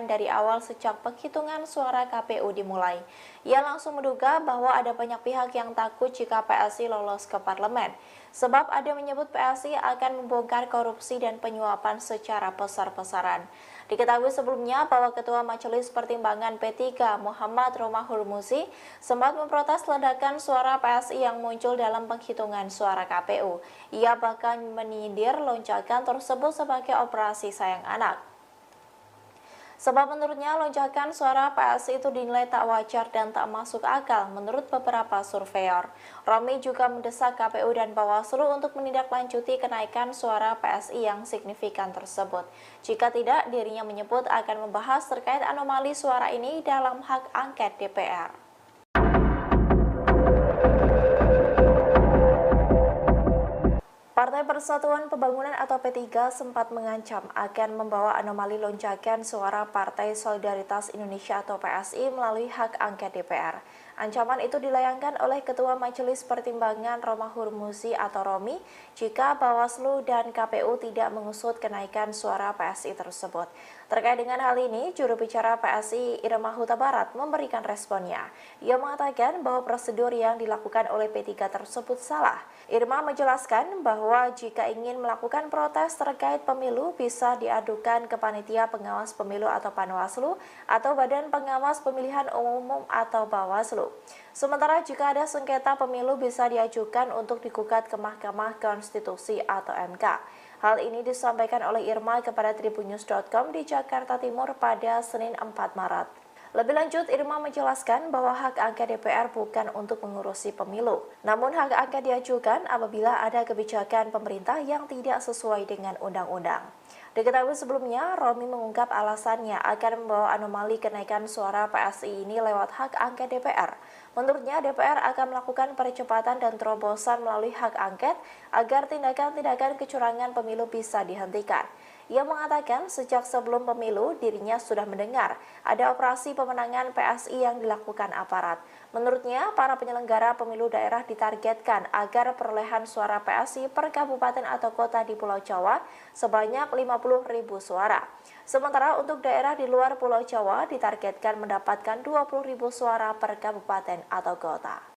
dari awal sejak penghitungan suara KPU dimulai. Ia langsung menduga bahwa ada banyak pihak yang takut jika PSI lolos ke parlemen. Sebab ada menyebut PSI akan membongkar korupsi dan penyuapan secara besar-besaran. Diketahui sebelumnya bahwa Ketua Majelis Pertimbangan P3 Muhammad Romahur Muzi sempat memprotes ledakan suara PSI yang muncul dalam penghitungan suara KPU. Ia bahkan menyindir lonjakan tersebut sebagai operasi sayang anak. Sebab menurutnya lonjakan suara PSI itu dinilai tak wajar dan tak masuk akal menurut beberapa surveyor. Romi juga mendesak KPU dan Bawaslu untuk menindaklanjuti kenaikan suara PSI yang signifikan tersebut. Jika tidak, dirinya menyebut akan membahas terkait anomali suara ini dalam hak angket DPR. Partai Persatuan Pembangunan atau P3 sempat mengancam akan membawa anomali lonjakan suara Partai Solidaritas Indonesia atau PSI melalui hak angket DPR. Ancaman itu dilayangkan oleh Ketua Majelis Pertimbangan Romahur Muzi atau Romi jika Bawaslu dan KPU tidak mengusut kenaikan suara PSI tersebut. Terkait dengan hal ini, juru bicara PSI Irma Huta Barat memberikan responnya. Ia mengatakan bahwa prosedur yang dilakukan oleh P3 tersebut salah. Irma menjelaskan bahwa jika ingin melakukan protes terkait pemilu bisa diadukan ke Panitia Pengawas Pemilu atau Panwaslu atau Badan Pengawas Pemilihan Umum atau Bawaslu. Sementara jika ada sengketa pemilu bisa diajukan untuk digugat ke Mahkamah Konstitusi atau MK. Hal ini disampaikan oleh Irma kepada tribunnews.com di Jakarta Timur pada Senin 4 Maret. Lebih lanjut, Irma menjelaskan bahwa hak angket DPR bukan untuk mengurusi pemilu. Namun hak angket diajukan apabila ada kebijakan pemerintah yang tidak sesuai dengan undang-undang. Diketahui sebelumnya, Romi mengungkap alasannya akan membawa anomali kenaikan suara PSI ini lewat hak angket DPR. Menurutnya, DPR akan melakukan percepatan dan terobosan melalui hak angket agar tindakan-tindakan kecurangan pemilu bisa dihentikan. Ia mengatakan sejak sebelum pemilu dirinya sudah mendengar ada operasi pemenangan PSI yang dilakukan aparat. Menurutnya, para penyelenggara pemilu daerah ditargetkan agar perolehan suara PSI per kabupaten atau kota di Pulau Jawa sebanyak 50.000 suara. Sementara untuk daerah di luar Pulau Jawa ditargetkan mendapatkan 20.000 suara per kabupaten atau kota.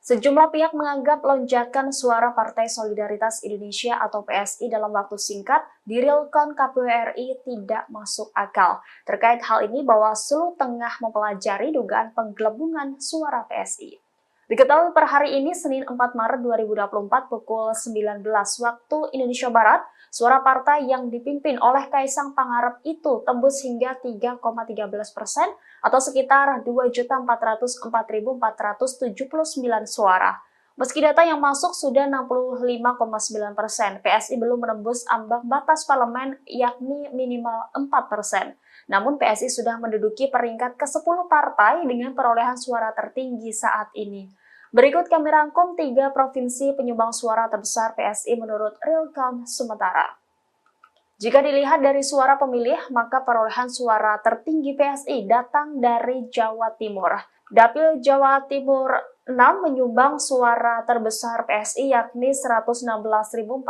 Sejumlah pihak menganggap lonjakan suara Partai Solidaritas Indonesia atau PSI dalam waktu singkat di realcount KPU RI tidak masuk akal. Terkait hal ini, Bawaslu tengah mempelajari dugaan penggelembungan suara PSI. Diketahui per hari ini, Senin 4 Maret 2024 pukul 19 waktu Indonesia Barat, suara partai yang dipimpin oleh Kaisang Pangarep itu tembus hingga 3,13% atau sekitar 2.404.479 suara. Meski data yang masuk sudah 65,9%, PSI belum menembus ambang batas parlemen yakni minimal 4%. Namun PSI sudah menduduki peringkat ke-10 partai dengan perolehan suara tertinggi saat ini. Berikut kami rangkum 3 provinsi penyumbang suara terbesar PSI menurut realcount sementara. Jika dilihat dari suara pemilih, maka perolehan suara tertinggi PSI datang dari Jawa Timur. Dapil Jawa Timur 6 menyumbang suara terbesar PSI yakni 116.488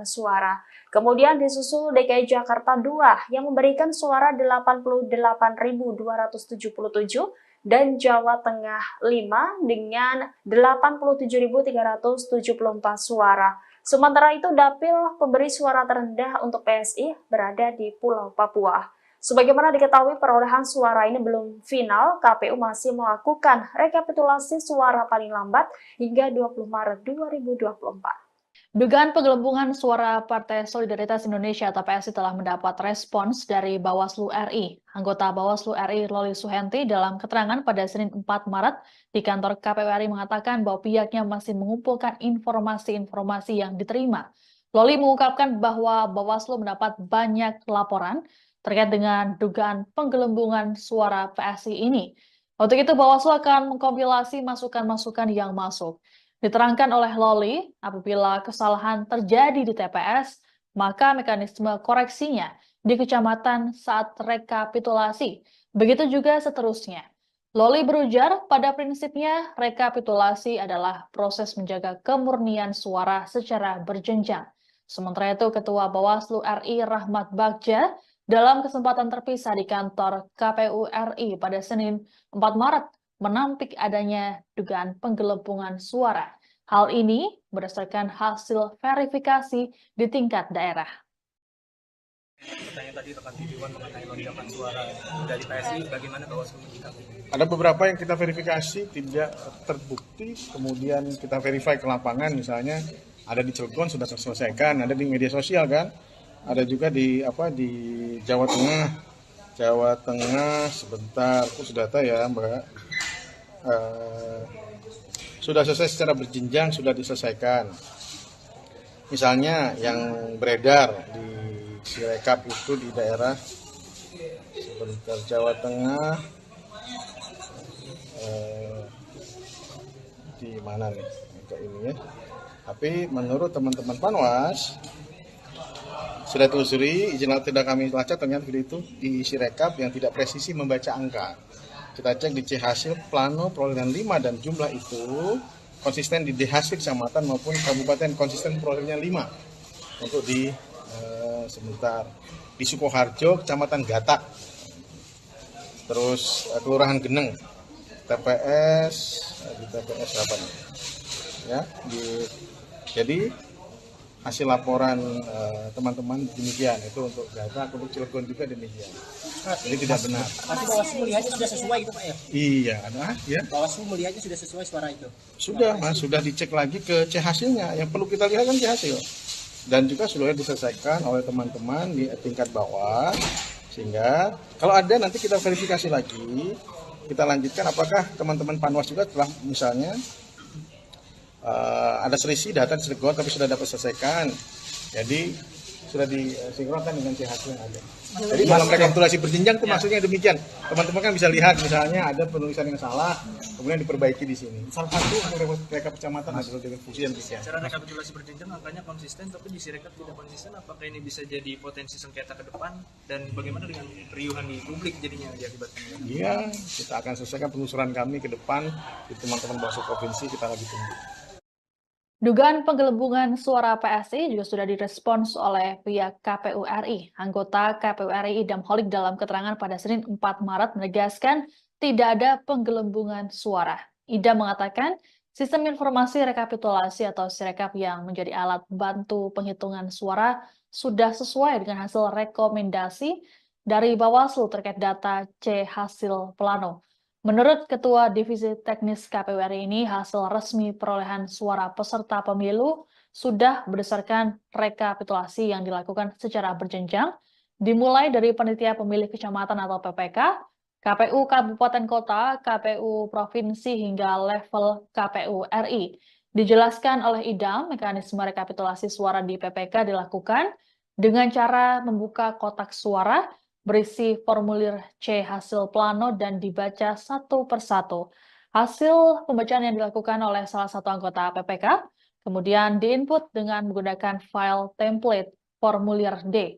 suara. Kemudian disusul DKI Jakarta 2 yang memberikan suara 88.277 dan Jawa Tengah 5 dengan 87.374 suara. Sementara itu, dapil pemberi suara terendah untuk PSI berada di Pulau Papua. Sebagaimana diketahui, perolehan suara ini belum final, KPU masih melakukan rekapitulasi suara paling lambat hingga 20 Maret 2024. Dugaan penggelembungan suara Partai Solidaritas Indonesia atau PSI telah mendapat respons dari Bawaslu RI. Anggota Bawaslu RI Loli Suhenti dalam keterangan pada Senin 4 Maret di kantor KPU RI mengatakan bahwa pihaknya masih mengumpulkan informasi-informasi yang diterima. Loli mengungkapkan bahwa Bawaslu mendapat banyak laporan terkait dengan dugaan penggelembungan suara PSI ini. Untuk itu Bawaslu akan mengkompilasi masukan-masukan yang masuk. Diterangkan oleh Loli, apabila kesalahan terjadi di TPS, maka mekanisme koreksinya di kecamatan saat rekapitulasi. Begitu juga seterusnya. Loli berujar, pada prinsipnya rekapitulasi adalah proses menjaga kemurnian suara secara berjenjang. Sementara itu, Ketua Bawaslu RI Rahmat Bagja dalam kesempatan terpisah di kantor KPU RI pada Senin 4 Maret menampik adanya dugaan penggelembungan suara. Hal ini berdasarkan hasil verifikasi di tingkat daerah. Pertanyaan tadi rekan Tidiwan mengenai lonjakan suara dari PSI, bagaimana Bawaslu menyikapi? Ada beberapa yang kita verifikasi tidak terbukti, kemudian kita verify ke lapangan, misalnya ada di Cilegon sudah selesaikan, ada di media sosial kan, ada juga di Jawa Tengah. Jawa Tengah sebentar, khusus data ya Mbak. Sudah selesai secara berjenjang, sudah diselesaikan. Misalnya yang beredar di Sirekap itu di daerah sebentar Jawa Tengah, di mana nih kayak ini ya. Tapi menurut teman-teman Panwas sudah telusuri, izin tidak kami lacak, ternyata video itu di Sirekap yang tidak presisi membaca angka. Kita cek di C hasil plano perolehan 5 dan jumlah itu konsisten di D hasil kecamatan maupun kabupaten, konsisten perolehannya 5 untuk di sebentar di Sukoharjo kecamatan Gatak, terus Kelurahan Geneng, TPS di TPS apa nih ya jadi hasil laporan teman-teman demikian, itu untuk Gatak, untuk Cilegon juga demikian. Jadi tidak benar. Tapi Bawaslu melihatnya sudah sesuai itu Pak ya? Iya, ada ya. Bawaslu melihatnya sudah sesuai suara itu? Sudah Mas, sudah dicek lagi ke C hasilnya. Yang perlu kita lihat kan C hasil. Dan juga sudah diselesaikan oleh teman-teman di tingkat bawah, sehingga kalau ada nanti kita verifikasi lagi, kita lanjutkan apakah teman-teman Panwas juga telah misalnya ada selisih data di Cilegon tapi sudah dapat selesaikan, jadi sudah disinkronkan dengan C hasil yang ada. Jadi dalam rekapitulasi berjenjang itu maksudnya demikian. Teman-teman kan bisa lihat misalnya ada penulisan yang salah, kemudian diperbaiki di sini. Salah satu rekap kecamatan adalah dengan fungsi yang demikian. Cara rekapitulasi berjenjang angkanya konsisten, tapi di Sirekap tidak konsisten. Apakah ini bisa jadi potensi sengketa ke depan? Dan bagaimana dengan keriuhan di publik jadinya diakibatkan? Iya, kita akan selesaikan penelusuran kami ke depan di teman-teman Bawaslu Provinsi, kita lagi tunggu. Dugaan penggelembungan suara PSI juga sudah direspons oleh pihak KPU RI. Anggota KPU RI Idam Holik dalam keterangan pada Senin 4 Maret menegaskan tidak ada penggelembungan suara. Idam mengatakan sistem informasi rekapitulasi atau Sirekap yang menjadi alat bantu penghitungan suara sudah sesuai dengan hasil rekomendasi dari Bawaslu terkait data C hasil plano. Menurut Ketua Divisi Teknis KPU RI ini, hasil resmi perolehan suara peserta pemilu sudah berdasarkan rekapitulasi yang dilakukan secara berjenjang, dimulai dari panitia pemilih kecamatan atau PPK, KPU Kabupaten Kota, KPU Provinsi hingga level KPU RI. Dijelaskan oleh Idam, mekanisme rekapitulasi suara di PPK dilakukan dengan cara membuka kotak suara berisi formulir C hasil plano dan dibaca satu persatu. Hasil pembacaan yang dilakukan oleh salah satu anggota PPK kemudian diinput dengan menggunakan file template formulir D.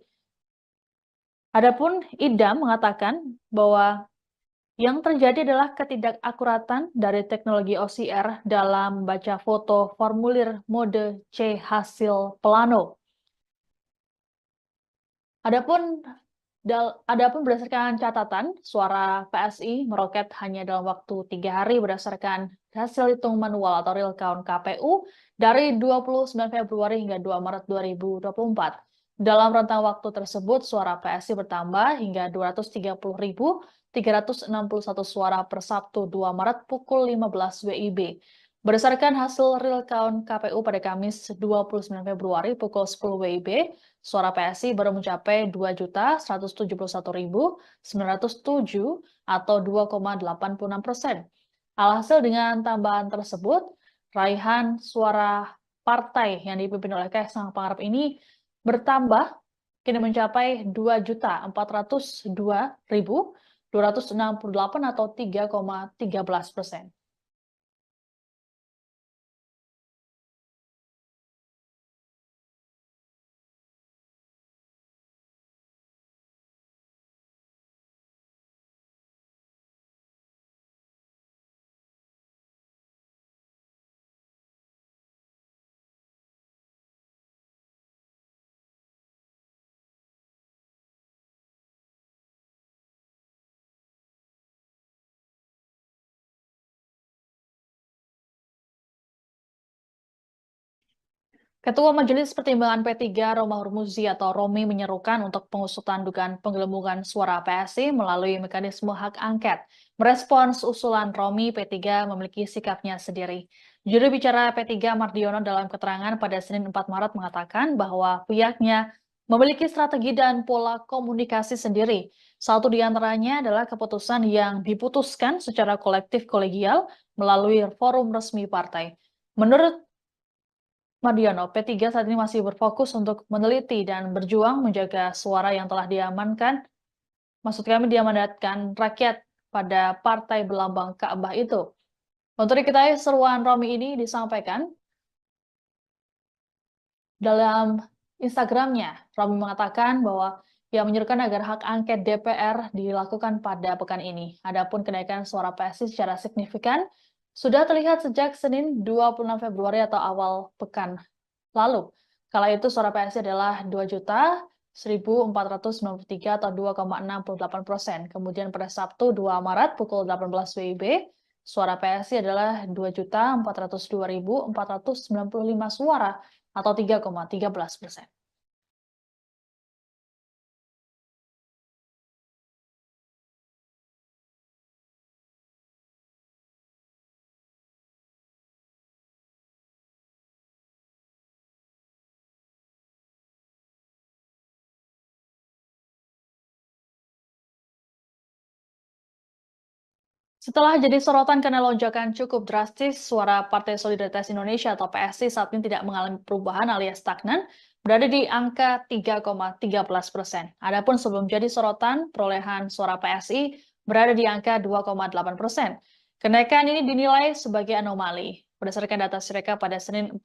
Adapun Idam mengatakan bahwa yang terjadi adalah ketidakakuratan dari teknologi OCR dalam membaca foto formulir mode C hasil plano. Adapun berdasarkan catatan, suara PSI meroket hanya dalam waktu 3 hari berdasarkan hasil hitung manual atau real count KPU dari 29 Februari hingga 2 Maret 2024. Dalam rentang waktu tersebut, suara PSI bertambah hingga 230.361 suara per Sabtu 2 Maret pukul 15 WIB. Berdasarkan hasil real count KPU pada Kamis 29 Februari pukul 10 WIB, suara PSI baru mencapai 2.171.907 atau 2,86%. Alhasil dengan tambahan tersebut, raihan suara partai yang dipimpin oleh Kaisang Pangarep ini bertambah kini mencapai 2.402.268 atau 3,13%. Ketua Majelis Pertimbangan P3 Romahur Muzi atau Romi menyerukan untuk pengusutan dugaan penggelembungan suara PSI melalui mekanisme hak angket. Merespons usulan Romi, P3 memiliki sikapnya sendiri. Juru bicara P3 Mardiono dalam keterangan pada Senin 4 Maret mengatakan bahwa pihaknya memiliki strategi dan pola komunikasi sendiri. Satu di antaranya adalah keputusan yang diputuskan secara kolektif kolegial melalui forum resmi partai. Menurut Mardiono, P3 saat ini masih berfokus untuk meneliti dan berjuang menjaga suara yang telah diamankan, maksud kami diamanatkan rakyat pada partai berlambang Ka'bah itu. Untuk diketahui, seruan Romi ini disampaikan dalam Instagramnya. Romi mengatakan bahwa ia menyerukan agar hak angket DPR dilakukan pada pekan ini. Adapun kenaikan suara PSI secara signifikan sudah terlihat sejak Senin 26 Februari atau awal pekan lalu. Kala itu suara PSI adalah 2.1.493 atau 2,68%. Kemudian pada Sabtu 2 Maret pukul 18 WIB, suara PSI adalah 2.402.495 suara atau 3,13%. Setelah jadi sorotan karena lonjakan cukup drastis, suara Partai Solidaritas Indonesia atau PSI saat ini tidak mengalami perubahan alias stagnan, berada di angka 3,13%. Adapun sebelum jadi sorotan, perolehan suara PSI berada di angka 2,8%. Kenaikan ini dinilai sebagai anomali. Berdasarkan data Sirekap pada Senin 4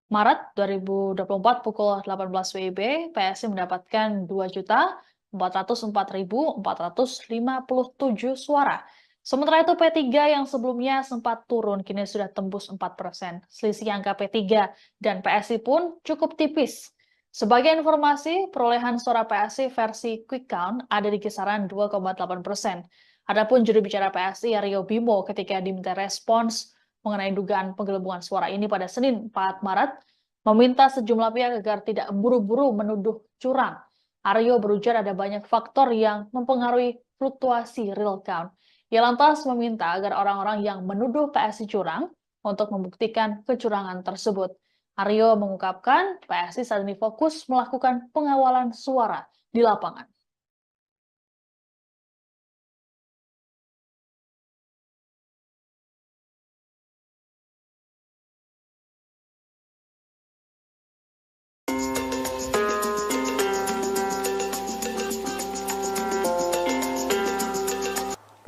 Maret 2024 pukul 18 WIB, PSI mendapatkan 2.404.457 suara. Sementara itu P3 yang sebelumnya sempat turun kini sudah tembus 4%. Selisih angka P3 dan PSI pun cukup tipis. Sebagai informasi, perolehan suara PSI versi quick count ada di kisaran 2,8%. Adapun juru bicara PSI Aryo Bimo ketika diminta respons mengenai dugaan penggelembungan suara ini pada Senin 4 Maret, meminta sejumlah pihak agar tidak buru-buru menuduh curang. Aryo berujar ada banyak faktor yang mempengaruhi fluktuasi real count. Ia lantas meminta agar orang-orang yang menuduh PSI curang untuk membuktikan kecurangan tersebut. Aryo mengungkapkan PSI saat ini fokus melakukan pengawalan suara di lapangan.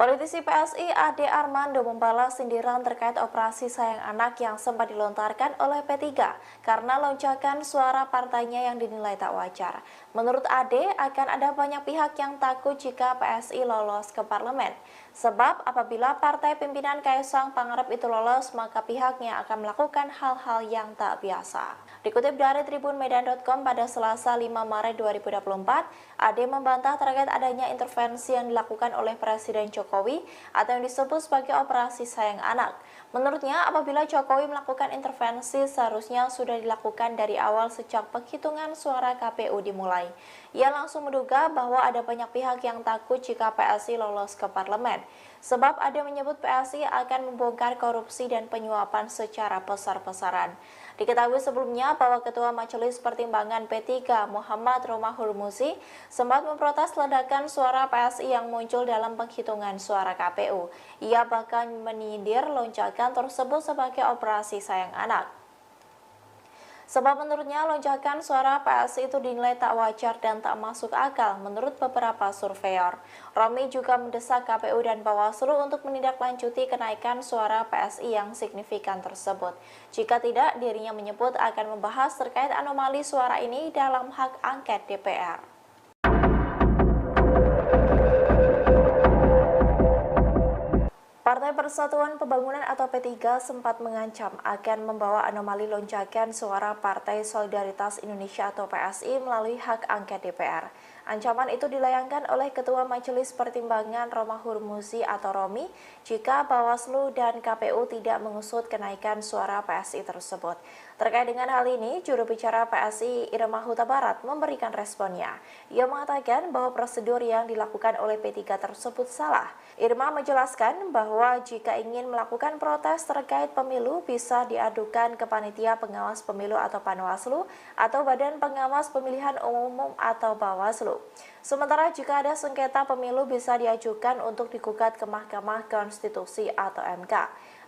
Politisi PSI Ade Armando membalas sindiran terkait operasi sayang anak yang sempat dilontarkan oleh P3 karena lonjakan suara partainya yang dinilai tak wajar. Menurut Ade, akan ada banyak pihak yang takut jika PSI lolos ke parlemen. Sebab apabila partai pimpinan Kaisang Pangarep itu lolos, maka pihaknya akan melakukan hal-hal yang tak biasa. Dikutip dari tribunmedan.com pada Selasa 5 Maret 2024, Ade membantah terkait adanya intervensi yang dilakukan oleh Presiden Jokowi atau yang disebut sebagai operasi sayang anak. Menurutnya, apabila Jokowi melakukan intervensi, seharusnya sudah dilakukan dari awal sejak penghitungan suara KPU dimulai. Ia langsung menduga bahwa ada banyak pihak yang takut jika PSI lolos ke parlemen. Sebab Ade menyebut PSI akan membongkar korupsi dan penyuapan secara besar-besaran. Diketahui sebelumnya bahwa Ketua Majelis Pertimbangan P3 Muhammad Romahur Muzi sempat memprotes ledakan suara PSI yang muncul dalam penghitungan suara KPU. Ia bahkan menyindir lonjakan tersebut sebagai operasi sayang anak. Sebab menurutnya lonjakan suara PSI itu dinilai tak wajar dan tak masuk akal menurut beberapa surveyor. Romi juga mendesak KPU dan Bawaslu untuk menindaklanjuti kenaikan suara PSI yang signifikan tersebut. Jika tidak, dirinya menyebut akan membahas terkait anomali suara ini dalam hak angket DPR. Partai Persatuan Pembangunan atau P3 sempat mengancam akan membawa anomali lonjakan suara Partai Solidaritas Indonesia atau PSI melalui hak angket DPR. Ancaman itu dilayangkan oleh Ketua Majelis Pertimbangan Romahur Muzi atau Romi jika Bawaslu dan KPU tidak mengusut kenaikan suara PSI tersebut. Terkait dengan hal ini, juru bicara PSI Irma Huta Barat memberikan responnya. Ia mengatakan bahwa prosedur yang dilakukan oleh P3 tersebut salah. Irma menjelaskan bahwa jika ingin melakukan protes terkait pemilu bisa diadukan ke Panitia Pengawas Pemilu atau Panwaslu atau Badan Pengawas Pemilihan Umum atau Bawaslu. Sementara jika ada sengketa pemilu bisa diajukan untuk digugat ke Mahkamah Konstitusi atau MK.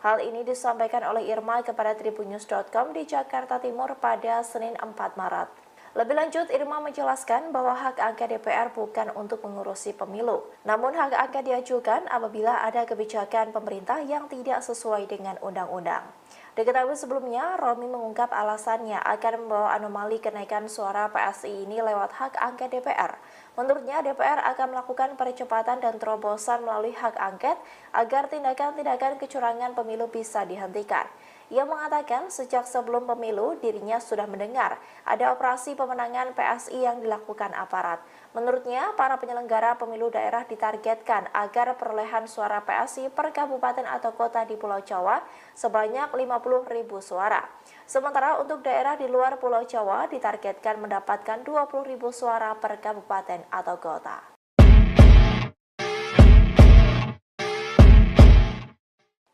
Hal ini disampaikan oleh Irma kepada tribunnews.com di Jakarta Timur pada Senin 4 Maret. Lebih lanjut, Irma menjelaskan bahwa hak angket DPR bukan untuk mengurusi pemilu. Namun hak angket diajukan apabila ada kebijakan pemerintah yang tidak sesuai dengan undang-undang. Diketahui sebelumnya, Romi mengungkap alasannya akan membawa anomali kenaikan suara PSI ini lewat hak angket DPR. Menurutnya, DPR akan melakukan percepatan dan terobosan melalui hak angket agar tindakan-tindakan kecurangan pemilu bisa dihentikan. Ia mengatakan sejak sebelum pemilu dirinya sudah mendengar ada operasi pemenangan PSI yang dilakukan aparat. Menurutnya, para penyelenggara pemilu daerah ditargetkan agar perolehan suara PSI per kabupaten atau kota di Pulau Jawa sebanyak 50.000 suara. Sementara untuk daerah di luar Pulau Jawa ditargetkan mendapatkan 20.000 suara per kabupaten atau kota.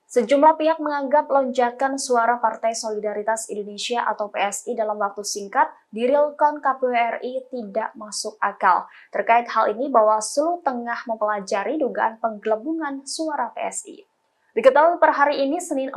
Sejumlah pihak menganggap lonjakan suara Partai Solidaritas Indonesia atau PSI dalam waktu singkat di realcon KPU RI tidak masuk akal. Terkait hal ini, Bawaslu tengah mempelajari dugaan penggelembungan suara PSI. Diketahui per hari ini Senin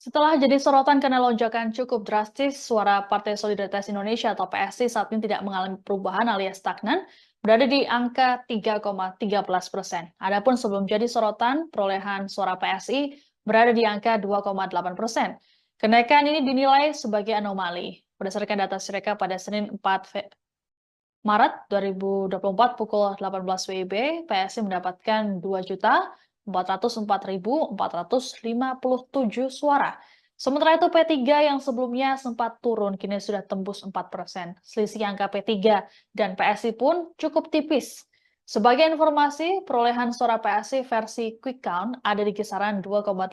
Setelah jadi sorotan karena lonjakan cukup drastis, suara Partai Solidaritas Indonesia atau PSI saat ini tidak mengalami perubahan alias stagnan, berada di angka 3,13%. Adapun sebelum jadi sorotan, perolehan suara PSI berada di angka 2,8%. Kenaikan ini dinilai sebagai anomali. Berdasarkan data Sirekap pada Senin 4 Maret 2024 pukul 18 WIB, PSI mendapatkan 2.404.457 suara. Sementara itu P3 yang sebelumnya sempat turun kini sudah tembus 4%. Selisih angka P3 dan PSI pun cukup tipis. Sebagai informasi, perolehan suara PSI versi quick count ada di kisaran 2,8%.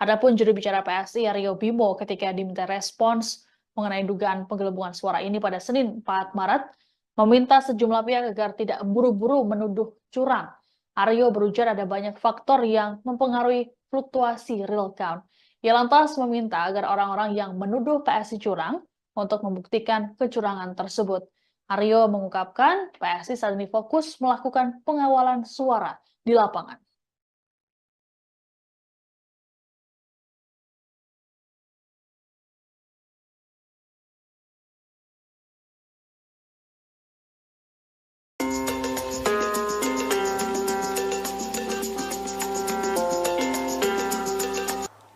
Adapun juru bicara PSI Aryo Bimo ketika diminta respons mengenai dugaan penggelembungan suara ini pada Senin 4 Maret, meminta sejumlah pihak agar tidak buru-buru menuduh curang. Aryo berujar ada banyak faktor yang mempengaruhi fluktuasi real count. Ia lantas meminta agar orang-orang yang menuduh PSI curang untuk membuktikan kecurangan tersebut. Aryo mengungkapkan PSI saat ini fokus melakukan pengawalan suara di lapangan.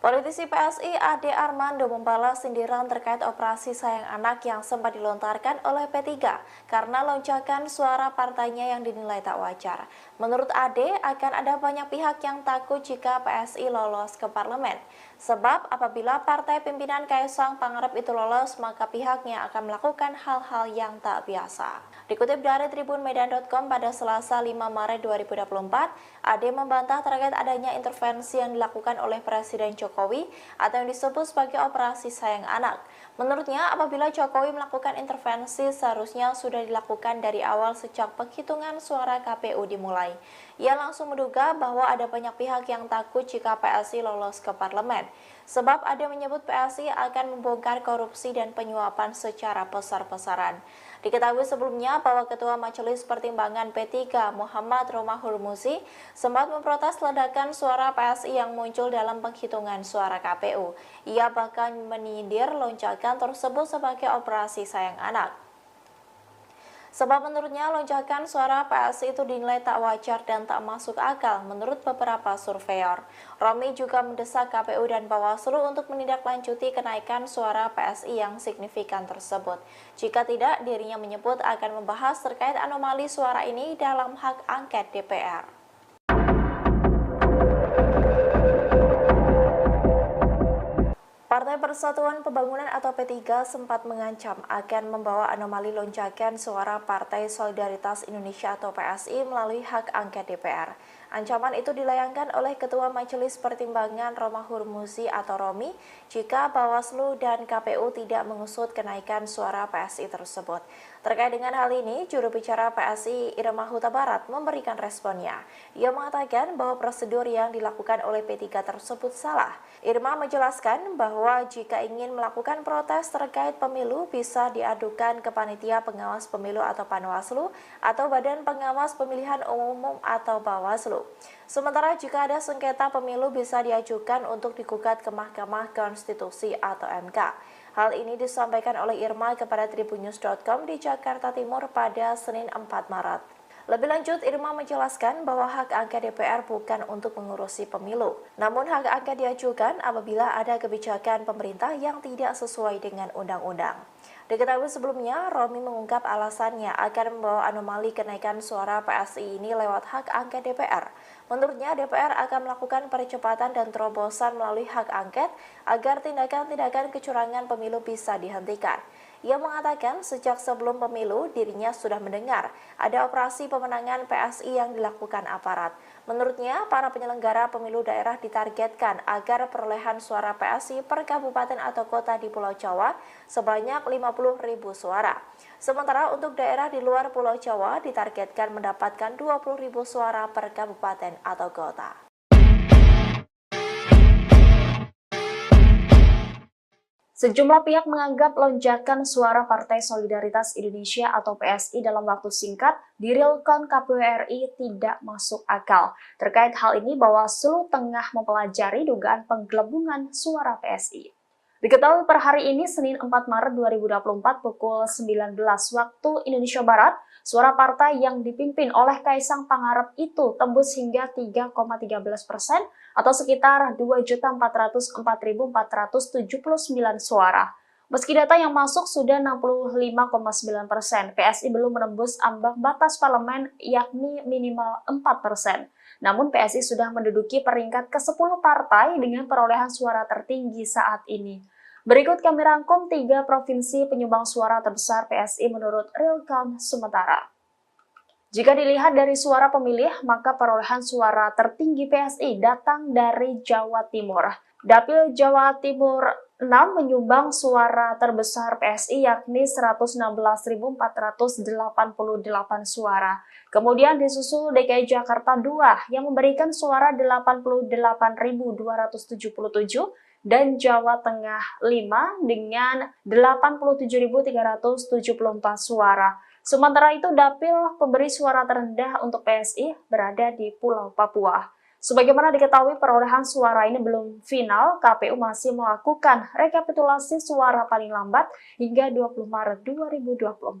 Politisi PSI Ade Armando membalas sindiran terkait operasi sayang anak yang sempat dilontarkan oleh P3 karena lonjakan suara partainya yang dinilai tak wajar. Menurut Ade, akan ada banyak pihak yang takut jika PSI lolos ke parlemen. Sebab apabila partai pimpinan Kaisang Pangarep itu lolos, maka pihaknya akan melakukan hal-hal yang tak biasa. Dikutip dari tribunmedan.com pada Selasa 5 Maret 2024, Ade membantah terkait adanya intervensi yang dilakukan oleh Presiden Jokowi atau yang disebut sebagai operasi sayang anak. Menurutnya, apabila Jokowi melakukan intervensi, seharusnya sudah dilakukan dari awal sejak penghitungan suara KPU dimulai. Ia langsung menduga bahwa ada banyak pihak yang takut jika PSI lolos ke parlemen. Sebab Ade menyebut PSI akan membongkar korupsi dan penyuapan secara besar-besaran. Diketahui sebelumnya bahwa Ketua Majelis Pertimbangan P3 Muhammad Romahur Muzi sempat memprotes ledakan suara PSI yang muncul dalam penghitungan suara KPU. Ia bahkan menyindir lonjakan tersebut sebagai operasi sayang anak. Sebab menurutnya lonjakan suara PSI itu dinilai tak wajar dan tak masuk akal menurut beberapa surveyor. Romi juga mendesak KPU dan Bawaslu untuk menindaklanjuti kenaikan suara PSI yang signifikan tersebut. Jika tidak, dirinya menyebut akan membahas terkait anomali suara ini dalam hak angket DPR. Partai Persatuan Pembangunan atau P3 sempat mengancam akan membawa anomali lonjakan suara Partai Solidaritas Indonesia atau PSI melalui hak angket DPR. Ancaman itu dilayangkan oleh Ketua Majelis Pertimbangan Romahur Muzi atau Romi jika Bawaslu dan KPU tidak mengusut kenaikan suara PSI tersebut. Terkait dengan hal ini, juru bicara PSI Irma Huta Barat memberikan responnya. Ia mengatakan bahwa prosedur yang dilakukan oleh P3 tersebut salah. Irma menjelaskan bahwa jika ingin melakukan protes terkait pemilu bisa diadukan ke Panitia Pengawas Pemilu atau Panwaslu atau Badan Pengawas Pemilihan Umum atau Bawaslu. Sementara jika ada sengketa pemilu bisa diajukan untuk digugat ke Mahkamah Konstitusi atau MK. Hal ini disampaikan oleh Irma kepada tribunnews.com di Jakarta Timur pada Senin 4 Maret. Lebih lanjut, Irma menjelaskan bahwa hak angket DPR bukan untuk mengurusi pemilu. Namun hak angket diajukan apabila ada kebijakan pemerintah yang tidak sesuai dengan undang-undang. Diketahui sebelumnya, Romi mengungkap alasannya akan membawa anomali kenaikan suara PSI ini lewat hak angket DPR. Menurutnya, DPR akan melakukan percepatan dan terobosan melalui hak angket agar tindakan-tindakan kecurangan pemilu bisa dihentikan. Ia mengatakan sejak sebelum pemilu dirinya sudah mendengar ada operasi pemenangan PSI yang dilakukan aparat. Menurutnya, para penyelenggara pemilu daerah ditargetkan agar perolehan suara PSI per kabupaten atau kota di Pulau Jawa sebanyak 50.000 suara. Sementara untuk daerah di luar Pulau Jawa ditargetkan mendapatkan 20.000 suara per kabupaten atau kota. Sejumlah pihak menganggap lonjakan suara Partai Solidaritas Indonesia atau PSI dalam waktu singkat di realcon KPU RI tidak masuk akal. Terkait hal ini, Bawaslu tengah mempelajari dugaan penggelembungan suara PSI. Diketahui per hari ini, Senin 4 Maret 2024 pukul 19 waktu Indonesia Barat, suara partai yang dipimpin oleh Kaisang Pangarep itu tembus hingga 3,13% atau sekitar 2.404.479 suara. Meski data yang masuk sudah 65,9%, PSI belum menembus ambang batas parlemen yakni minimal 4%. Namun PSI sudah menduduki peringkat ke-10 partai dengan perolehan suara tertinggi saat ini. Berikut kami rangkum 3 provinsi penyumbang suara terbesar PSI menurut real count sementara. Jika dilihat dari suara pemilih, maka perolehan suara tertinggi PSI datang dari Jawa Timur. Dapil Jawa Timur 6 menyumbang suara terbesar PSI yakni 116.488 suara. Kemudian disusul DKI Jakarta 2 yang memberikan suara 88.277 dan Jawa Tengah 5 dengan 87.374 suara. Sementara itu, dapil pemberi suara terendah untuk PSI berada di Pulau Papua. Sebagaimana diketahui, perolehan suara ini belum final, KPU masih melakukan rekapitulasi suara paling lambat hingga 20 Maret 2024.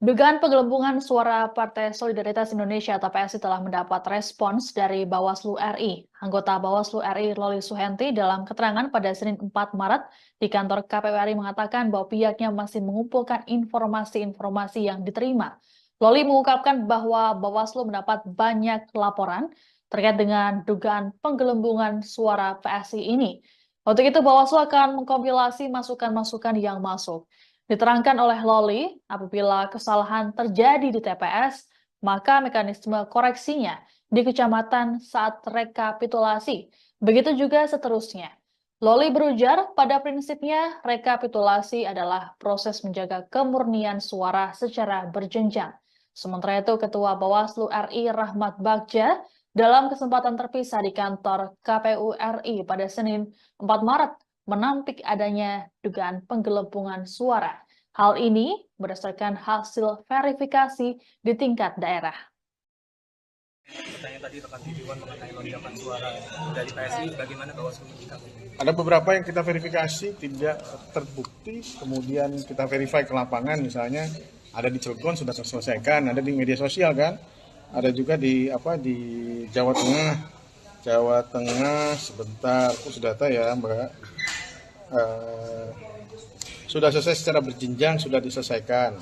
Dugaan penggelembungan suara Partai Solidaritas Indonesia atau PSI telah mendapat respons dari Bawaslu RI. Anggota Bawaslu RI Loli Suhenti dalam keterangan pada Senin 4 Maret di kantor KPU RI mengatakan bahwa pihaknya masih mengumpulkan informasi-informasi yang diterima. Loli mengungkapkan bahwa Bawaslu mendapat banyak laporan terkait dengan dugaan penggelembungan suara PSI ini. Untuk itu Bawaslu akan mengkompilasi masukan-masukan yang masuk. Diterangkan oleh Loli, apabila kesalahan terjadi di TPS, maka mekanisme koreksinya di kecamatan saat rekapitulasi. Begitu juga seterusnya. Loli berujar, pada prinsipnya rekapitulasi adalah proses menjaga kemurnian suara secara berjenjang. Sementara itu, Ketua Bawaslu RI Rahmat Bagja dalam kesempatan terpisah di kantor KPU RI pada Senin 4 Maret menampik adanya dugaan penggelembungan suara. Hal ini berdasarkan hasil verifikasi di tingkat daerah. Pertanyaan tadi rekan Tidiwan mengenai lonjakan suara dari PSI, bagaimana Bawaslu menyikapi? Ada beberapa yang kita verifikasi tidak terbukti, kemudian kita verify ke lapangan, misalnya ada di Cilegon sudah terselesaikan, ada di media sosial kan, ada juga di Jawa Tengah sebentar, sudah data ya Mbak. Sudah selesai secara berjenjang, sudah diselesaikan.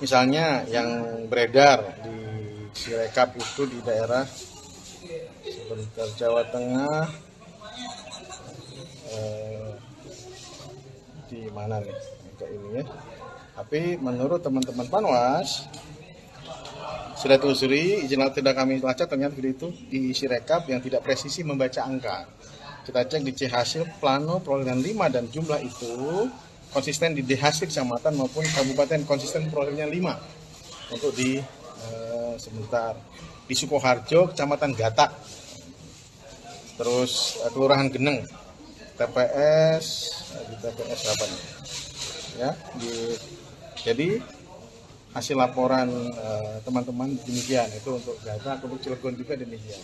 Misalnya yang beredar di Sirekap itu di daerah sebentar Jawa Tengah, di mana nih kayak ini ya. Tapi menurut teman-teman Panwas sudah telusuri, izin tidak kami lacak, ternyata video itu di Sirekap yang tidak presisi membaca angka. Kita cek di C hasil plano perolehan 5 dan jumlah itu konsisten di D hasil kecamatan maupun kabupaten konsisten perolehannya 5. Untuk di sebentar di Sukoharjo kecamatan Gatak, terus Kelurahan Geneng, TPS di TPS apa nih? Ya, jadi hasil laporan teman-teman demikian, itu untuk Gatak, untuk Cilegon juga demikian.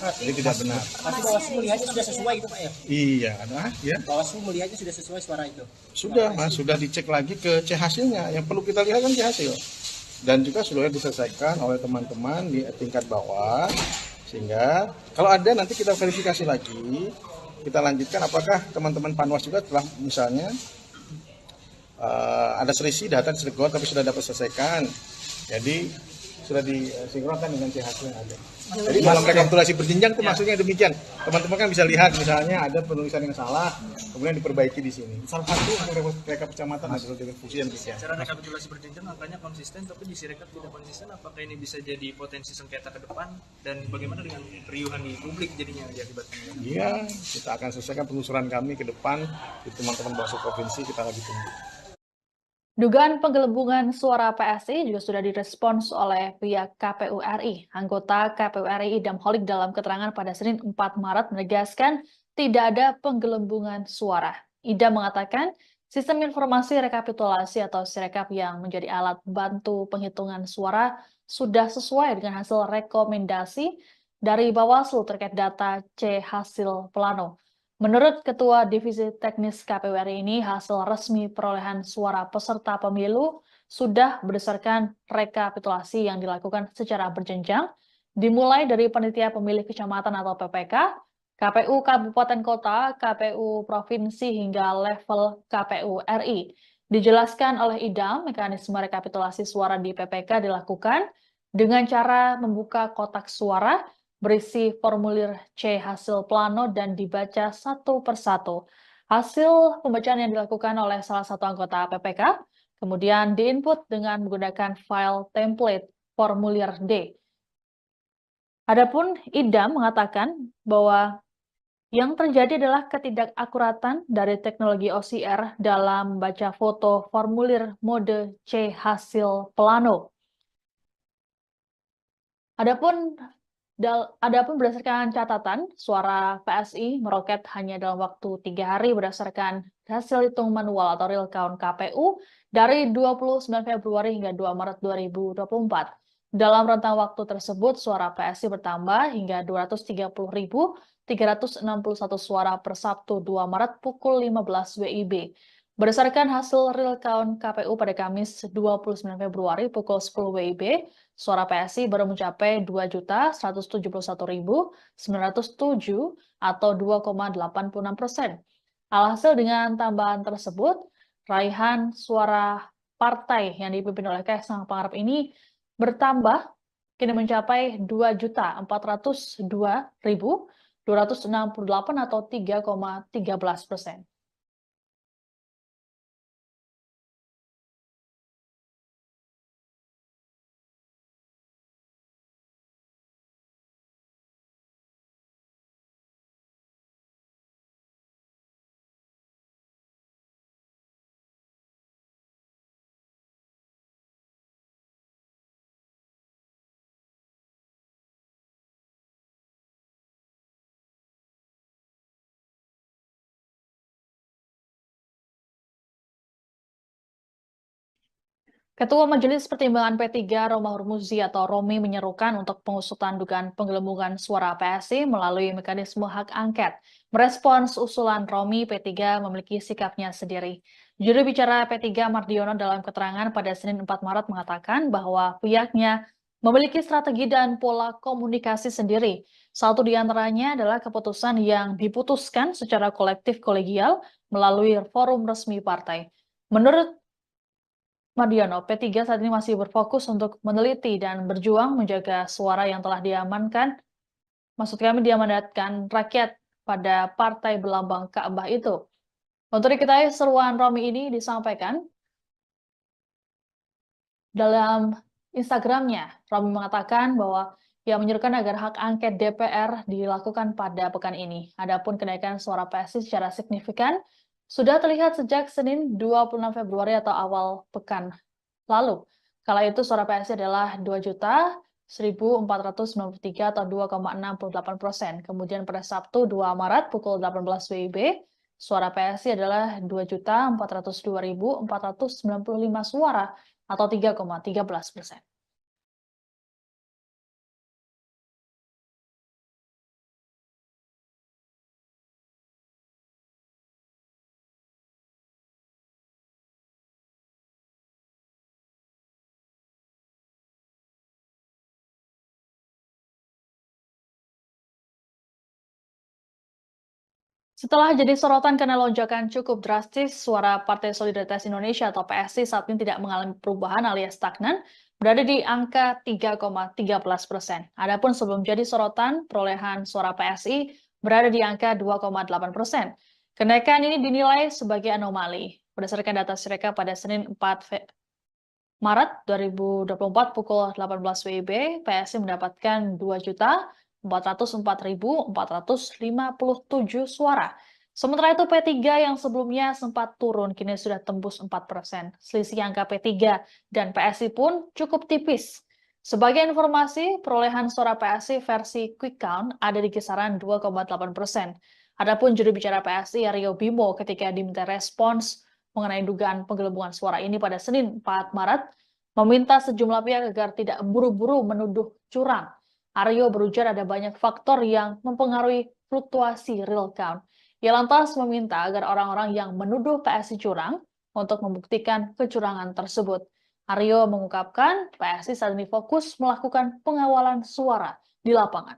Jadi tidak benar. Tapi Bawaslu melihatnya sudah sesuai itu Pak ya? Iya, ada ya. Bawaslu melihatnya sudah sesuai suara itu? Sudah Mas, sudah dicek lagi ke C hasilnya. Yang perlu kita lihat kan C hasil. Dan juga sudah diselesaikan oleh teman-teman di tingkat bawah. Sehingga kalau ada nanti kita verifikasi lagi, kita lanjutkan apakah teman-teman Panwas juga telah misalnya ada selisih data di Cilegon tapi sudah dapat selesaikan. Jadi sudah disinkronkan dengan C hasil yang ada. Jadi dalam rekapitulasi berjenjang itu maksudnya demikian. Teman-teman kan bisa lihat misalnya ada penulisan yang salah, kemudian diperbaiki di sini. Salah satu rekap kecamatan hasil dengan fungsi yang demikian. Secara rekapitulasi berjenjang angkanya konsisten, tapi di Sirekap tidak konsisten. Apakah ini bisa jadi potensi sengketa ke depan? Dan bagaimana dengan keriuhan di publik jadinya diakibatkan? Iya, kita akan selesaikan penelusuran kami ke depan di teman-teman Bawaslu Provinsi, kita lagi tunggu. Dugaan penggelembungan suara PSI juga sudah direspons oleh pihak KPU RI. Anggota KPU RI Idam Holik dalam keterangan pada Senin 4 Maret menegaskan tidak ada penggelembungan suara. Idam mengatakan sistem informasi rekapitulasi atau Sirekap yang menjadi alat bantu penghitungan suara sudah sesuai dengan hasil rekomendasi dari Bawaslu terkait data C hasil plano. Menurut Ketua Divisi Teknis KPU RI ini, hasil resmi perolehan suara peserta pemilu sudah berdasarkan rekapitulasi yang dilakukan secara berjenjang, dimulai dari panitia pemilih kecamatan atau PPK, KPU Kabupaten Kota, KPU Provinsi hingga level KPU RI. Dijelaskan oleh Idam, mekanisme rekapitulasi suara di PPK dilakukan dengan cara membuka kotak suara berisi formulir C hasil plano dan dibaca satu persatu. Hasil pembacaan yang dilakukan oleh salah satu anggota PPK kemudian diinput dengan menggunakan file template formulir D. Adapun Idam mengatakan bahwa yang terjadi adalah ketidakakuratan dari teknologi OCR dalam membaca foto formulir mode C hasil plano. Adapun berdasarkan catatan, suara PSI meroket hanya dalam waktu 3 hari berdasarkan hasil hitung manual atau real count KPU dari 29 Februari hingga 2 Maret 2024. Dalam rentang waktu tersebut, suara PSI bertambah hingga 230.361 suara per Sabtu 2 Maret pukul 15 WIB. Berdasarkan hasil real count KPU pada Kamis 29 Februari pukul 10 WIB, suara PSI baru mencapai 2.171.907 atau 2,86%. Alhasil dengan tambahan tersebut, raihan suara partai yang dipimpin oleh Kaisang Pangarep ini bertambah kini mencapai 2.402.268 atau 3,13%. Ketua Majelis Pertimbangan P3 Roma Hurmuzi atau Romi menyerukan untuk pengusutan dugaan penggelembungan suara PSI melalui mekanisme hak angket. Merespons usulan Romi, P3 memiliki sikapnya sendiri. Juru bicara P3 Mardiono dalam keterangan pada Senin 4 Maret mengatakan bahwa pihaknya memiliki strategi dan pola komunikasi sendiri. Satu di antaranya adalah keputusan yang diputuskan secara kolektif kolegial melalui forum resmi partai. Menurut Mardiono, P3 saat ini masih berfokus untuk meneliti dan berjuang menjaga suara yang telah diamankan, maksud kami diamanatkan rakyat pada partai berlambang Ka'bah itu. Untuk diketahui, seruan Romi ini disampaikan dalam Instagramnya. Romi mengatakan bahwa ia menyerukan agar hak angket DPR dilakukan pada pekan ini. Adapun kenaikan suara PSI secara signifikan sudah terlihat sejak Senin 26 Februari atau awal pekan lalu. Kala itu suara PSI adalah 2.1.493 atau 2,68%. Kemudian pada Sabtu 2 Maret pukul 18 WIB, suara PSI adalah 2.402.495 suara atau 3,13%. Setelah jadi sorotan karena lonjakan cukup drastis, suara Partai Solidaritas Indonesia atau PSI saat ini tidak mengalami perubahan alias stagnan, berada di angka 3,13%. Adapun sebelum jadi sorotan, perolehan suara PSI berada di angka 2,8%. Kenaikan ini dinilai sebagai anomali. Berdasarkan data Sirekap pada Senin 4 Maret 2024 pukul 18 WIB, PSI mendapatkan 2.404.457 suara. Sementara itu P3 yang sebelumnya sempat turun kini sudah tembus 4%. Selisih angka P3 dan PSI pun cukup tipis. Sebagai informasi, perolehan suara PSI versi quick count ada di kisaran 2,8%. Adapun juru bicara PSI Rio Bimo ketika diminta respons mengenai dugaan penggelembungan suara ini pada Senin 4 Maret, meminta sejumlah pihak agar tidak buru-buru menuduh curang. Aryo berujar ada banyak faktor yang mempengaruhi fluktuasi real count. Ia lantas meminta agar orang-orang yang menuduh PSI curang untuk membuktikan kecurangan tersebut. Aryo mengungkapkan PSI saat ini fokus melakukan pengawalan suara di lapangan.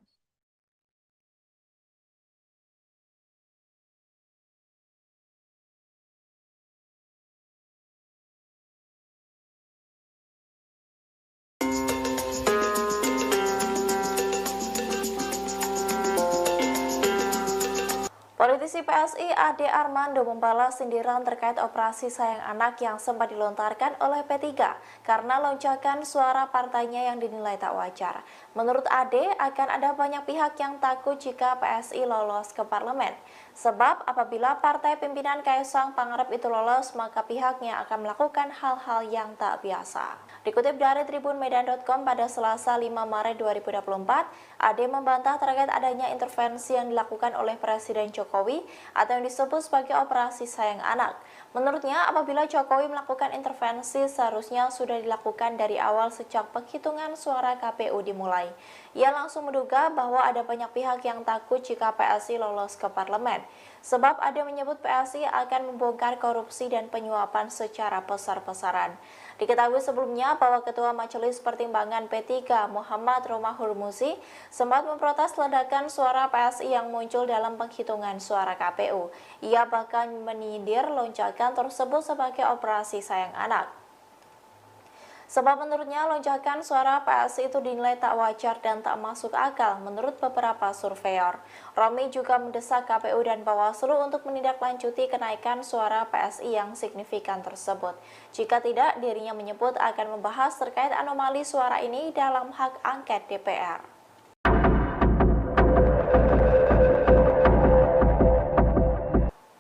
Politisi PSI Ade Armando membalas sindiran terkait operasi sayang anak yang sempat dilontarkan oleh P3 karena lonjakan suara partainya yang dinilai tak wajar. Menurut Ade, akan ada banyak pihak yang takut jika PSI lolos ke parlemen. Sebab apabila partai pimpinan Kaisang Pangarep itu lolos, maka pihaknya akan melakukan hal-hal yang tak biasa. Dikutip dari tribunmedan.com pada Selasa 5 Maret 2024, Ade membantah terkait adanya intervensi yang dilakukan oleh Presiden Jokowi atau yang disebut sebagai operasi sayang anak. Menurutnya, apabila Jokowi melakukan intervensi, seharusnya sudah dilakukan dari awal sejak penghitungan suara KPU dimulai. Ia langsung menduga bahwa ada banyak pihak yang takut jika PSI lolos ke parlemen. Sebab Ade menyebut PSI akan membongkar korupsi dan penyuapan secara besar-besaran. Diketahui sebelumnya bahwa Ketua Majelis Pertimbangan P3 Muhammad Romahur Muzi sempat memprotes ledakan suara PSI yang muncul dalam penghitungan suara KPU. Ia bahkan menyindir lonjakan tersebut sebagai operasi sayang anak. Sebab menurutnya lonjakan suara PSI itu dinilai tak wajar dan tak masuk akal menurut beberapa surveyor. Romi juga mendesak KPU dan Bawaslu untuk menindaklanjuti kenaikan suara PSI yang signifikan tersebut. Jika tidak, dirinya menyebut akan membahas terkait anomali suara ini dalam hak angket DPR.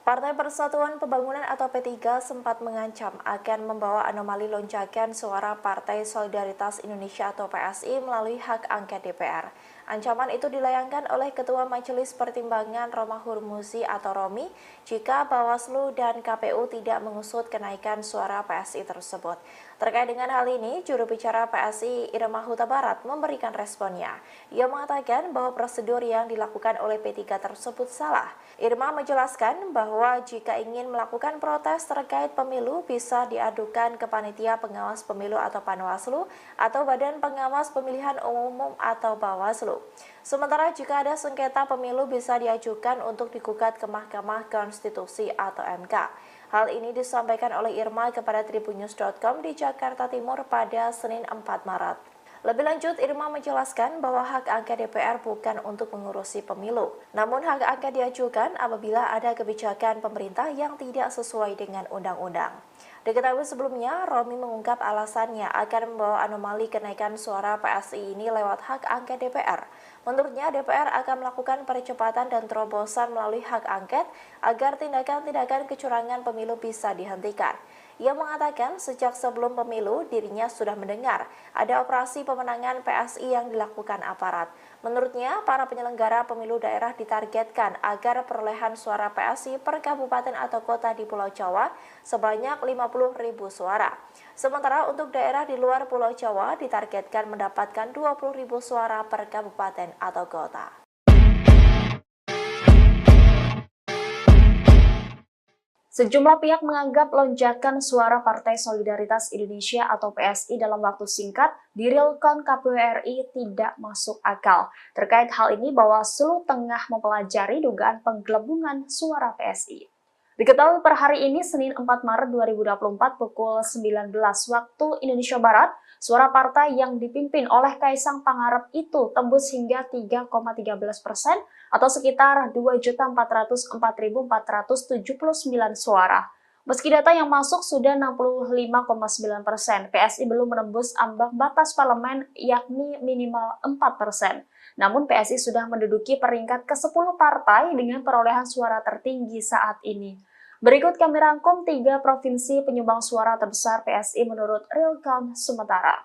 Partai Persatuan Pembangunan atau P3 sempat mengancam akan membawa anomali lonjakan suara Partai Solidaritas Indonesia atau PSI melalui hak angket DPR. Ancaman itu dilayangkan oleh Ketua Majelis Pertimbangan Romahur Muzi atau Romi jika Bawaslu dan KPU tidak mengusut kenaikan suara PSI tersebut. Terkait dengan hal ini, juru bicara PSI Irma Huta Barat memberikan responnya. Ia mengatakan bahwa prosedur yang dilakukan oleh P3 tersebut salah. Irma menjelaskan bahwa jika ingin melakukan protes terkait pemilu bisa diadukan ke Panitia Pengawas Pemilu atau Panwaslu atau Badan Pengawas Pemilihan Umum atau Bawaslu. Sementara jika ada sengketa pemilu bisa diajukan untuk digugat ke Mahkamah Konstitusi atau MK. Hal ini disampaikan oleh Irma kepada tribunnews.com di Jakarta Timur pada Senin 4 Maret. Lebih lanjut, Irma menjelaskan bahwa hak angket DPR bukan untuk mengurusi pemilu. Namun hak angket diajukan apabila ada kebijakan pemerintah yang tidak sesuai dengan undang-undang. Diketahui sebelumnya, Romi mengungkap alasannya akan membawa anomali kenaikan suara PSI ini lewat hak angket DPR. Menurutnya, DPR akan melakukan percepatan dan terobosan melalui hak angket agar tindakan-tindakan kecurangan pemilu bisa dihentikan. Ia mengatakan sejak sebelum pemilu dirinya sudah mendengar ada operasi pemenangan PSI yang dilakukan aparat. Menurutnya, para penyelenggara pemilu daerah ditargetkan agar perolehan suara PSI per kabupaten atau kota di Pulau Jawa sebanyak 50.000 suara. Sementara untuk daerah di luar Pulau Jawa ditargetkan mendapatkan 20.000 suara per kabupaten atau kota. Sejumlah pihak menganggap lonjakan suara Partai Solidaritas Indonesia atau PSI dalam waktu singkat di real count KPU RI tidak masuk akal. Terkait hal ini, Bawaslu tengah mempelajari dugaan penggelembungan suara PSI. Diketahui per hari ini, Senin 4 Maret 2024 pukul 19 waktu Indonesia Barat, suara partai yang dipimpin oleh Kaisang Pangarep itu tembus hingga 3,13% atau sekitar 2.404.479 suara. Meski data yang masuk sudah 65,9%, PSI belum menembus ambang batas parlemen yakni minimal 4%. Namun PSI sudah menduduki peringkat ke-10 partai dengan perolehan suara tertinggi saat ini. Berikut kami rangkum 3 provinsi penyumbang suara terbesar PSI menurut real count sementara.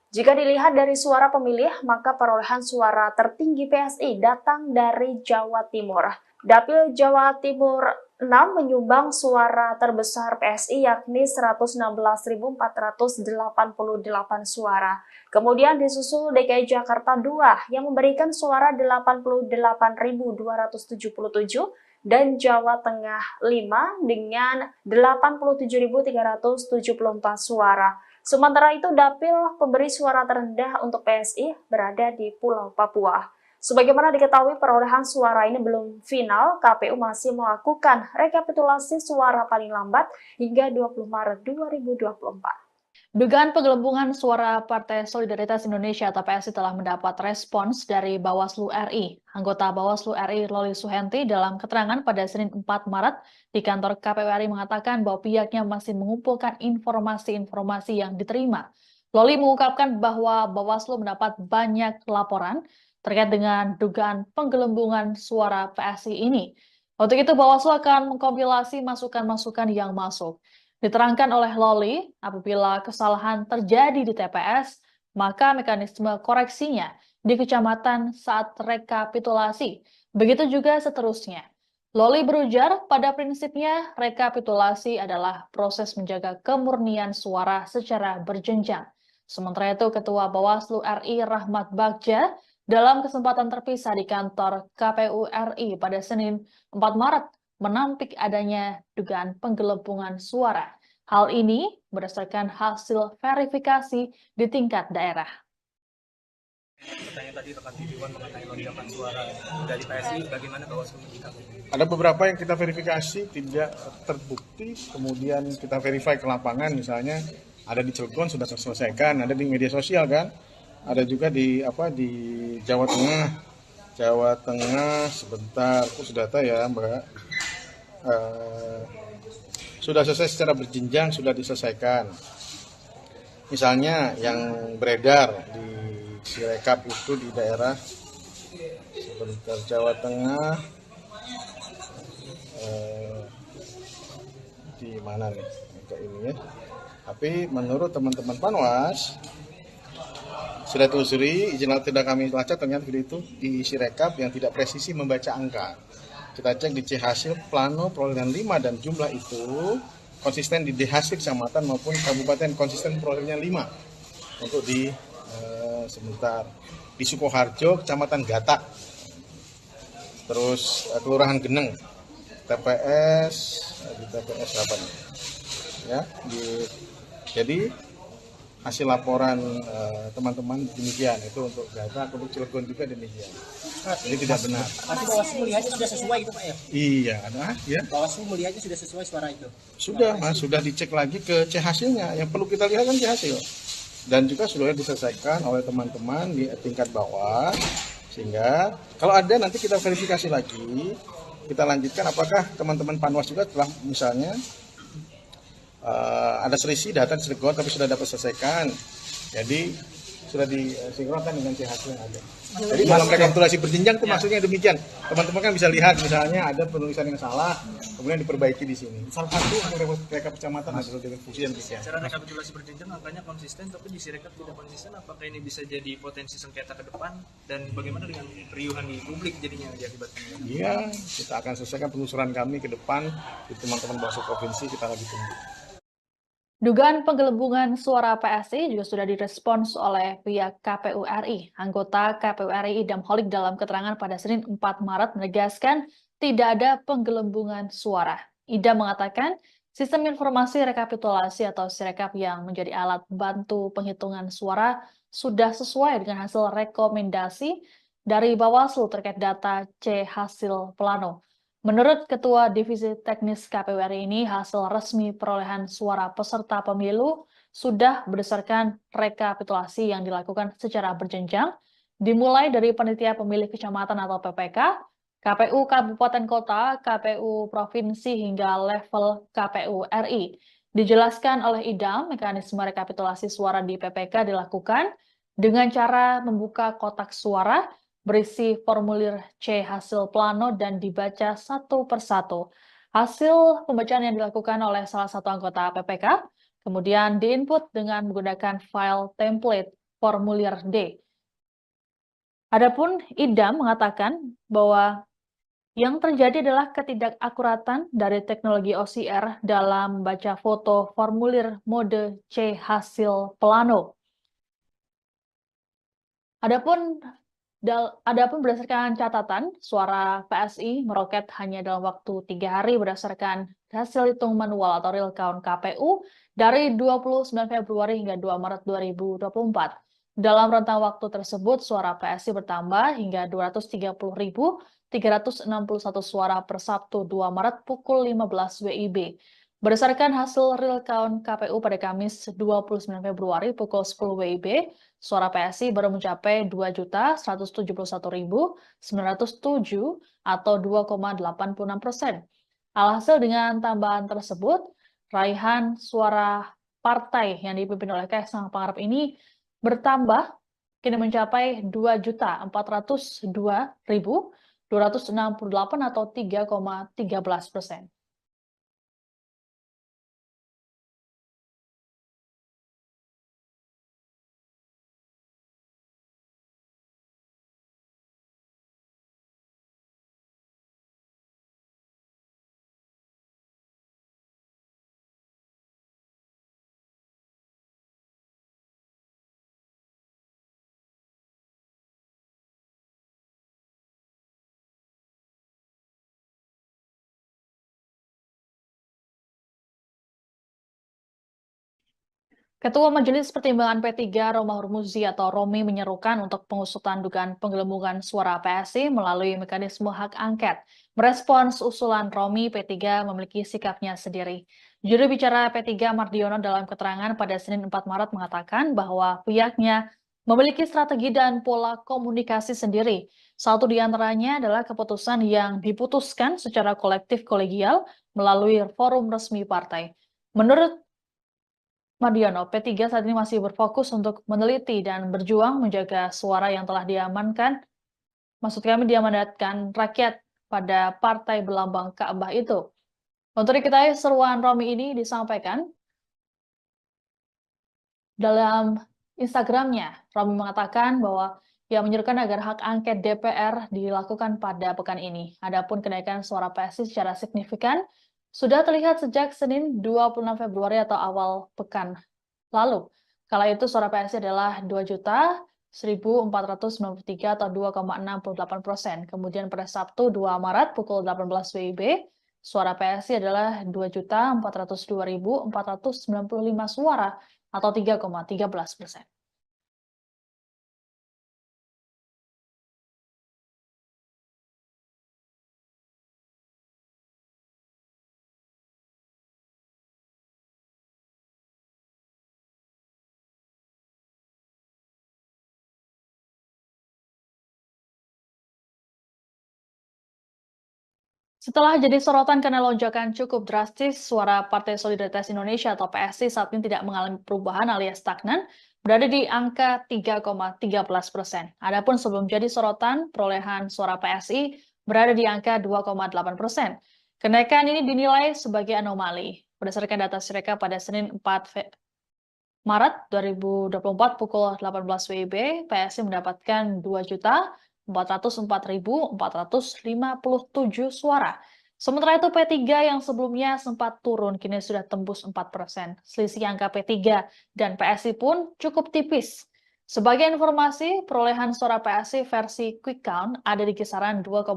Jika dilihat dari suara pemilih, maka perolehan suara tertinggi PSI datang dari Jawa Timur. Dapil Jawa Timur 6 menyumbang suara terbesar PSI yakni 116.488 suara. Kemudian disusul DKI Jakarta 2 yang memberikan suara 88.277 dan Jawa Tengah 5 dengan 87.374 suara. Sementara itu, dapil pemberi suara terendah untuk PSI berada di Pulau Papua. Sebagaimana diketahui, perolehan suara ini belum final, KPU masih melakukan rekapitulasi suara paling lambat hingga 20 Maret 2024. Dugaan penggelembungan suara Partai Solidaritas Indonesia atau PSI telah mendapat respons dari Bawaslu RI. Anggota Bawaslu RI Loli Suhenti dalam keterangan pada Senin 4 Maret di kantor KPU RI mengatakan bahwa pihaknya masih mengumpulkan informasi-informasi yang diterima. Loli mengungkapkan bahwa Bawaslu mendapat banyak laporan terkait dengan dugaan penggelembungan suara PSI ini. Untuk itu, Bawaslu akan mengkompilasi masukan-masukan yang masuk. Diterangkan oleh Loli, apabila kesalahan terjadi di TPS, maka mekanisme koreksinya di kecamatan saat rekapitulasi. Begitu juga seterusnya. Loli berujar, pada prinsipnya rekapitulasi adalah proses menjaga kemurnian suara secara berjenjang. Sementara itu, Ketua Bawaslu RI Rahmat Bagja dalam kesempatan terpisah di kantor KPU RI pada Senin 4 Maret menampik adanya dugaan penggelembungan suara. Hal ini berdasarkan hasil verifikasi di tingkat daerah. Pertanyaan tadi rekan Tidiwan mengenai lonjakan suara dari PSI, bagaimana Bawaslu menyikapi? Ada beberapa yang kita verifikasi tidak terbukti, kemudian kita verify ke lapangan, misalnya ada di Cilegon sudah selesaikan, ada di media sosial kan, ada juga di Jawa Tengah. Jawa Tengah sebentar, khusus data ya Mbak. Sudah selesai secara berjenjang, sudah diselesaikan. Misalnya yang beredar di Sirekap itu di daerah sebentar Jawa Tengah, di mana nih kayak ini ya. Tapi menurut teman-teman Panwas sudah telusuri, izin tidak kami lacak, ternyata video itu di Sirekap yang tidak presisi membaca angka. Kita cek di C hasil plano perolehan 5 dan jumlah itu konsisten di D hasil kecamatan maupun kabupaten, konsisten perolehannya 5. Untuk di sebentar di Sukoharjo, kecamatan Gatak, terus kelurahan Geneng, TPS di TPS apa nih? Ya, jadi hasil laporan teman-teman demikian, itu untuk Gatak, untuk Cilegon juga demikian. Ini tidak benar. Tapi Bawaslu melihatnya sudah sesuai gitu Pak ya? Iya, ada ya. Bawaslu melihatnya sudah sesuai suara itu? Sudah Mas, sudah dicek lagi ke C hasilnya. Yang perlu kita lihat kan C hasil. Dan juga sudah diselesaikan oleh teman-teman di tingkat bawah. Sehingga kalau ada nanti kita verifikasi lagi, kita lanjutkan apakah teman-teman Panwas juga telah misalnya ada selisih data di Cilegon tapi sudah dapat selesaikan. Jadi sudah disinkronkan dengan C hasil yang ada. Jadi dalam rekapitulasi berjenjang itu maksudnya demikian. Teman-teman kan bisa lihat misalnya ada penulisan yang salah, kemudian diperbaiki di sini. Salah satu rekap kecamatan ada dengan fungsi yang demikian. Secara rekapitulasi berjenjang angkanya konsisten, tapi di Sirekap tidak konsisten. Apakah ini bisa jadi potensi sengketa ke depan? Dan bagaimana dengan keriuhan di publik jadinya diakibatkan? Iya, kita akan selesaikan penelusuran kami ke depan di teman-teman Bawaslu Provinsi, kita lagi tunggu. Dugaan penggelembungan suara PSI juga sudah direspons oleh pihak KPU RI. Anggota KPU RI Idam Holik dalam keterangan pada Senin 4 Maret menegaskan tidak ada penggelembungan suara. Idam mengatakan sistem informasi rekapitulasi atau Sirekap yang menjadi alat bantu penghitungan suara sudah sesuai dengan hasil rekomendasi dari Bawaslu terkait data C hasil plano. Menurut Ketua Divisi Teknis KPU RI ini, hasil resmi perolehan suara peserta pemilu sudah berdasarkan rekapitulasi yang dilakukan secara berjenjang, dimulai dari panitia pemilih kecamatan atau PPK, KPU Kabupaten Kota, KPU Provinsi hingga level KPU RI. Dijelaskan oleh Idam, mekanisme rekapitulasi suara di PPK dilakukan dengan cara membuka kotak suara, berisi formulir C hasil plano dan dibaca satu persatu. Hasil pembacaan yang dilakukan oleh salah satu anggota PPK, kemudian diinput dengan menggunakan file template formulir D. Adapun Idam mengatakan bahwa yang terjadi adalah ketidakakuratan dari teknologi OCR dalam membaca foto formulir mode C hasil plano. Adapun berdasarkan catatan, suara PSI meroket hanya dalam waktu 3 hari berdasarkan hasil hitung manual atau real count KPU dari 29 Februari hingga 2 Maret 2024. Dalam rentang waktu tersebut, suara PSI bertambah hingga 230.361 suara per Sabtu 2 Maret pukul 15 WIB. Berdasarkan hasil real count KPU pada Kamis 29 Februari pukul 10 WIB, suara PSI baru mencapai 2.171.907 atau 2,86%. Alhasil dengan tambahan tersebut, raihan suara partai yang dipimpin oleh Kaisang Pangarep ini bertambah kini mencapai 2.402.268 atau 3,13%. Ketua Majelis Pertimbangan P3 Romahur Muzi atau Romi menyerukan untuk pengusutan dugaan penggelembungan suara PSI melalui mekanisme hak angket. Merespons usulan Romi, P3 memiliki sikapnya sendiri. Juru bicara P3 Mardiono dalam keterangan pada Senin 4 Maret mengatakan bahwa pihaknya memiliki strategi dan pola komunikasi sendiri. Satu di antaranya adalah keputusan yang diputuskan secara kolektif kolegial melalui forum resmi partai. Menurut Mardiono, P3 saat ini masih berfokus untuk meneliti dan berjuang menjaga suara yang telah diamankan, maksud kami diamanatkan rakyat pada partai berlambang Ka'bah itu. Untuk diketahui, seruan Romi ini disampaikan dalam Instagramnya. Romi mengatakan bahwa ia menyerukan agar hak angket DPR dilakukan pada pekan ini. Adapun kenaikan suara PSI secara signifikan sudah terlihat sejak Senin 26 Februari atau awal pekan lalu. Kala itu suara PSI adalah 2.1.493 atau 2,68%. Kemudian pada Sabtu 2 Maret pukul 18 WIB, suara PSI adalah 2.402.495 suara atau 3,13%. Setelah jadi sorotan karena lonjakan cukup drastis, suara Partai Solidaritas Indonesia atau PSI saat ini tidak mengalami perubahan alias stagnan, berada di angka 3,13%. Adapun sebelum jadi sorotan, perolehan suara PSI berada di angka 2,8%. Kenaikan ini dinilai sebagai anomali. Berdasarkan data Sirekap pada Senin 4 Maret 2024 pukul 18 WIB, PSI mendapatkan 2.404.457 suara. Sementara itu P3 yang sebelumnya sempat turun kini sudah tembus 4%. Selisih angka P3 dan PSI pun cukup tipis. Sebagai informasi, perolehan suara PSI versi quick count ada di kisaran 2,8%.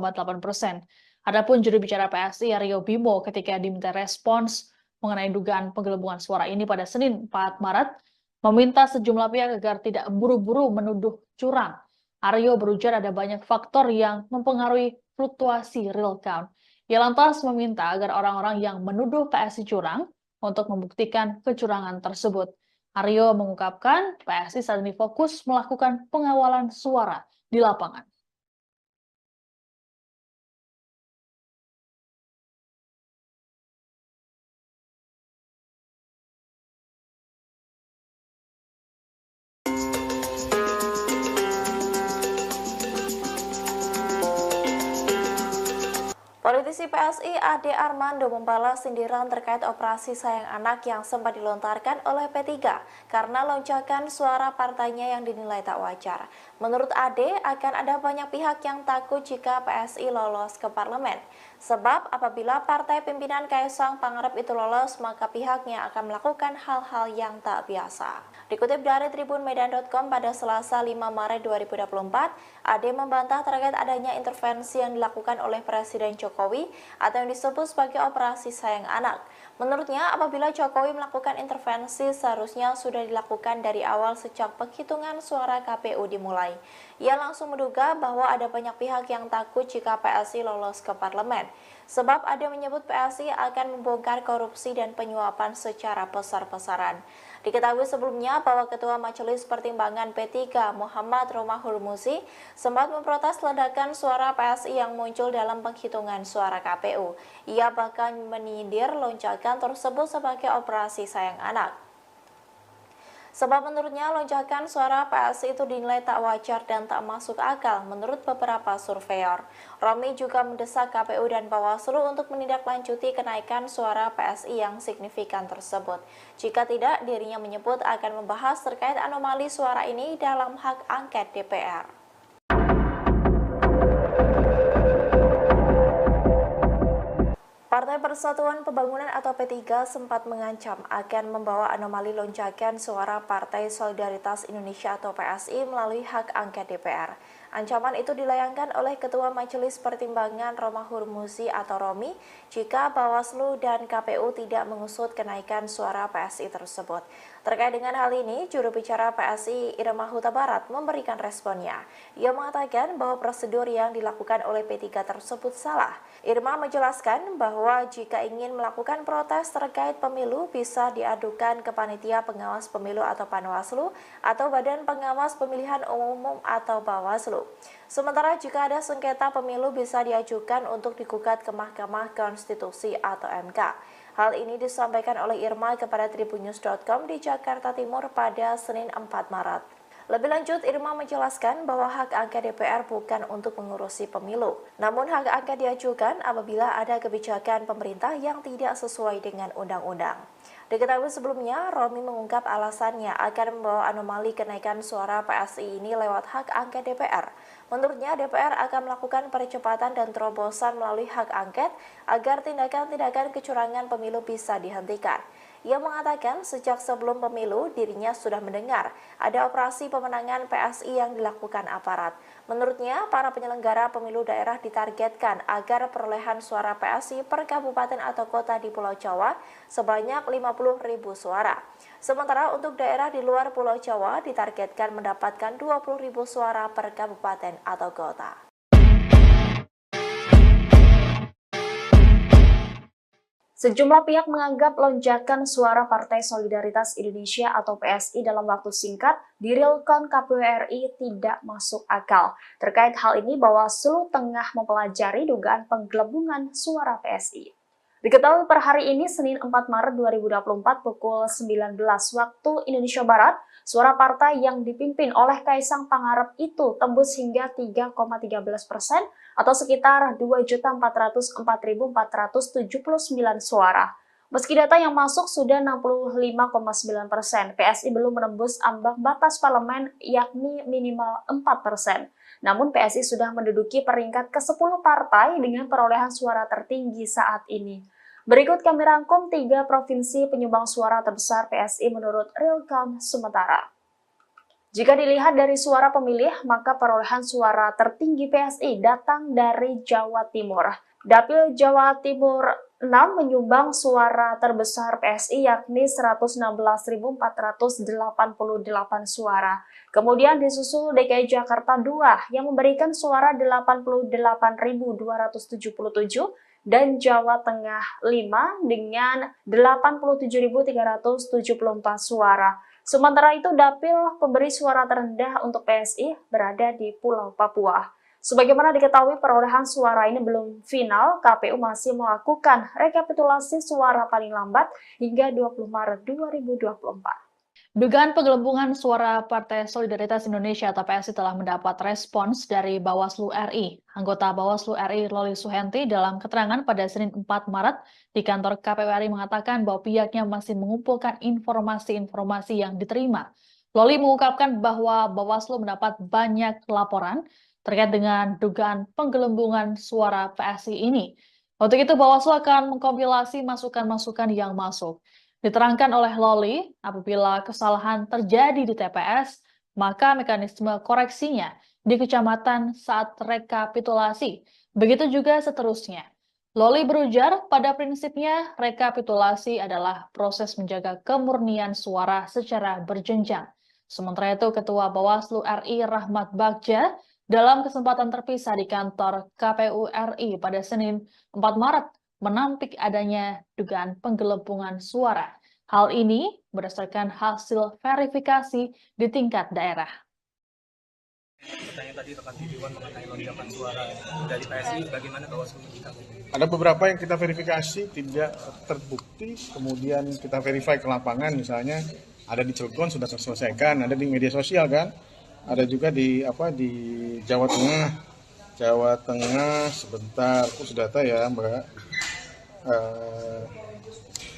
Adapun juru bicara PSI Aryo Bimo ketika diminta respons mengenai dugaan penggelembungan suara ini pada Senin 4 Maret, meminta sejumlah pihak agar tidak buru-buru menuduh curang. Aryo berujar ada banyak faktor yang mempengaruhi fluktuasi real count. Ia lantas meminta agar orang-orang yang menuduh PSI curang untuk membuktikan kecurangan tersebut. Aryo mengungkapkan PSI saat ini fokus melakukan pengawalan suara di lapangan. Politisi PSI Ade Armando membalas sindiran terkait operasi sayang anak yang sempat dilontarkan oleh P3 karena lonjakan suara partainya yang dinilai tak wajar. Menurut Ade, akan ada banyak pihak yang takut jika PSI lolos ke parlemen. Sebab apabila partai pimpinan Kaisang Pangarep itu lolos, maka pihaknya akan melakukan hal-hal yang tak biasa. Dikutip dari tribunmedan.com pada Selasa 5 Maret 2024, Ade membantah terkait adanya intervensi yang dilakukan oleh Presiden Jokowi atau yang disebut sebagai operasi sayang anak. Menurutnya, apabila Jokowi melakukan intervensi, seharusnya sudah dilakukan dari awal sejak penghitungan suara KPU dimulai. Ia langsung menduga bahwa ada banyak pihak yang takut jika PSI lolos ke parlemen. Sebab Ade menyebut PSI akan membongkar korupsi dan penyuapan secara besar-besaran. Diketahui sebelumnya bahwa Ketua Majelis Pertimbangan P3 Muhammad Romahur Muzi sempat memprotes ledakan suara PSI yang muncul dalam penghitungan suara KPU. Ia bahkan menyindir lonjakan tersebut sebagai operasi sayang anak. Sebab menurutnya lonjakan suara PSI itu dinilai tak wajar dan tak masuk akal menurut beberapa surveyor. Romi juga mendesak KPU dan Bawaslu untuk menindaklanjuti kenaikan suara PSI yang signifikan tersebut. Jika tidak, dirinya menyebut akan membahas terkait anomali suara ini dalam hak angket DPR. Partai Persatuan Pembangunan atau P3 sempat mengancam akan membawa anomali lonjakan suara Partai Solidaritas Indonesia atau PSI melalui hak angket DPR. Ancaman itu dilayangkan oleh Ketua Majelis Pertimbangan Romahur Muzi atau Romi jika Bawaslu dan KPU tidak mengusut kenaikan suara PSI tersebut. Terkait dengan hal ini, juru bicara PSI Irma Huta Barat memberikan responnya. Ia mengatakan bahwa prosedur yang dilakukan oleh P3 tersebut salah. Irma menjelaskan bahwa jika ingin melakukan protes terkait pemilu bisa diadukan ke Panitia Pengawas Pemilu atau Panwaslu atau Badan Pengawas Pemilihan Umum atau Bawaslu. Sementara jika ada sengketa pemilu bisa diajukan untuk digugat ke Mahkamah Konstitusi atau MK. Hal ini disampaikan oleh Irma kepada tribunnews.com di Jakarta Timur pada Senin 4 Maret. Lebih lanjut, Irma menjelaskan bahwa hak angket DPR bukan untuk mengurusi pemilu. Namun hak angket diajukan apabila ada kebijakan pemerintah yang tidak sesuai dengan undang-undang. Diketahui sebelumnya, Romi mengungkap alasannya akan membawa anomali kenaikan suara PSI ini lewat hak angket DPR. Menurutnya, DPR akan melakukan percepatan dan terobosan melalui hak angket agar tindakan-tindakan kecurangan pemilu bisa dihentikan. Ia mengatakan sejak sebelum pemilu dirinya sudah mendengar ada operasi pemenangan PSI yang dilakukan aparat. Menurutnya, para penyelenggara pemilu daerah ditargetkan agar perolehan suara PSI per kabupaten atau kota di Pulau Jawa sebanyak 50.000 suara. Sementara untuk daerah di luar Pulau Jawa ditargetkan mendapatkan 20.000 suara per kabupaten atau kota. Sejumlah pihak menganggap lonjakan suara Partai Solidaritas Indonesia atau PSI dalam waktu singkat di Realcon KPU RI tidak masuk akal. Terkait hal ini, Bawaslu tengah mempelajari dugaan penggelembungan suara PSI. Diketahui per hari ini, Senin 4 Maret 2024 pukul 19 waktu Indonesia Barat, suara partai yang dipimpin oleh Kaisang Pangarep itu tembus hingga 3,13% atau sekitar 2.404.479 suara. Meski data yang masuk sudah 65,9%, PSI belum menembus ambang batas parlemen yakni minimal 4%. Namun PSI sudah menduduki peringkat ke-10 partai dengan perolehan suara tertinggi saat ini. Berikut kami rangkum 3 provinsi penyumbang suara terbesar PSI menurut Realcon sementara. Jika dilihat dari suara pemilih, maka perolehan suara tertinggi PSI datang dari Jawa Timur. Dapil Jawa Timur 6 menyumbang suara terbesar PSI yakni 116.488 suara. Kemudian disusul DKI Jakarta 2 yang memberikan suara 88.277 dan Jawa Tengah 5 dengan 87.374 suara. Sementara itu, dapil pemberi suara terendah untuk PSI berada di Pulau Papua. Sebagaimana diketahui, perolehan suara ini belum final, KPU masih melakukan rekapitulasi suara paling lambat hingga 20 Maret 2024. Dugaan penggelembungan suara Partai Solidaritas Indonesia atau PSI telah mendapat respons dari Bawaslu RI. Anggota Bawaslu RI Loli Suhenti dalam keterangan pada Senin 4 Maret di kantor KPU RI mengatakan bahwa pihaknya masih mengumpulkan informasi-informasi yang diterima. Loli mengungkapkan bahwa Bawaslu mendapat banyak laporan terkait dengan dugaan penggelembungan suara PSI ini. Untuk itu Bawaslu akan mengkompilasi masukan-masukan yang masuk. Diterangkan oleh Loli, apabila kesalahan terjadi di TPS, maka mekanisme koreksinya di kecamatan saat rekapitulasi. Begitu juga seterusnya. Loli berujar, pada prinsipnya rekapitulasi adalah proses menjaga kemurnian suara secara berjenjang. Sementara itu, Ketua Bawaslu RI Rahmat Bagja dalam kesempatan terpisah di kantor KPU RI pada Senin 4 Maret menampik adanya dugaan penggelembungan suara. Hal ini berdasarkan hasil verifikasi di tingkat daerah. Pertanyaan tadi rekan Tidiwan mengenai lonjakan suara dari PSI, bagaimana Bawaslu menyikapi? Ada beberapa yang kita verifikasi tidak terbukti, kemudian kita verify ke lapangan, misalnya ada di Cilegon sudah terselesaikan, ada di media sosial kan, ada juga di Jawa Tengah sebentar, khusus data ya Mbak.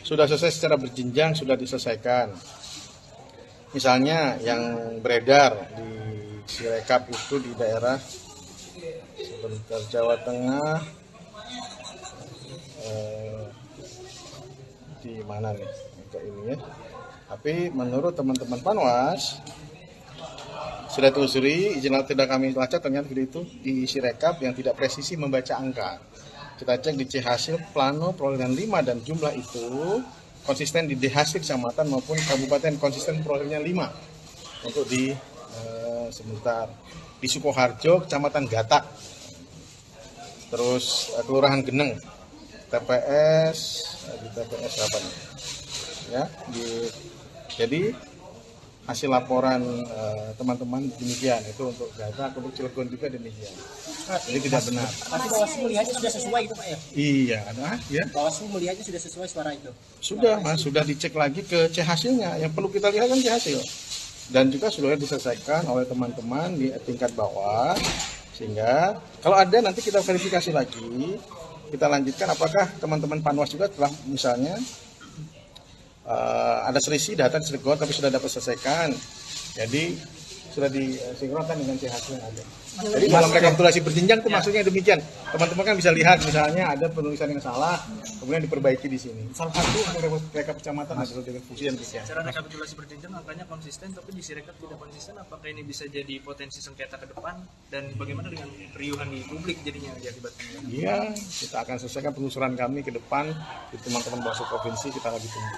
Sudah selesai secara berjenjang, sudah diselesaikan. Misalnya yang beredar di Sirekap itu di daerah sebentar Jawa Tengah, di mana nih ini ya. Tapi menurut teman-teman Panwas sudah telusuri, izin tidak kami lacak, ternyata video itu di Sirekap yang tidak presisi membaca angka. Kita cek di C hasil plano perolehan 5 dan jumlah itu konsisten di D hasil kecamatan maupun kabupaten, konsisten perolehannya 5 untuk di sebentar di Sukoharjo kecamatan Gatak, terus kelurahan Geneng, TPS di TPS apa nih ya jadi hasil laporan teman-teman demikian, itu untuk Gatak, untuk Cilegon juga demikian. Jadi tidak benar. Tapi Bawaslu melihatnya sudah sesuai itu Pak ya? Iya, ada ya. Bawaslu melihatnya sudah sesuai suara itu? Sudah Mas, sudah dicek lagi ke C hasilnya. Yang perlu kita lihat kan C hasil. Dan juga sudah diselesaikan oleh teman-teman di tingkat bawah. Sehingga kalau ada nanti kita verifikasi lagi, kita lanjutkan apakah teman-teman Panwas juga telah misalnya ada selisih data di Cilegon tapi sudah dapat selesaikan. Jadi sudah disinkronkan dengan C hasil yang ada. Jadi dalam rekapitulasi berjenjang itu maksudnya demikian. Teman-teman kan bisa lihat misalnya ada penulisan yang salah, kemudian diperbaiki di sini. Salah satu rekap kecamatan adalah dengan fungsi yang demikian. Secara rekapitulasi berjenjang angkanya konsisten, tapi di Sirekap tidak konsisten. Apakah ini bisa jadi potensi sengketa ke depan? Dan bagaimana dengan keriuhan di publik jadinya diakibatkan? Iya, kita akan selesaikan penelusuran kami ke depan di teman-teman Bawaslu Provinsi, kita lagi tunggu.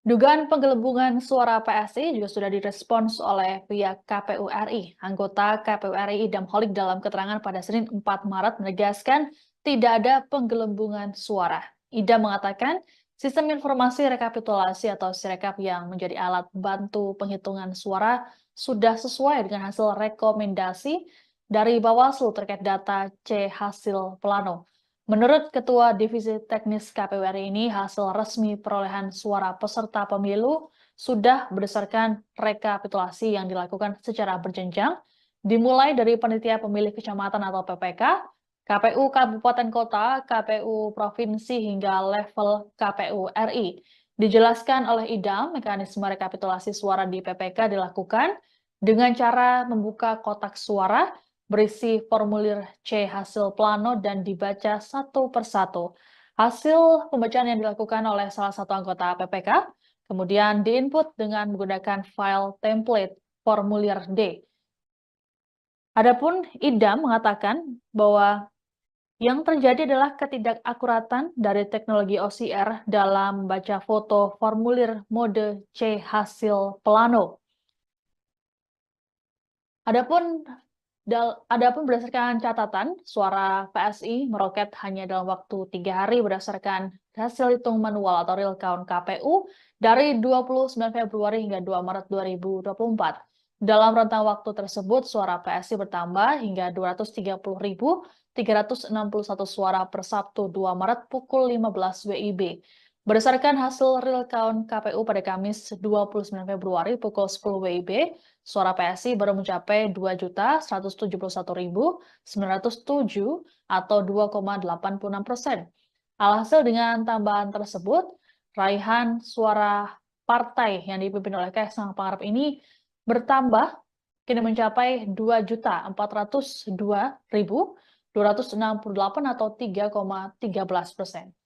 Dugaan penggelembungan suara PSI juga sudah direspons oleh pihak KPU RI. Anggota KPU RI Idam Holik dalam keterangan pada Senin 4 Maret menegaskan tidak ada penggelembungan suara. Idam mengatakan sistem informasi rekapitulasi atau Sirekap yang menjadi alat bantu penghitungan suara sudah sesuai dengan hasil rekomendasi dari Bawaslu terkait data C hasil plano. Menurut Ketua Divisi Teknis KPU RI ini, hasil resmi perolehan suara peserta pemilu sudah berdasarkan rekapitulasi yang dilakukan secara berjenjang, dimulai dari panitia pemilih kecamatan atau PPK, KPU Kabupaten Kota, KPU Provinsi hingga level KPU RI. Dijelaskan oleh Idam, mekanisme rekapitulasi suara di PPK dilakukan dengan cara membuka kotak suara, berisi formulir C hasil plano dan dibaca satu persatu. Hasil pembacaan yang dilakukan oleh salah satu anggota PPK, kemudian diinput dengan menggunakan file template formulir D. Adapun Idam mengatakan bahwa yang terjadi adalah ketidakakuratan dari teknologi OCR dalam membaca foto formulir mode C hasil plano. Adapun berdasarkan catatan, suara PSI meroket hanya dalam waktu 3 hari berdasarkan hasil hitung manual atau real count KPU dari 29 Februari hingga 2 Maret 2024. Dalam rentang waktu tersebut, suara PSI bertambah hingga 230.361 suara per Sabtu 2 Maret pukul 15 WIB. Berdasarkan hasil real count KPU pada Kamis 29 Februari pukul 10 WIB, suara PSI baru mencapai 2.171.907 atau 2,86%. Alhasil dengan tambahan tersebut, raihan suara partai yang dipimpin oleh Kaisang Pangarep ini bertambah kini mencapai 2.402.268 atau 3,13%.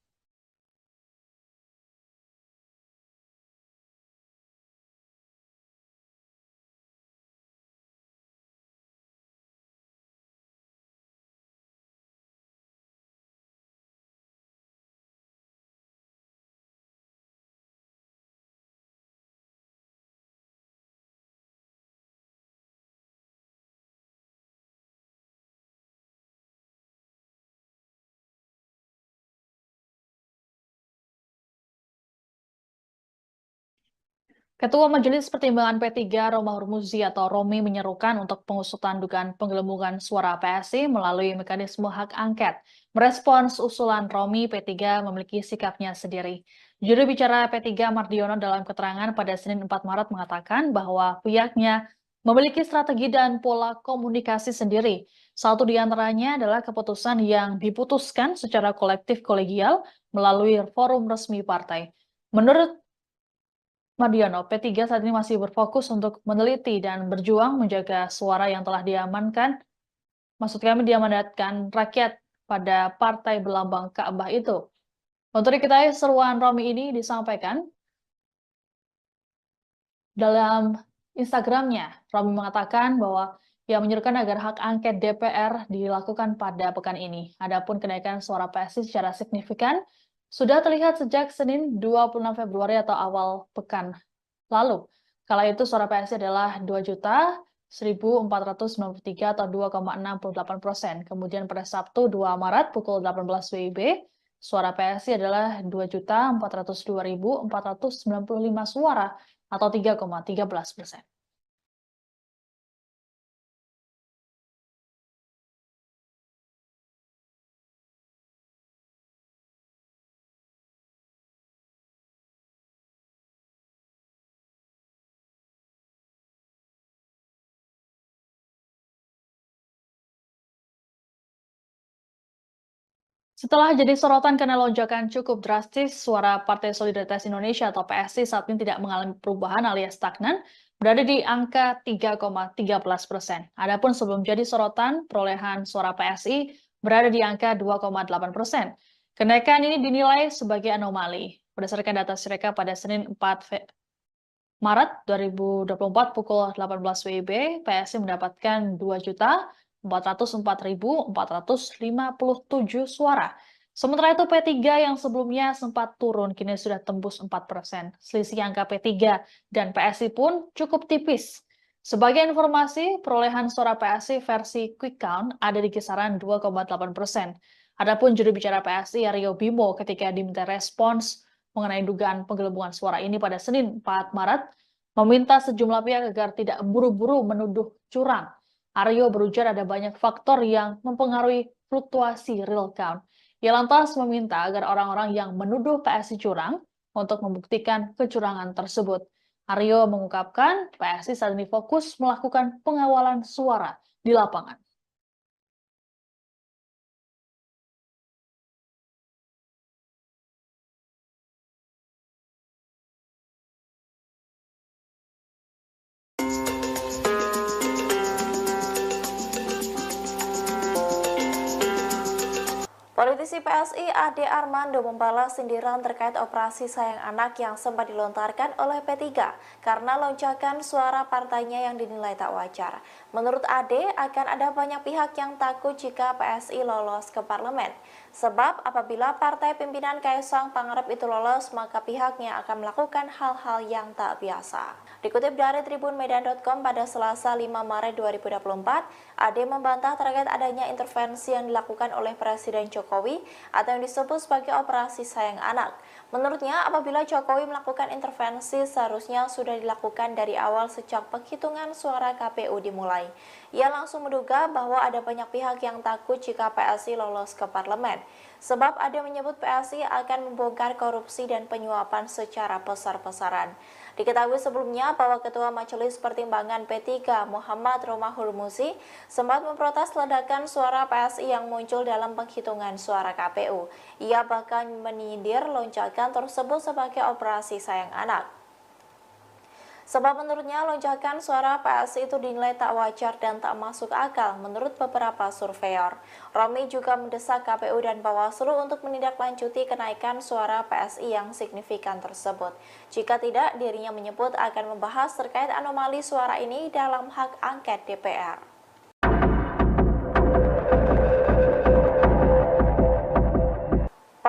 Ketua Majelis Pertimbangan P3 Romahur Muzi atau Romi menyerukan untuk pengusutan dugaan penggelembungan suara PSI melalui mekanisme hak angket. Merespons usulan Romi, P3 memiliki sikapnya sendiri. Juru bicara P3 Mardiono dalam keterangan pada Senin 4 Maret mengatakan bahwa pihaknya memiliki strategi dan pola komunikasi sendiri. Satu di antaranya adalah keputusan yang diputuskan secara kolektif kolegial melalui forum resmi partai. Menurut Mardiono, P3 saat ini masih berfokus untuk meneliti dan berjuang menjaga suara yang telah diamankan, maksud kami diamanatkan rakyat pada partai berlambang Ka'bah itu. Untuk diketahui, seruan Romi ini disampaikan dalam Instagramnya. Romi mengatakan bahwa ia menyerukan agar hak angket DPR dilakukan pada pekan ini. Adapun kenaikan suara PSI secara signifikan sudah terlihat sejak Senin 26 Februari atau awal pekan lalu. Kala itu suara PSI adalah 2.1.493 atau 2,68%. Kemudian pada Sabtu 2 Maret pukul 18 WIB, suara PSI adalah 2.402.495 suara atau 3,13%. Setelah jadi sorotan karena lonjakan cukup drastis, suara Partai Solidaritas Indonesia atau PSI saat ini tidak mengalami perubahan alias stagnan, berada di angka 3,13%. Adapun sebelum jadi sorotan, perolehan suara PSI berada di angka 2,8%. Kenaikan ini dinilai sebagai anomali. Berdasarkan data Sirekap pada Senin 4 Maret 2024 pukul 18 WIB, PSI mendapatkan 2.404.457 suara. Sementara itu P3 yang sebelumnya sempat turun kini sudah tembus 4%. Selisih angka P3 dan PSI pun cukup tipis. Sebagai informasi, perolehan suara PSI versi quick count ada di kisaran 2,8%. Adapun juru bicara PSI Aryo Bimo ketika diminta respons mengenai dugaan penggelembungan suara ini pada Senin 4 Maret, meminta sejumlah pihak agar tidak buru-buru menuduh curang. Aryo berujar ada banyak faktor yang mempengaruhi fluktuasi real count. Ia lantas meminta agar orang-orang yang menuduh PSI curang untuk membuktikan kecurangan tersebut. Aryo mengungkapkan PSI saat ini fokus melakukan pengawalan suara di lapangan. Politisi PSI Ade Armando membalas sindiran terkait operasi sayang anak yang sempat dilontarkan oleh P3 karena lonjakan suara partainya yang dinilai tak wajar. Menurut Ade, akan ada banyak pihak yang takut jika PSI lolos ke parlemen. Sebab apabila partai pimpinan Kaisang Pangarep itu lolos, maka pihaknya akan melakukan hal-hal yang tak biasa. Dikutip dari tribunmedan.com pada Selasa 5 Maret 2024, Ade membantah terkait adanya intervensi yang dilakukan oleh Presiden Jokowi atau yang disebut sebagai operasi sayang anak. Menurutnya, apabila Jokowi melakukan intervensi, seharusnya sudah dilakukan dari awal sejak penghitungan suara KPU dimulai. Ia langsung menduga bahwa ada banyak pihak yang takut jika PSI lolos ke parlemen. konsumen. Sebab ada menyebut PSI akan membongkar korupsi dan penyuapan secara besar-besaran. Diketahui sebelumnya bahwa Ketua Majelis Pertimbangan P3 Muhammad Romahur Muzi sempat memprotes ledakan suara PSI yang muncul dalam penghitungan suara KPU. Ia bahkan menyindir lonjakan tersebut sebagai operasi sayang anak. Sebab menurutnya lonjakan suara PSI itu dinilai tak wajar dan tak masuk akal menurut beberapa surveyor. Romi juga mendesak KPU dan Bawaslu untuk menindaklanjuti kenaikan suara PSI yang signifikan tersebut. Jika tidak, dirinya menyebut akan membahas terkait anomali suara ini dalam hak angket DPR.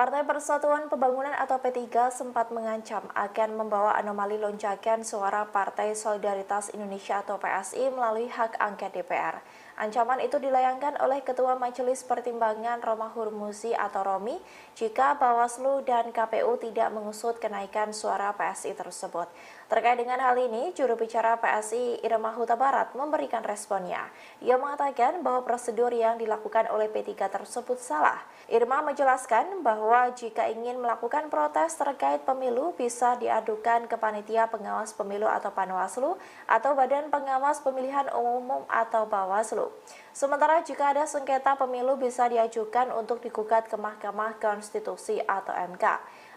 Partai Persatuan Pembangunan atau P3 sempat mengancam akan membawa anomali lonjakan suara Partai Solidaritas Indonesia atau PSI melalui hak angket DPR. Ancaman itu dilayangkan oleh Ketua Majelis Pertimbangan Romahur Muzi atau Romi jika Bawaslu dan KPU tidak mengusut kenaikan suara PSI tersebut. Terkait dengan hal ini, juru bicara PSI Irma Huta Barat memberikan responnya. Ia mengatakan bahwa prosedur yang dilakukan oleh P3 tersebut salah. Irma menjelaskan bahwa jika ingin melakukan protes terkait pemilu bisa diadukan ke Panitia Pengawas Pemilu atau Panwaslu atau Badan Pengawas Pemilihan Umum atau Bawaslu. Sementara jika ada sengketa pemilu bisa diajukan untuk digugat ke Mahkamah Konstitusi atau MK.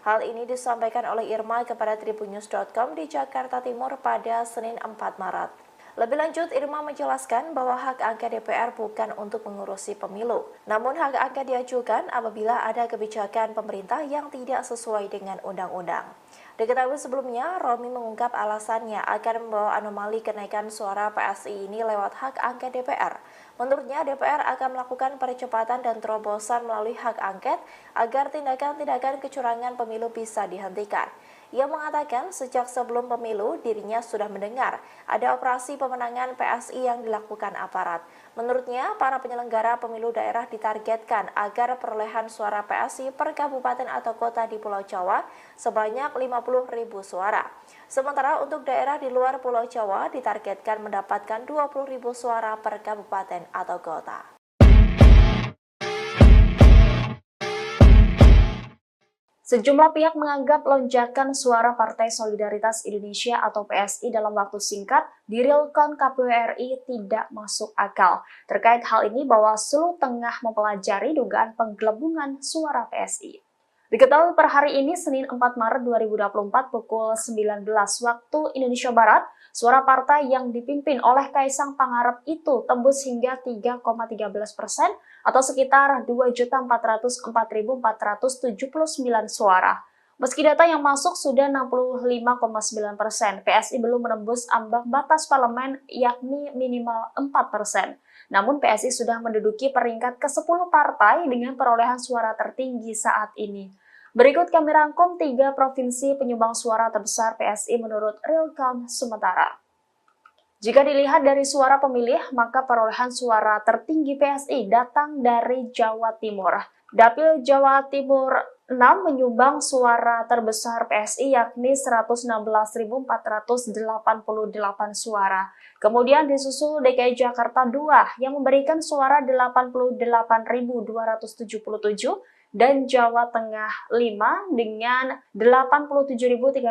Hal ini disampaikan oleh Irma kepada tribunnews.com di Jakarta Timur pada Senin 4 Maret. Lebih lanjut, Irma menjelaskan bahwa hak angket DPR bukan untuk mengurusi pemilu. Namun hak angket diajukan apabila ada kebijakan pemerintah yang tidak sesuai dengan undang-undang. Diketahui sebelumnya, Romi mengungkap alasannya akan membawa anomali kenaikan suara PSI ini lewat hak angket DPR. Menurutnya, DPR akan melakukan percepatan dan terobosan melalui hak angket agar tindakan-tindakan kecurangan pemilu bisa dihentikan. Ia mengatakan sejak sebelum pemilu dirinya sudah mendengar ada operasi pemenangan PSI yang dilakukan aparat. Menurutnya, para penyelenggara pemilu daerah ditargetkan agar perolehan suara PSI per kabupaten atau kota di Pulau Jawa sebanyak 50.000 suara. Sementara untuk daerah di luar Pulau Jawa ditargetkan mendapatkan 20.000 suara per kabupaten atau kota. Sejumlah pihak menganggap lonjakan suara Partai Solidaritas Indonesia atau PSI dalam waktu singkat di realcon KPU RI tidak masuk akal. Terkait hal ini, Bawaslu tengah mempelajari dugaan penggelembungan suara PSI. Diketahui per hari ini, Senin 4 Maret 2024 pukul 19 waktu Indonesia Barat, suara partai yang dipimpin oleh Kaisang Pangarep itu tembus hingga 3,13% atau sekitar 2.404.479 suara. Meski data yang masuk sudah 65,9%, PSI belum menembus ambang batas parlemen yakni minimal 4%. Namun PSI sudah menduduki peringkat ke-10 partai dengan perolehan suara tertinggi saat ini. Berikut kami rangkum 3 provinsi penyumbang suara terbesar PSI menurut real count sementara. Jika dilihat dari suara pemilih, maka perolehan suara tertinggi PSI datang dari Jawa Timur. Dapil Jawa Timur 6 menyumbang suara terbesar PSI yakni 116.488 suara. Kemudian disusul DKI Jakarta 2 yang memberikan suara 88.277 dan Jawa Tengah 5 dengan 87.374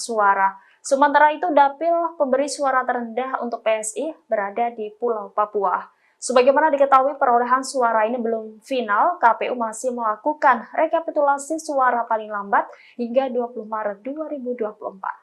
suara. Sementara itu, dapil pemberi suara terendah untuk PSI berada di Pulau Papua. Sebagaimana diketahui, perolehan suara ini belum final, KPU masih melakukan rekapitulasi suara paling lambat hingga 20 Maret 2024.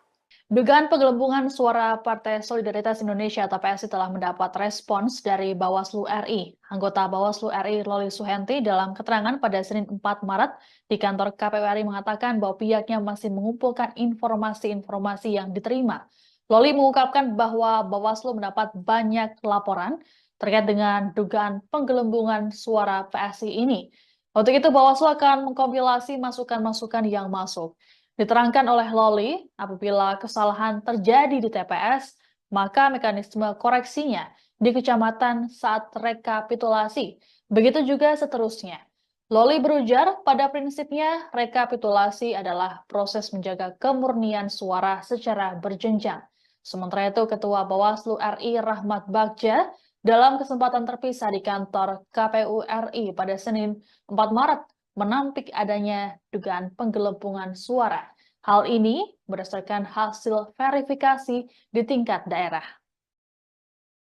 Dugaan penggelembungan suara Partai Solidaritas Indonesia atau PSI telah mendapat respons dari Bawaslu RI. Anggota Bawaslu RI Loli Suhenti dalam keterangan pada Senin 4 Maret di kantor KPU RI mengatakan bahwa pihaknya masih mengumpulkan informasi-informasi yang diterima. Loli mengungkapkan bahwa Bawaslu mendapat banyak laporan terkait dengan dugaan penggelembungan suara PSI ini. Untuk itu, Bawaslu akan mengkompilasi masukan-masukan yang masuk. Diterangkan oleh Loli, apabila kesalahan terjadi di TPS, maka mekanisme koreksinya di kecamatan saat rekapitulasi. Begitu juga seterusnya. Loli berujar, pada prinsipnya rekapitulasi adalah proses menjaga kemurnian suara secara berjenjang. Sementara itu, Ketua Bawaslu RI Rahmat Bagja dalam kesempatan terpisah di kantor KPU RI pada Senin 4 Maret menampik adanya dugaan penggelembungan suara. Hal ini berdasarkan hasil verifikasi di tingkat daerah.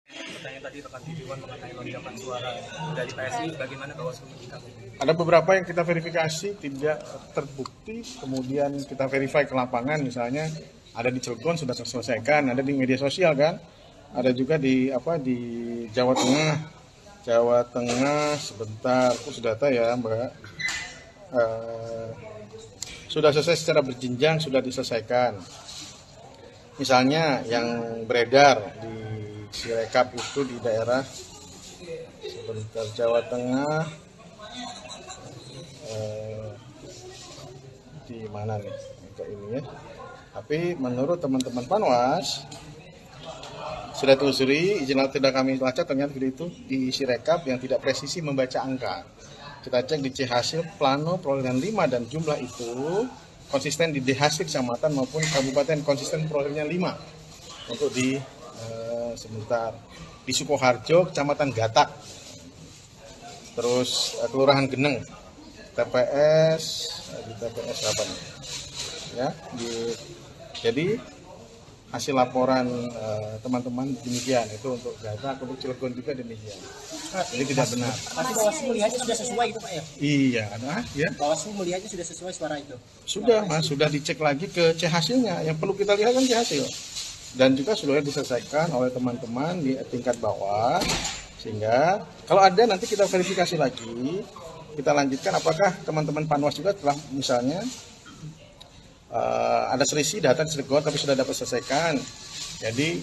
Pertanyaan tadi rekan Titiwan mengenai lonjakan suara dari PSI, bagaimana Bawaslu menyikapi? Ada beberapa yang kita verifikasi tidak terbukti, kemudian kita verify ke lapangan, misalnya ada di Cilegon sudah terselesaikan, ada di media sosial kan, ada juga di Jawa Tengah. Jawa Tengah sebentar, aku sudah tahu ya Mbak. Sudah selesai secara berjenjang, sudah diselesaikan. Misalnya yang beredar di Sirekap itu di daerah sebentar Jawa Tengah, di mana nih kayak ini ya. Tapi menurut teman-teman Panwas sudah telusuri, izin tidak kami lacak, ternyata video itu di Sirekap yang tidak presisi membaca angka. Kita cek di C hasil plano perolehan 5 dan jumlah itu konsisten di D hasil kecamatan maupun kabupaten, konsisten perolehannya 5 untuk di sebentar di Sukoharjo, kecamatan Gatak, terus kelurahan Geneng, TPS di TPS apa nih ya, jadi hasil laporan teman-teman demikian, itu untuk Gatak, untuk Cilegon juga demikian. Jadi tidak benar. Pasti Bawaslu melihatnya sudah sesuai itu Pak ya? Iya, ada ya. Bawaslu melihatnya sudah sesuai suara itu? Sudah Mas, sudah dicek lagi ke C hasilnya. Yang perlu kita lihat kan C hasil. Dan juga sudah diselesaikan oleh teman-teman di tingkat bawah, sehingga kalau ada nanti kita verifikasi lagi, kita lanjutkan apakah teman-teman Panwas juga telah misalnya ada selisih data di Cilegon tapi sudah dapat selesaikan, jadi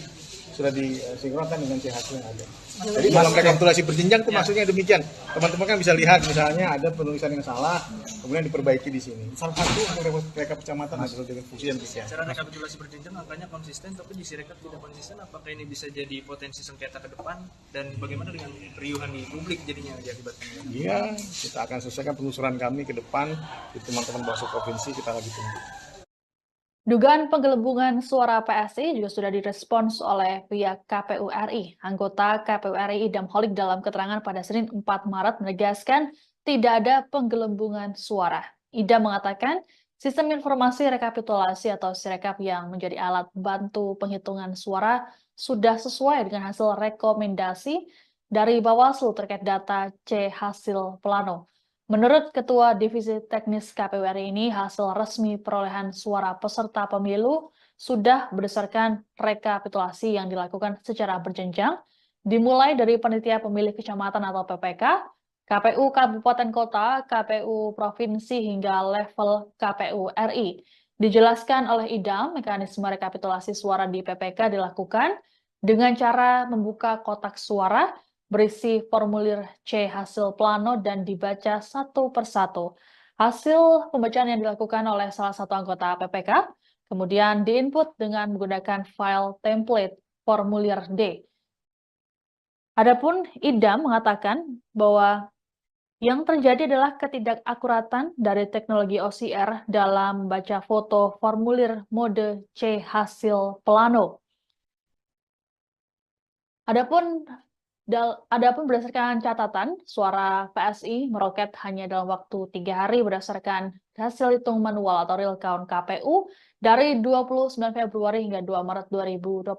sudah disinkronkan dengan C hasil yang ada. Jadi dalam rekapitulasi berjenjang itu maksudnya demikian. Teman-teman kan bisa lihat misalnya ada penulisan yang salah, kemudian diperbaiki di sini. Salah satu untuk rekap kecamatan adalah dengan fungsi yang demikian. Secara rekapitulasi berjenjang angkanya konsisten, tapi di Sirekap tidak konsisten. Apakah ini bisa jadi potensi sengketa ke depan? Dan bagaimana dengan keriuhan di publik jadinya akibatnya? Iya, kita akan selesaikan penelusuran kami ke depan di teman-teman Bawaslu Provinsi, kita lagi tunggu. Dugaan penggelembungan suara PSI juga sudah direspons oleh pihak KPU RI. Anggota KPU RI Idam Holik dalam keterangan pada Senin 4 Maret menegaskan tidak ada penggelembungan suara. Idam mengatakan sistem informasi rekapitulasi atau Sirekap yang menjadi alat bantu penghitungan suara sudah sesuai dengan hasil rekomendasi dari Bawaslu terkait data C hasil plano. Menurut Ketua Divisi Teknis KPU RI ini, hasil resmi perolehan suara peserta pemilu sudah berdasarkan rekapitulasi yang dilakukan secara berjenjang, dimulai dari panitia pemilih kecamatan atau PPK, KPU Kabupaten Kota, KPU Provinsi hingga level KPU RI. Dijelaskan oleh Idam, mekanisme rekapitulasi suara di PPK dilakukan dengan cara membuka kotak suara berisi formulir C hasil plano dan dibaca satu persatu. Hasil pembacaan yang dilakukan oleh salah satu anggota PPK kemudian diinput dengan menggunakan file template formulir D. Adapun Idam mengatakan bahwa yang terjadi adalah ketidakakuratan dari teknologi OCR dalam membaca foto formulir mode C hasil plano. Adapun berdasarkan catatan, suara PSI meroket hanya dalam waktu 3 hari berdasarkan hasil hitung manual atau real count KPU dari 29 Februari hingga 2 Maret 2024.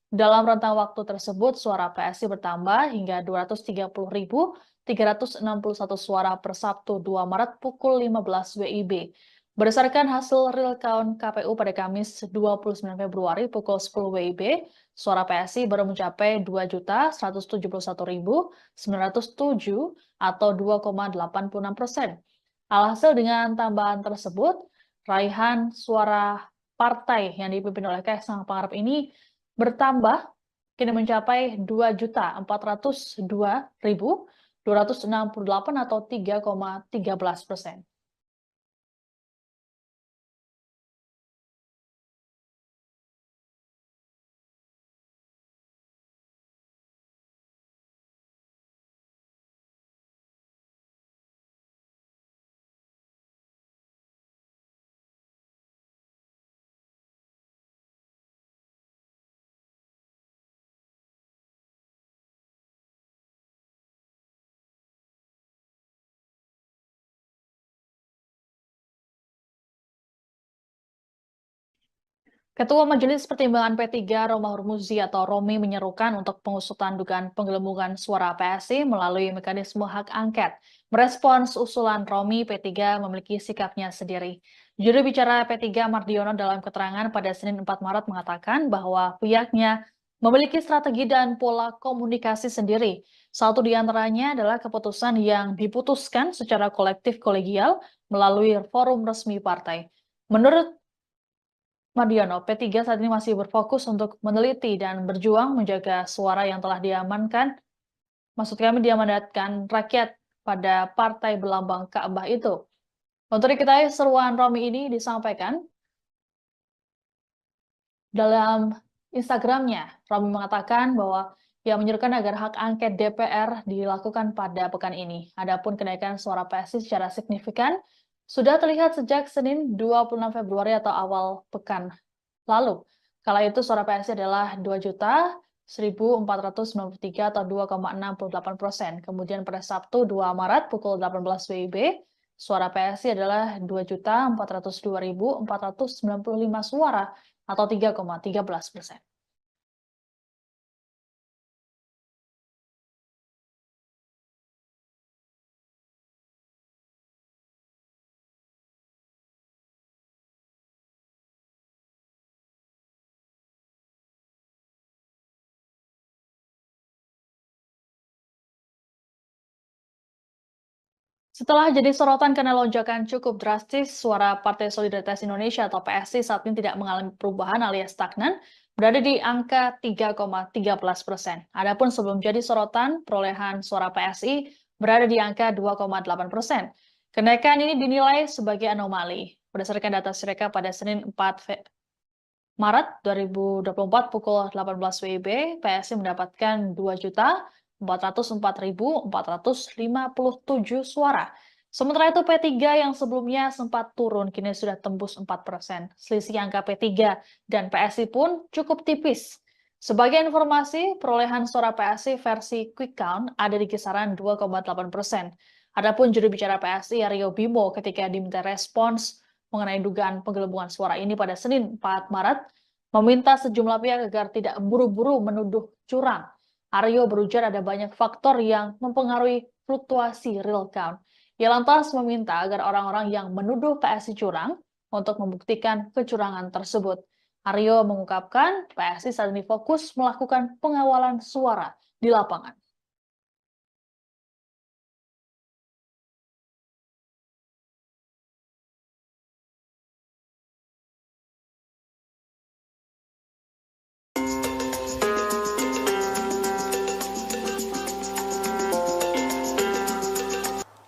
Dalam rentang waktu tersebut, suara PSI bertambah hingga 230.361 suara per Sabtu 2 Maret pukul 15 WIB. Berdasarkan hasil real count KPU pada Kamis 29 Februari pukul 10 WIB, suara PSI baru mencapai 2.171.907 atau 2,86%. Alhasil dengan tambahan tersebut, raihan suara partai yang dipimpin oleh Kaisang Pangarep ini bertambah kini mencapai 2.402.268 atau 3,13%. Ketua Majelis Pertimbangan P3 Roma Hurmuzi atau Romi menyerukan untuk pengusutan dugaan penggelembungan suara PSI melalui mekanisme hak angket. Merespons usulan Romi, P3 memiliki sikapnya sendiri. Juru bicara P3 Mardiono dalam keterangan pada Senin 4 Maret mengatakan bahwa pihaknya memiliki strategi dan pola komunikasi sendiri. Satu di antaranya adalah keputusan yang diputuskan secara kolektif kolegial melalui forum resmi partai. Menurut Mardiono, P3 saat ini masih berfokus untuk meneliti dan berjuang menjaga suara yang telah diamankan, maksud kami diamanatkan rakyat pada partai berlambang Ka'bah itu. Untuk diketahui, seruan Romi ini disampaikan dalam Instagramnya. Romi mengatakan bahwa ia menyerukan agar hak angket DPR dilakukan pada pekan ini. Adapun kenaikan suara PSI secara signifikan sudah terlihat sejak Senin 26 Februari atau awal pekan lalu. Kala itu suara PSI adalah 2.1.493 atau 2,68%. Kemudian pada Sabtu 2 Maret pukul 18 WIB, suara PSI adalah 2.402.495 suara atau 3,13%. Setelah jadi sorotan karena lonjakan cukup drastis, suara Partai Solidaritas Indonesia atau PSI saat ini tidak mengalami perubahan alias stagnan, berada di angka 3,13%. Adapun sebelum jadi sorotan, perolehan suara PSI berada di angka 2,8%. Kenaikan ini dinilai sebagai anomali. Berdasarkan data Sirekap pada Senin 4 Maret 2024 pukul 18 WIB, PSI mendapatkan 2.404.457 suara. Sementara itu P3 yang sebelumnya sempat turun kini sudah tembus 4%. Selisih angka P3 dan PSI pun cukup tipis. Sebagai informasi, perolehan suara PSI versi quick count ada di kisaran 2,8%. Adapun juru bicara PSI Aryo Bimo ketika diminta respons mengenai dugaan penggelembungan suara ini pada Senin 4 Maret, meminta sejumlah pihak agar tidak buru-buru menuduh curang. Aryo berujar ada banyak faktor yang mempengaruhi fluktuasi real count. Ia lantas meminta agar orang-orang yang menuduh PSI curang untuk membuktikan kecurangan tersebut. Aryo mengungkapkan PSI saat ini fokus melakukan pengawalan suara di lapangan.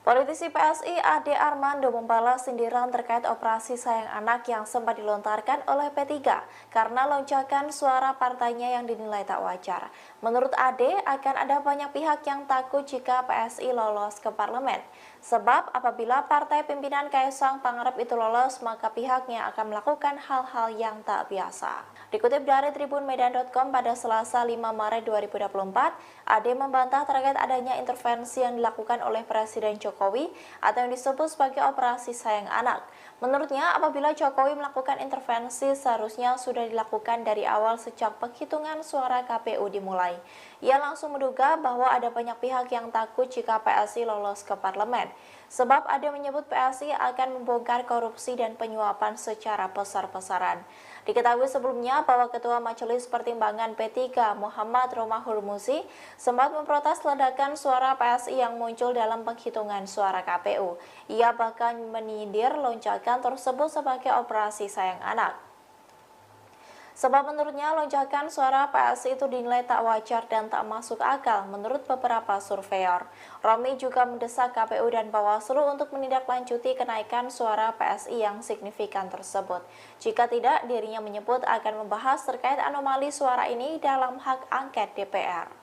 Politisi PSI Ade Armando membalas sindiran terkait operasi sayang anak yang sempat dilontarkan oleh P3 karena lonjakan suara partainya yang dinilai tak wajar. Menurut Ade, akan ada banyak pihak yang takut jika PSI lolos ke parlemen. Sebab apabila partai pimpinan Kaisang Pangarep itu lolos, maka pihaknya akan melakukan hal-hal yang tak biasa. Dikutip dari tribunmedan.com pada Selasa 5 Maret 2024, Ade membantah terkait adanya intervensi yang dilakukan oleh Presiden Jokowi atau yang disebut sebagai operasi sayang anak. Menurutnya, apabila Jokowi melakukan intervensi, seharusnya sudah dilakukan dari awal sejak penghitungan suara KPU dimulai. Ia langsung menduga bahwa ada banyak pihak yang takut jika PSI lolos ke parlemen. Sebab Ade menyebut PSI akan membongkar korupsi dan penyuapan secara besar-besaran. Diketahui sebelumnya bahwa Ketua Majelis Pertimbangan P3 Muhammad Roma Hurmuzi sempat memprotes ledakan suara PSI yang muncul dalam penghitungan suara KPU. Ia bahkan menyindir lonjakan tersebut sebagai operasi sayang anak. Sebab menurutnya lonjakan suara PSI itu dinilai tak wajar dan tak masuk akal menurut beberapa surveyor. Romi juga mendesak KPU dan Bawaslu untuk menindaklanjuti kenaikan suara PSI yang signifikan tersebut. Jika tidak, dirinya menyebut akan membahas terkait anomali suara ini dalam hak angket DPR.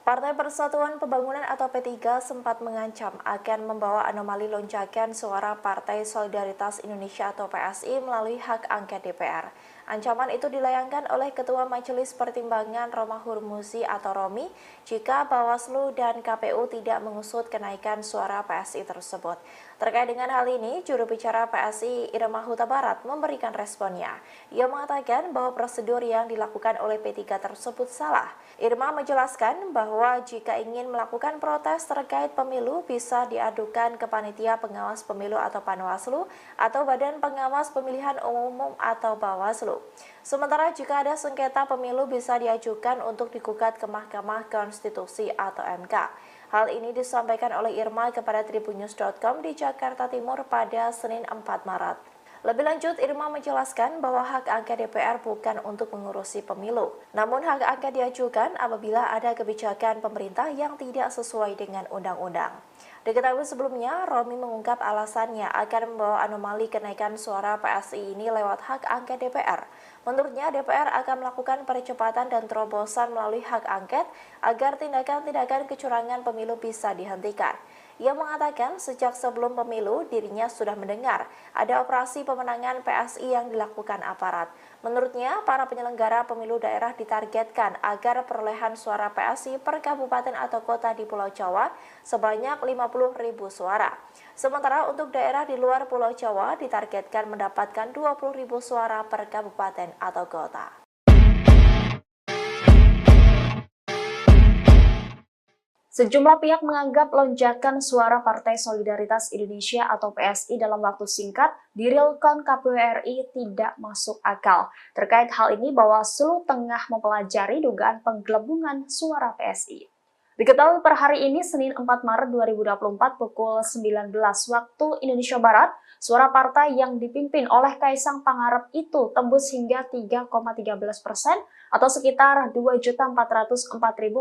Partai Persatuan Pembangunan atau P3 sempat mengancam akan membawa anomali lonjakan suara Partai Solidaritas Indonesia atau PSI melalui hak angket DPR. Ancaman itu dilayangkan oleh Ketua Majelis Pertimbangan Romahur Muzi atau Romi jika Bawaslu dan KPU tidak mengusut kenaikan suara PSI tersebut. Terkait dengan hal ini, juru bicara PSI Irma Huta Barat memberikan responnya. Ia mengatakan bahwa prosedur yang dilakukan oleh P3 tersebut salah. Irma menjelaskan bahwa jika ingin melakukan protes terkait pemilu bisa diadukan ke Panitia Pengawas Pemilu atau Panwaslu atau Badan Pengawas Pemilihan Umum atau Bawaslu. Sementara jika ada sengketa pemilu bisa diajukan untuk digugat ke Mahkamah Konstitusi atau MK. Hal ini disampaikan oleh Irma kepada tribunnews.com di Jakarta Timur pada Senin 4 Maret. Lebih lanjut, Irma menjelaskan bahwa hak angket DPR bukan untuk mengurusi pemilu. Namun hak angket diajukan apabila ada kebijakan pemerintah yang tidak sesuai dengan undang-undang. Diketahui sebelumnya, Romi mengungkap alasannya akan membawa anomali kenaikan suara PSI ini lewat hak angket DPR. Menurutnya, DPR akan melakukan percepatan dan terobosan melalui hak angket agar tindakan-tindakan kecurangan pemilu bisa dihentikan. Ia mengatakan sejak sebelum pemilu dirinya sudah mendengar ada operasi pemenangan PSI yang dilakukan aparat. Menurutnya, para penyelenggara pemilu daerah ditargetkan agar perolehan suara PSI per kabupaten atau kota di Pulau Jawa sebanyak 50.000 suara. Sementara untuk daerah di luar Pulau Jawa ditargetkan mendapatkan 20.000 suara per kabupaten atau kota. Sejumlah pihak menganggap lonjakan suara Partai Solidaritas Indonesia atau PSI dalam waktu singkat di realcon KPU RI tidak masuk akal. Terkait hal ini, Bawaslu tengah mempelajari dugaan penggelembungan suara PSI. Diketahui per hari ini, Senin 4 Maret 2024 pukul 19 waktu Indonesia Barat, suara partai yang dipimpin oleh Kaisang Pangarep itu tembus hingga 3,13% atau sekitar 2.404.479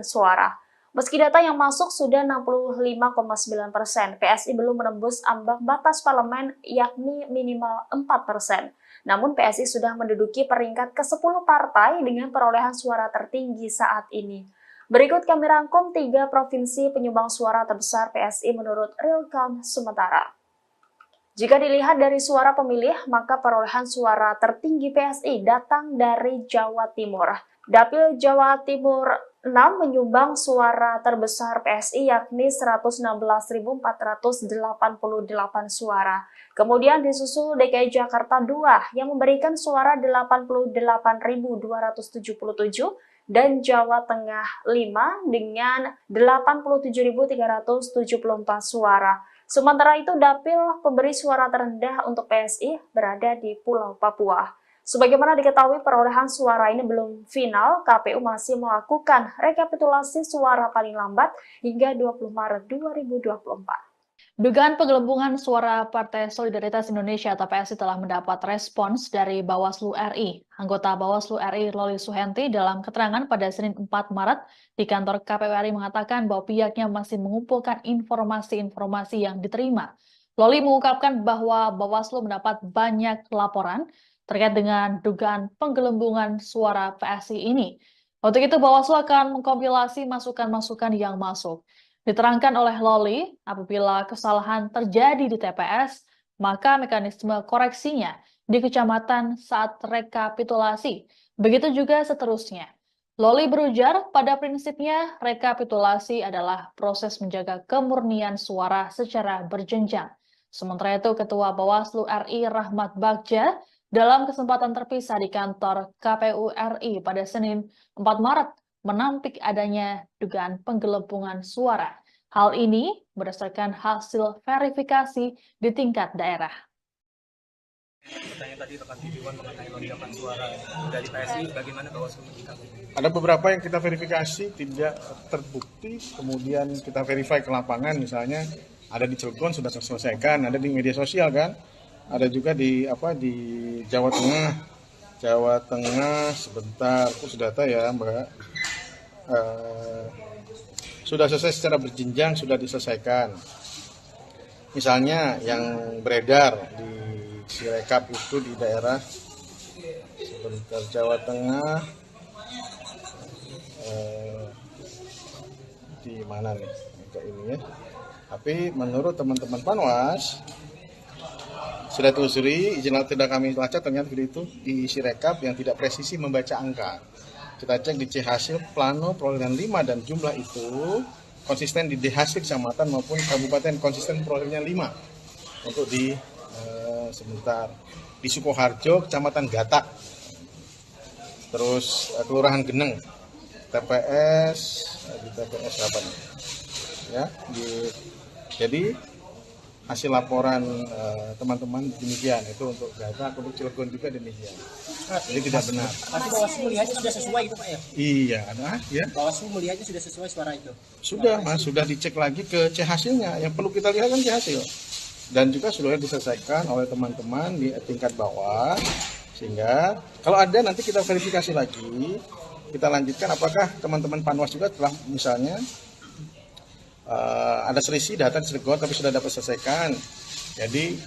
suara. Meski data yang masuk sudah 65,9%, PSI belum menembus ambang batas parlemen yakni minimal 4%. Namun PSI sudah menduduki peringkat ke-10 partai dengan perolehan suara tertinggi saat ini. Berikut kami rangkum 3 provinsi penyumbang suara terbesar PSI menurut realcon sementara. Jika dilihat dari suara pemilih, maka perolehan suara tertinggi PSI datang dari Jawa Timur. Dapil Jawa Timur 6 menyumbang suara terbesar PSI yakni 116.488 suara. Kemudian disusul DKI Jakarta 2 yang memberikan suara 88.277 dan Jawa Tengah 5 dengan 87.374 suara. Sementara itu dapil pemberi suara terendah untuk PSI berada di Pulau Papua. Sebagaimana diketahui perolehan suara ini belum final, KPU masih melakukan rekapitulasi suara paling lambat hingga 20 Maret 2024. Dugaan penggelembungan suara Partai Solidaritas Indonesia atau PSI telah mendapat respons dari Bawaslu RI. Anggota Bawaslu RI Loli Suhenti dalam keterangan pada Senin 4 Maret di kantor KPU RI mengatakan bahwa pihaknya masih mengumpulkan informasi-informasi yang diterima. Loli mengungkapkan bahwa Bawaslu mendapat banyak laporan terkait dengan dugaan penggelembungan suara PSI ini. Untuk itu Bawaslu akan mengkompilasi masukan-masukan yang masuk. Diterangkan oleh Loli, apabila kesalahan terjadi di TPS, maka mekanisme koreksinya di kecamatan saat rekapitulasi. Begitu juga seterusnya. Loli berujar, pada prinsipnya rekapitulasi adalah proses menjaga kemurnian suara secara berjenjang. Sementara itu, Ketua Bawaslu RI Rahmat Bagja dalam kesempatan terpisah di kantor KPU RI pada Senin 4 Maret menampik adanya dugaan penggelembungan suara. Hal ini berdasarkan hasil verifikasi di tingkat daerah. Pertanyaan tadi rekan Tidiwan mengenai lonjakan suara dari PSI, bagaimana Bawaslu menyikapi? Ada beberapa yang kita verifikasi tidak terbukti, kemudian kita verify ke lapangan, misalnya ada di Cilegon sudah selesaikan, ada di media sosial kan, ada juga di Jawa Tengah sebentar, khusus data ya Mbak. Sudah selesai secara berjenjang, sudah diselesaikan. Misalnya yang beredar di Sirekap itu di daerah sebentar Jawa Tengah, di mana nih ini ya. Tapi menurut teman-teman Panwas, Sudah telusuri, izin tidak kami lacak, ternyata video itu diisi rekap yang tidak presisi membaca angka. Kita cek di C hasil plano perolehan 5 dan jumlah itu konsisten di D hasil kecamatan maupun kabupaten, konsisten perolehannya 5. Untuk di sebentar di Sukoharjo, kecamatan Gatak, terus kelurahan Geneng, TPS di TPS apa nih? Ya, jadi hasil laporan teman-teman demikian, itu untuk Gatak, untuk Cilegon juga demikian. Jadi tidak benar. Tapi Bawaslu melihatnya sudah sesuai gitu Pak ya? Iya, ada ya. Bawaslu melihatnya sudah sesuai suara itu? Sudah Mas, sudah dicek lagi ke C hasilnya. Yang perlu kita lihat kan C hasil. Dan juga sudah diselesaikan oleh teman-teman di tingkat bawah, sehingga kalau ada nanti kita verifikasi lagi, kita lanjutkan apakah teman-teman Panwas juga telah misalnya ada selisih data di Cilegon tapi sudah dapat selesaikan, jadi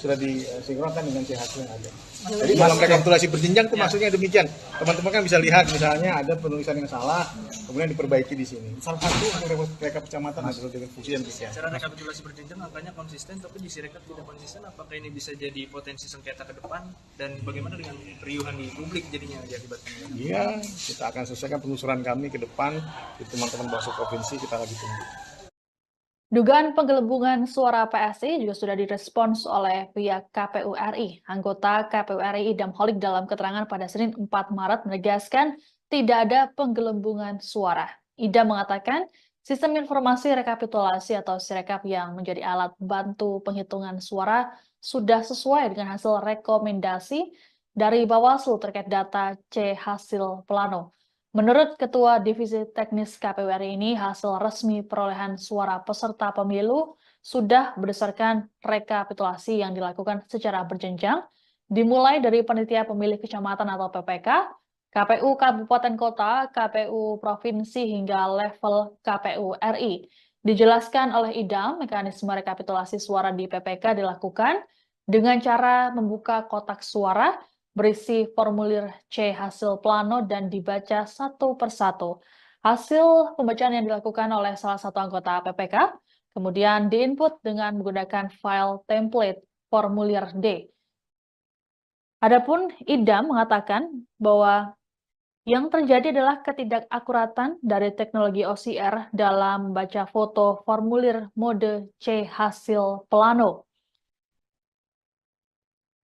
sudah disinkronkan dengan C hasil yang ada. Jadi dalam rekapitulasi berjenjang itu maksudnya demikian. Teman-teman kan bisa lihat misalnya ada penulisan yang salah, kemudian diperbaiki di sini. Salah satu rekap kecamatan adalah dengan fungsi yang demikian. Secara rekapitulasi berjenjang angkanya konsisten, tapi di Sirekap tidak konsisten. Apakah ini bisa jadi potensi sengketa ke depan? Dan bagaimana dengan keriuhan di publik jadinya diakibatkan? Iya, kita akan selesaikan penelusuran kami ke depan di teman-teman Bawaslu Provinsi, kita lagi tunggu. Dugaan penggelembungan suara PSI juga sudah direspons oleh pihak KPU RI. Anggota KPU RI Idam Holik dalam keterangan pada Senin 4 Maret menegaskan tidak ada penggelembungan suara. Idam mengatakan sistem informasi rekapitulasi atau Sirekap yang menjadi alat bantu penghitungan suara sudah sesuai dengan hasil rekomendasi dari Bawaslu terkait data C hasil plano. Menurut Ketua Divisi Teknis KPU RI ini, hasil resmi perolehan suara peserta pemilu sudah berdasarkan rekapitulasi yang dilakukan secara berjenjang, dimulai dari panitia pemilih kecamatan atau PPK, KPU Kabupaten Kota, KPU Provinsi hingga level KPU RI. Dijelaskan oleh Idam, mekanisme rekapitulasi suara di PPK dilakukan dengan cara membuka kotak suara berisi formulir C hasil plano dan dibaca satu persatu. Hasil pembacaan yang dilakukan oleh salah satu anggota PPK kemudian diinput dengan menggunakan file template formulir D. Adapun Idam mengatakan bahwa yang terjadi adalah ketidakakuratan dari teknologi OCR dalam membaca foto formulir mode C hasil plano.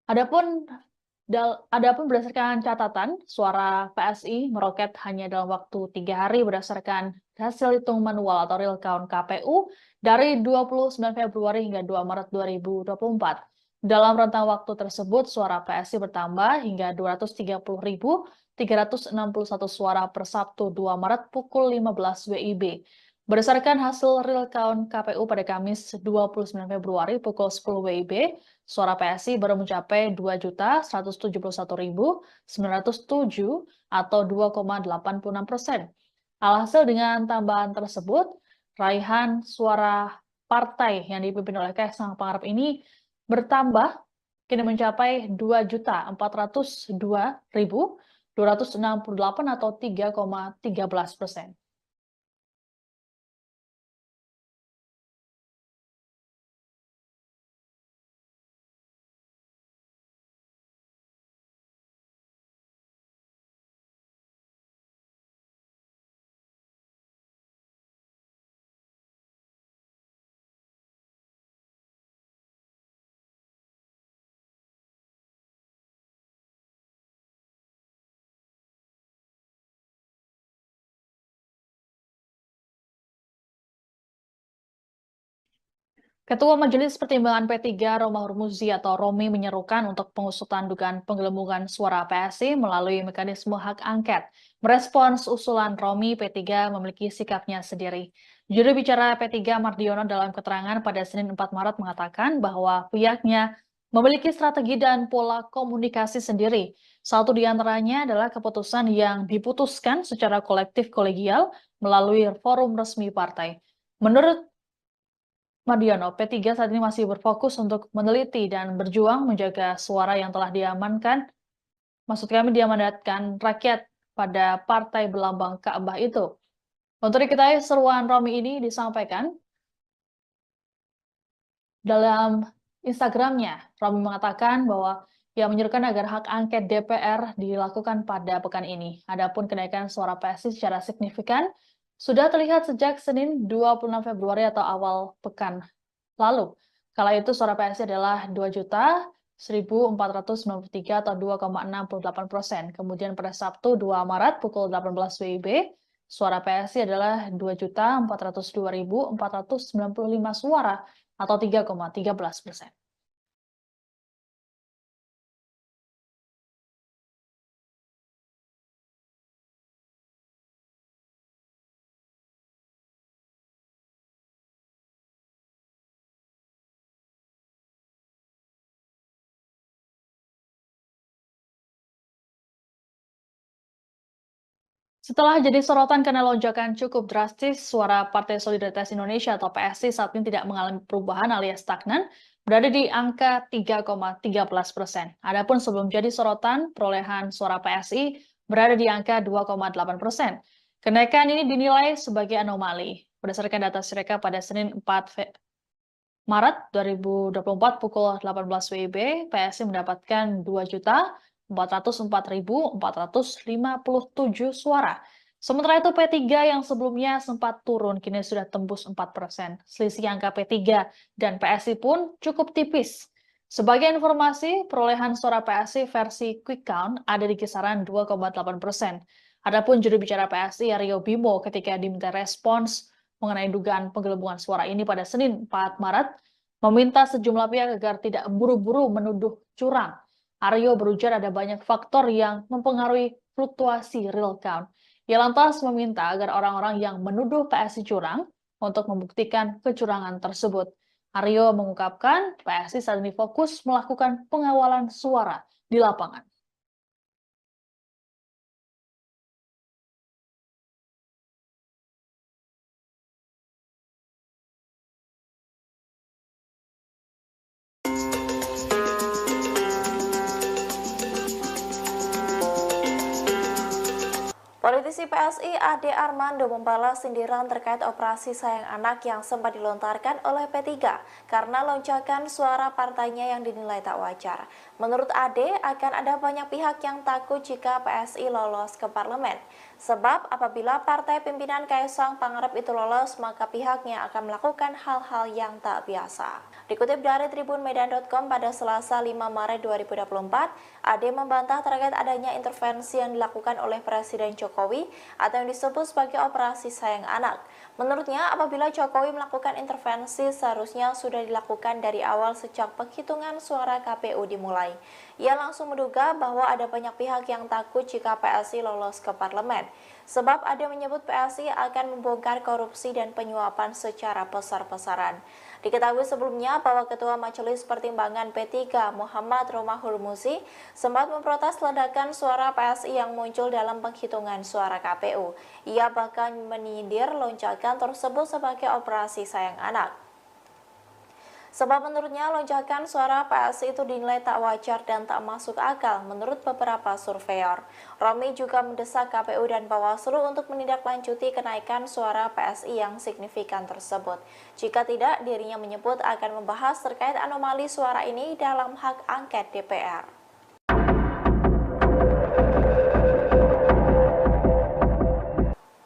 Adapun berdasarkan catatan, suara PSI meroket hanya dalam waktu 3 hari berdasarkan hasil hitung manual atau real count KPU dari 29 Februari hingga 2 Maret 2024. Dalam rentang waktu tersebut, suara PSI bertambah hingga 230.361 suara per Sabtu 2 Maret pukul 15 WIB. Berdasarkan hasil real count KPU pada Kamis 29 Februari pukul 10 WIB, suara PSI baru mencapai 2.171.907 atau 2,86%. Alhasil dengan tambahan tersebut, raihan suara partai yang dipimpin oleh Kaisang Pangarep ini bertambah kini mencapai 2.402.268 atau 3,13%. Ketua Majelis Pertimbangan P3 Romahur Muzi atau Romi menyerukan untuk pengusutan dugaan penggelembungan suara PSI melalui mekanisme hak angket. Merespons usulan Romi, P3 memiliki sikapnya sendiri. Juru bicara P3 Mardiono dalam keterangan pada Senin 4 Maret mengatakan bahwa pihaknya memiliki strategi dan pola komunikasi sendiri. Satu di antaranya adalah keputusan yang diputuskan secara kolektif kolegial melalui forum resmi partai. Menurut Mardiono, P3 saat ini masih berfokus untuk meneliti dan berjuang menjaga suara yang telah diamankan, maksud kami diamanatkan rakyat pada partai berlambang Ka'bah itu. Untuk diketahui, seruan Romi ini disampaikan dalam Instagramnya. Romi mengatakan bahwa ia menyerukan agar hak angket DPR dilakukan pada pekan ini. Adapun kenaikan suara PSI secara signifikan sudah terlihat sejak Senin 26 Februari atau awal pekan lalu. Kala itu suara PSI adalah 2.1.493 atau 2,68%. Kemudian pada Sabtu 2 Maret pukul 18 WIB, suara PSI adalah 2.402.495 suara atau 3,13%. Setelah jadi sorotan karena lonjakan cukup drastis, suara Partai Solidaritas Indonesia atau PSI saat ini tidak mengalami perubahan alias stagnan, berada di angka 3,13%. Adapun sebelum jadi sorotan, perolehan suara PSI berada di angka 2,8%. Kenaikan ini dinilai sebagai anomali. Berdasarkan data Sirekap pada Senin 4 Maret 2024 pukul 18 WIB, PSI mendapatkan 2.404.457 suara. Sementara itu P3 yang sebelumnya sempat turun kini sudah tembus 4%. Selisih angka P3 dan PSI pun cukup tipis. Sebagai informasi, perolehan suara PSI versi quick count ada di kisaran 2,8%. Adapun juru bicara PSI Aryo Bimo ketika diminta respons mengenai dugaan penggelembungan suara ini pada Senin 4 Maret, meminta sejumlah pihak agar tidak buru-buru menuduh curang. Aryo berujar ada banyak faktor yang mempengaruhi fluktuasi real count. Ia lantas meminta agar orang-orang yang menuduh PSI curang untuk membuktikan kecurangan tersebut. Aryo mengungkapkan PSI saat ini fokus melakukan pengawalan suara di lapangan. Politisi PSI Ade Armando membalas sindiran terkait operasi sayang anak yang sempat dilontarkan oleh P3 karena lonjakan suara partainya yang dinilai tak wajar. Menurut Ade, akan ada banyak pihak yang takut jika PSI lolos ke parlemen. Sebab apabila partai pimpinan Kaisang Pangarep itu lolos, maka pihaknya akan melakukan hal-hal yang tak biasa. Dikutip dari tribunmedan.com pada Selasa 5 Maret 2024, Ade membantah terkait adanya intervensi yang dilakukan oleh Presiden Jokowi atau yang disebut sebagai operasi sayang anak. Menurutnya, apabila Jokowi melakukan intervensi, seharusnya sudah dilakukan dari awal sejak penghitungan suara KPU dimulai. Ia langsung menduga bahwa ada banyak pihak yang takut jika PSI lolos ke parlemen. Sebab Ade menyebut PSI akan membongkar korupsi dan penyuapan secara besar-besaran. Diketahui sebelumnya bahwa Ketua Majelis Pertimbangan P3 Muhammad Romahur Muzi sempat memprotes ledakan suara PSI yang muncul dalam penghitungan suara KPU. Ia bahkan menyindir lonjakan tersebut sebagai operasi sayang anak. Sebab menurutnya lonjakan suara PSI itu dinilai tak wajar dan tak masuk akal menurut beberapa surveyor. Romi juga mendesak KPU dan Bawaslu untuk menindaklanjuti kenaikan suara PSI yang signifikan tersebut. Jika tidak, dirinya menyebut akan membahas terkait anomali suara ini dalam hak angket DPR.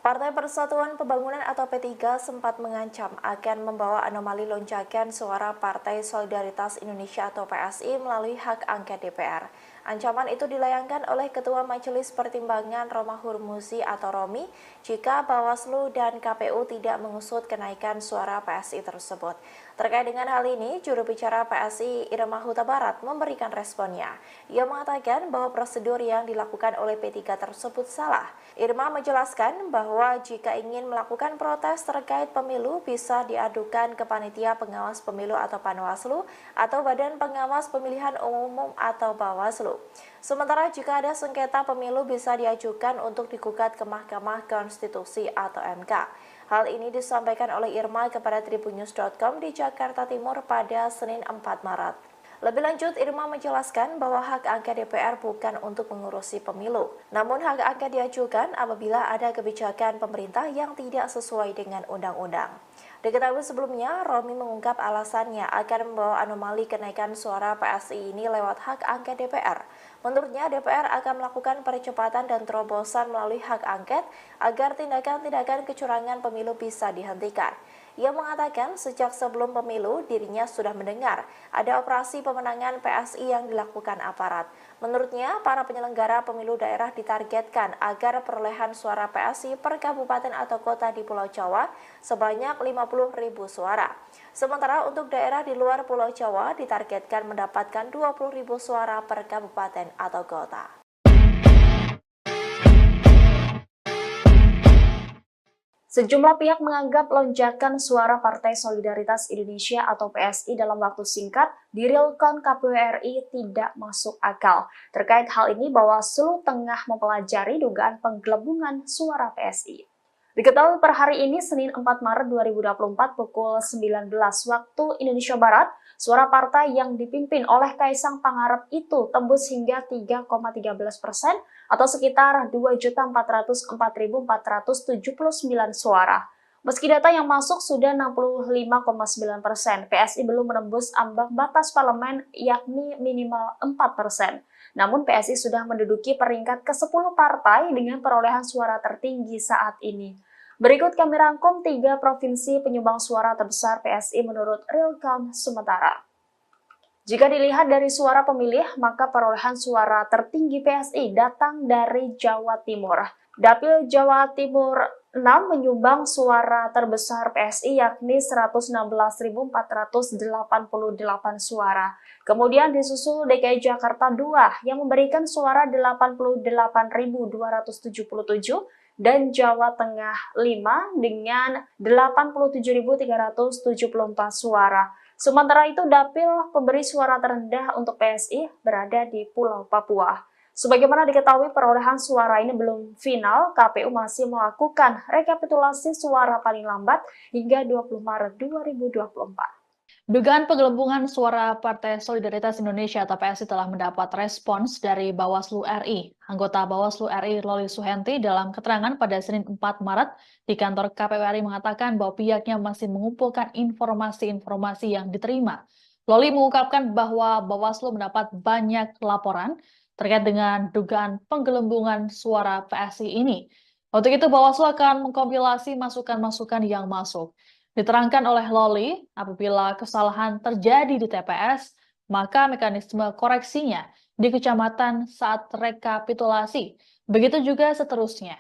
Partai Persatuan Pembangunan atau P3 sempat mengancam akan membawa anomali lonjakan suara Partai Solidaritas Indonesia atau PSI melalui hak angket DPR. Ancaman itu dilayangkan oleh Ketua Majelis Pertimbangan Romahur Muzi atau Romi jika Bawaslu dan KPU tidak mengusut kenaikan suara PSI tersebut. Terkait dengan hal ini, juru bicara PSI Irma Huta Barat memberikan responnya. Ia mengatakan bahwa prosedur yang dilakukan oleh P3 tersebut salah. Irma menjelaskan bahwa jika ingin melakukan protes terkait pemilu bisa diadukan ke Panitia Pengawas Pemilu atau Panwaslu atau Badan Pengawas Pemilihan Umum atau Bawaslu. Sementara jika ada sengketa pemilu bisa diajukan untuk digugat ke Mahkamah Konstitusi atau MK. Hal ini disampaikan oleh Irma kepada tribunnews.com di Jakarta Timur pada Senin 4 Maret. Lebih lanjut, Irma menjelaskan bahwa hak angket DPR bukan untuk mengurusi pemilu. Namun hak angket diajukan apabila ada kebijakan pemerintah yang tidak sesuai dengan undang-undang. Diketahui sebelumnya, Romi mengungkap alasannya akan membawa anomali kenaikan suara PSI ini lewat hak angket DPR. Menurutnya, DPR akan melakukan percepatan dan terobosan melalui hak angket agar tindakan-tindakan kecurangan pemilu bisa dihentikan. Ia mengatakan sejak sebelum pemilu dirinya sudah mendengar ada operasi pemenangan PSI yang dilakukan aparat. Menurutnya, para penyelenggara pemilu daerah ditargetkan agar perolehan suara PSI per kabupaten atau kota di Pulau Jawa sebanyak 50.000 suara. Sementara untuk daerah di luar Pulau Jawa ditargetkan mendapatkan 20.000 suara per kabupaten atau kota. Sejumlah pihak menganggap lonjakan suara Partai Solidaritas Indonesia atau PSI dalam waktu singkat di realcon KPU RI tidak masuk akal. Terkait hal ini, Bawaslu tengah mempelajari dugaan penggelembungan suara PSI. Diketahui per hari ini, Senin 4 Maret 2024 pukul 19 waktu Indonesia Barat, suara partai yang dipimpin oleh Kaisang Pangarep itu tembus hingga 3,13% atau sekitar 2.404.479 suara. Meski data yang masuk sudah 65,9%, PSI belum menembus ambang batas parlemen yakni minimal 4%. Namun PSI sudah menduduki peringkat ke-10 partai dengan perolehan suara tertinggi saat ini. Berikut kami rangkum 3 provinsi penyumbang suara terbesar PSI menurut real count sementara. Jika dilihat dari suara pemilih, maka perolehan suara tertinggi PSI datang dari Jawa Timur. Dapil Jawa Timur 6 menyumbang suara terbesar PSI yakni 116.488 suara. Kemudian disusul DKI Jakarta 2 yang memberikan suara 88.277 dan Jawa Tengah 5 dengan 87.374 suara. Sementara itu, dapil pemberi suara terendah untuk PSI berada di Pulau Papua. Sebagaimana diketahui, perolehan suara ini belum final, KPU masih melakukan rekapitulasi suara paling lambat hingga 20 Maret 2024. Dugaan penggelembungan suara Partai Solidaritas Indonesia atau PSI telah mendapat respons dari Bawaslu RI. Anggota Bawaslu RI Loli Suhenti dalam keterangan pada Senin 4 Maret di kantor KPU RI mengatakan bahwa pihaknya masih mengumpulkan informasi-informasi yang diterima. Loli mengungkapkan bahwa Bawaslu mendapat banyak laporan terkait dengan dugaan penggelembungan suara PSI ini. Untuk itu, Bawaslu akan mengkompilasi masukan-masukan yang masuk. Diterangkan oleh Loli, apabila kesalahan terjadi di TPS, maka mekanisme koreksinya di kecamatan saat rekapitulasi. Begitu juga seterusnya.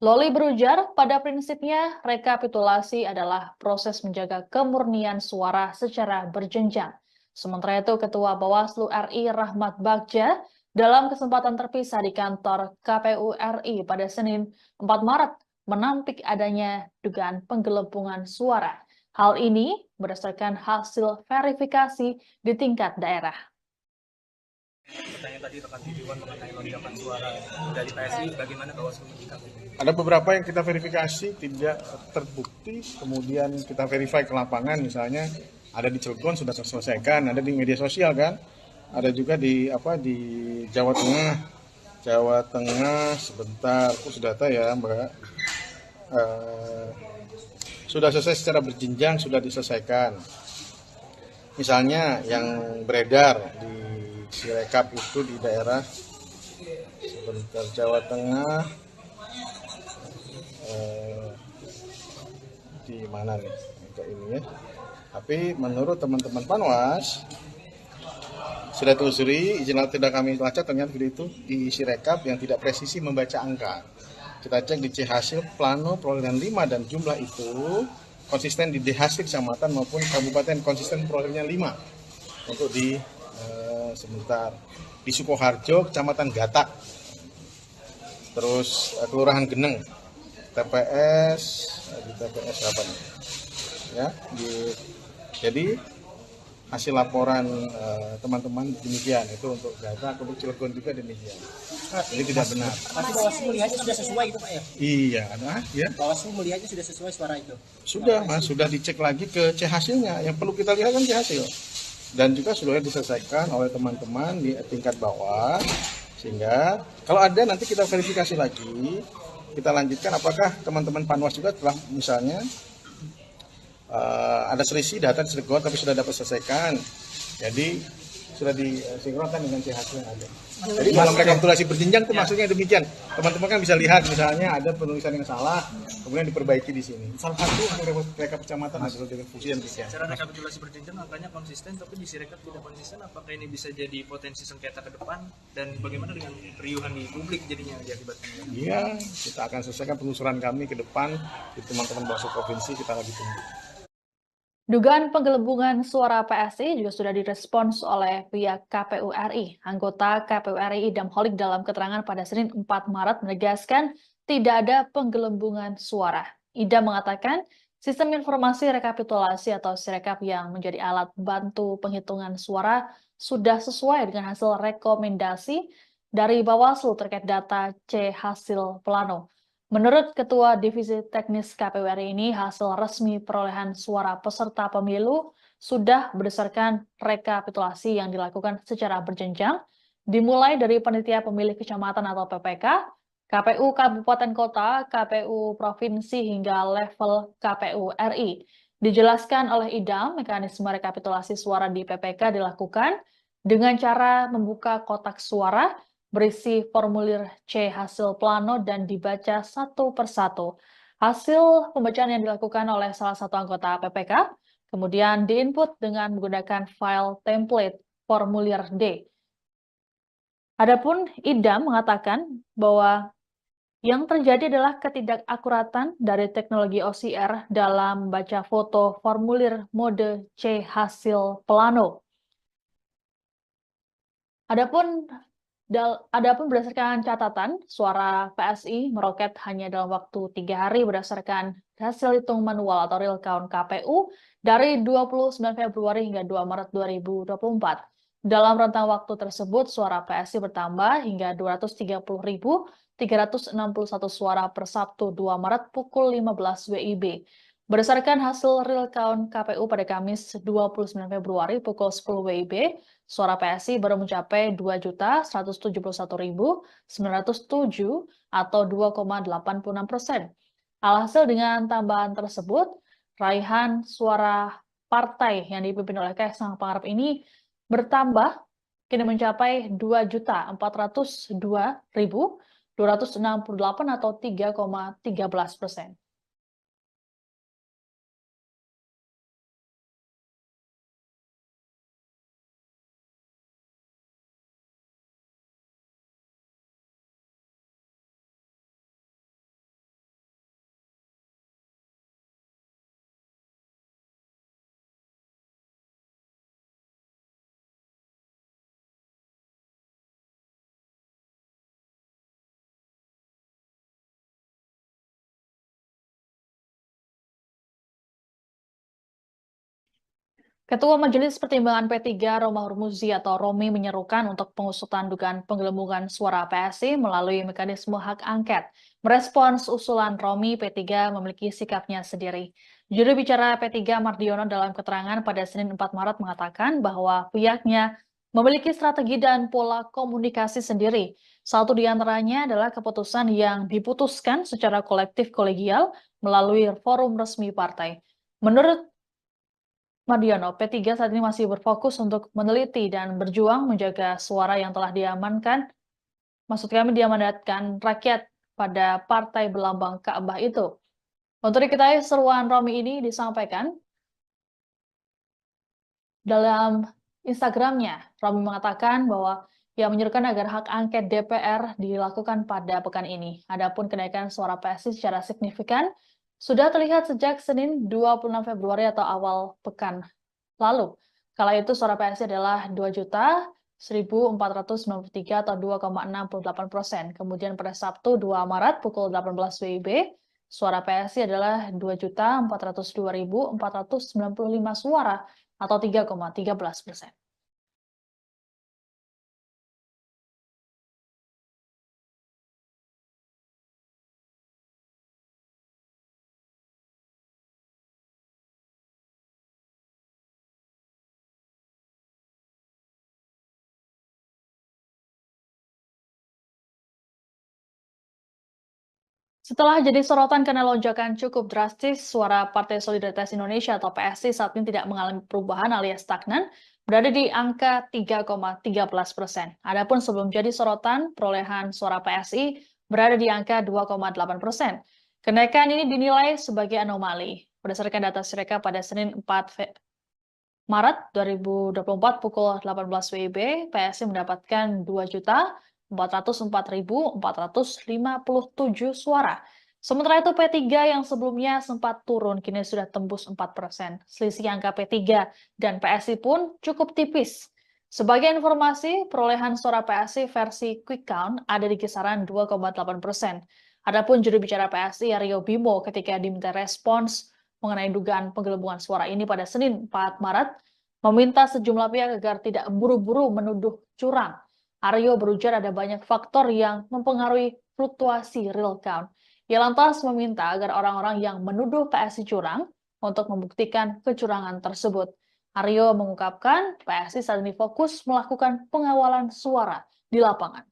Loli berujar, pada prinsipnya rekapitulasi adalah proses menjaga kemurnian suara secara berjenjang. Sementara itu, Ketua Bawaslu RI Rahmat Bagja dalam kesempatan terpisah di kantor KPU RI pada Senin 4 Maret menampik adanya dugaan penggelembungan suara. Hal ini berdasarkan hasil verifikasi di tingkat daerah. Pertanyaan tadi rekan Tidiwan mengenai lonjakan suara dari PSI, bagaimana Bawaslu menyikapi? Ada beberapa yang kita verifikasi tidak terbukti, kemudian kita verify ke lapangan, misalnya ada di Cilegon sudah terselesaikan, ada di media sosial kan, ada juga di Jawa Tengah sebentar, sudah tahu ya Mbak. Sudah selesai secara berjenjang, sudah diselesaikan. Misalnya yang beredar di Sirekap itu di daerah sebentar Jawa Tengah, di mana nih kayak ini ya. Tapi menurut teman-teman Panwas, sudah telusuri, izin tidak kami lacak ternyata itu di Sirekap yang tidak presisi membaca angka. Kita cek di C hasil plano perolehan 5 dan jumlah itu konsisten di D hasil kecamatan maupun kabupaten konsisten perolehannya 5. Untuk di sebentar di Sukoharjo kecamatan Gatak, terus Kelurahan Geneng, TPS di TPS apa nih? Ya, jadi hasil laporan teman-teman demikian, itu untuk Gatak, untuk Cilegon juga demikian. Ini tidak benar. Pasti Bawaslu melihatnya sudah sesuai gitu Pak ya? Iya, ya. Bawaslu melihatnya sudah sesuai suara itu? Sudah Mas, sudah dicek lagi ke C hasilnya. Yang perlu kita lihat kan C hasil. dan juga sudah diselesaikan oleh teman-teman di tingkat bawah, sehingga kalau ada nanti kita verifikasi lagi, kita lanjutkan apakah teman-teman Panwas juga telah misalnya ada selisih data di Cilegon tapi sudah dapat selesaikan, jadi sudah disinkronkan dengan hasil yang ada. Jadi dalam rekapitulasi berjenjang itu maksudnya demikian. Teman-teman kan bisa lihat misalnya ada penulisan yang salah, kemudian diperbaiki di sini. Salah satu untuk rekap kecamatan adalah dengan fungsi yang demikian. Secara rekapitulasi berjenjang angkanya konsisten, tapi di Sirekap tidak konsisten. Apakah ini bisa jadi potensi sengketa ke depan? Dan bagaimana dengan keriuhan di publik jadinya akibatnya? Iya, kita akan selesaikan penelusuran kami ke depan di teman-teman Bawaslu Provinsi, kita lagi tunggu. Dugaan penggelembungan suara PSI juga sudah direspons oleh pihak KPU RI. Anggota KPU RI Idam Holik dalam keterangan pada Senin 4 Maret menegaskan tidak ada penggelembungan suara. Idam mengatakan sistem informasi rekapitulasi atau Sirekap yang menjadi alat bantu penghitungan suara sudah sesuai dengan hasil rekomendasi dari Bawaslu terkait data C hasil plano. Menurut Ketua Divisi Teknis KPU RI ini, hasil resmi perolehan suara peserta pemilu sudah berdasarkan rekapitulasi yang dilakukan secara berjenjang, dimulai dari panitia pemilih kecamatan atau PPK, KPU Kabupaten Kota, KPU Provinsi hingga level KPU RI. Dijelaskan oleh Idam, mekanisme rekapitulasi suara di PPK dilakukan dengan cara membuka kotak suara berisi formulir C hasil plano dan dibaca satu persatu. Hasil pembacaan yang dilakukan oleh salah satu anggota PPK, kemudian diinput dengan menggunakan file template formulir D. Adapun Idam mengatakan bahwa yang terjadi adalah ketidakakuratan dari teknologi OCR dalam membaca foto formulir mode C hasil plano. Adapun berdasarkan catatan, suara PSI meroket hanya dalam waktu 3 hari berdasarkan hasil hitung manual atau real count KPU dari 29 Februari hingga 2 Maret 2024. Dalam rentang waktu tersebut, suara PSI bertambah hingga 230.361 suara per Sabtu 2 Maret pukul 15 WIB. Berdasarkan hasil real count KPU pada Kamis 29 Februari pukul 10 WIB, suara PSI baru mencapai 2.171.907 atau 2,86%. Alhasil dengan tambahan tersebut, raihan suara partai yang dipimpin oleh Kaisang Pangarep ini bertambah kini mencapai 2.402.268 atau 3,13%. Ketua Majelis Pertimbangan P3 Roma Hurmuzi atau Romi menyerukan untuk pengusutan dugaan penggelembungan suara PSI melalui mekanisme hak angket. Merespons usulan Romi, P3 memiliki sikapnya sendiri. Juru bicara P3 Mardiono dalam keterangan pada Senin 4 Maret mengatakan bahwa pihaknya memiliki strategi dan pola komunikasi sendiri. Satu di antaranya adalah keputusan yang diputuskan secara kolektif kolegial melalui forum resmi partai. Menurut Mardiono, P3 saat ini masih berfokus untuk meneliti dan berjuang menjaga suara yang telah diamankan, maksud kami diamanatkan rakyat pada partai berlambang Ka'bah itu. Untuk diketahui, seruan Romi ini disampaikan dalam Instagramnya. Romi mengatakan bahwa ia menyerukan agar hak angket DPR dilakukan pada pekan ini. Adapun kenaikan suara PSI secara signifikan sudah terlihat sejak Senin 26 Februari atau awal pekan lalu. Kala itu suara PSI adalah 2.1.493 atau 2,68%. Kemudian pada Sabtu 2 Maret pukul 18 WIB, suara PSI adalah 2.402.495 suara atau 3,13%. Setelah jadi sorotan karena lonjakan cukup drastis, suara Partai Solidaritas Indonesia atau PSI saat ini tidak mengalami perubahan alias stagnan, berada di angka 3,13%. Adapun sebelum jadi sorotan, perolehan suara PSI berada di angka 2,8%. Kenaikan ini dinilai sebagai anomali. Berdasarkan data Sirekap pada Senin 4 Maret 2024 pukul 18 WIB, PSI mendapatkan 2.404.457 suara. Sementara itu P3 yang sebelumnya sempat turun kini sudah tembus 4%. Selisih angka P3 dan PSI pun cukup tipis. Sebagai informasi, perolehan suara PSI versi quick count ada di kisaran 2,8%. Adapun juru bicara PSI Aryo Bimo ketika diminta respons mengenai dugaan penggelembungan suara ini pada Senin 4 Maret, meminta sejumlah pihak agar tidak buru-buru menuduh curang. Aryo berujar ada banyak faktor yang mempengaruhi fluktuasi real count. Ia lantas meminta agar orang-orang yang menuduh PSI curang untuk membuktikan kecurangan tersebut. Aryo mengungkapkan PSI saat ini fokus melakukan pengawalan suara di lapangan.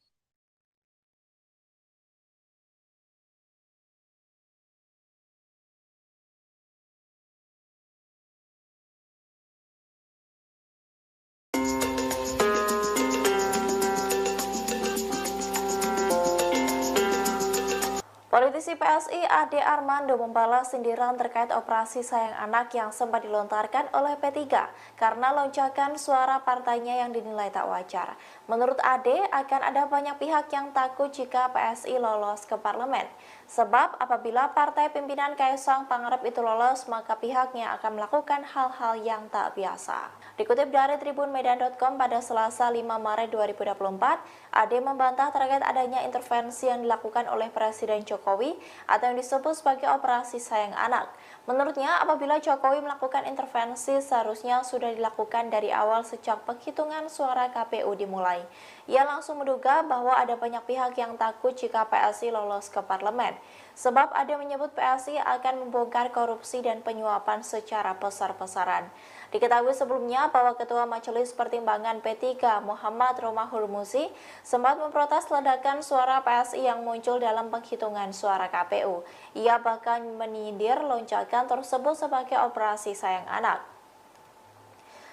Politisi PSI Ade Armando membalas sindiran terkait operasi sayang anak yang sempat dilontarkan oleh P3 karena lonjakan suara partainya yang dinilai tak wajar. Menurut Ade, akan ada banyak pihak yang takut jika PSI lolos ke parlemen. Sebab apabila partai pimpinan Kaisang Pangarep itu lolos, maka pihaknya akan melakukan hal-hal yang tak biasa. Dikutip dari tribunmedan.com pada Selasa 5 Maret 2024, Ade membantah terkait adanya intervensi yang dilakukan oleh Presiden Jokowi atau yang disebut sebagai operasi sayang anak. Menurutnya, apabila Jokowi melakukan intervensi, seharusnya sudah dilakukan dari awal sejak penghitungan suara KPU dimulai. Ia langsung menduga bahwa ada banyak pihak yang takut jika PSI lolos ke parlemen. Sebab Ade menyebut PSI akan membongkar korupsi dan penyuapan secara besar-besaran. Diketahui sebelumnya bahwa Ketua Majelis Pertimbangan P3 Muhammad Romahur Muzi sempat memprotes ledakan suara PSI yang muncul dalam penghitungan suara KPU. Ia bahkan menyindir lonjakan tersebut sebagai operasi sayang anak.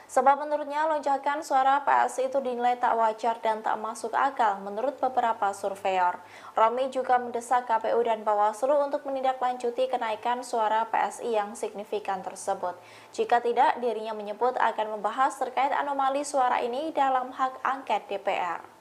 Sebab menurutnya lonjakan suara PSI itu dinilai tak wajar dan tak masuk akal menurut beberapa surveyor. Romi juga mendesak KPU dan Bawaslu untuk menindaklanjuti kenaikan suara PSI yang signifikan tersebut. Jika tidak, dirinya menyebut akan membahas terkait anomali suara ini dalam hak angket DPR.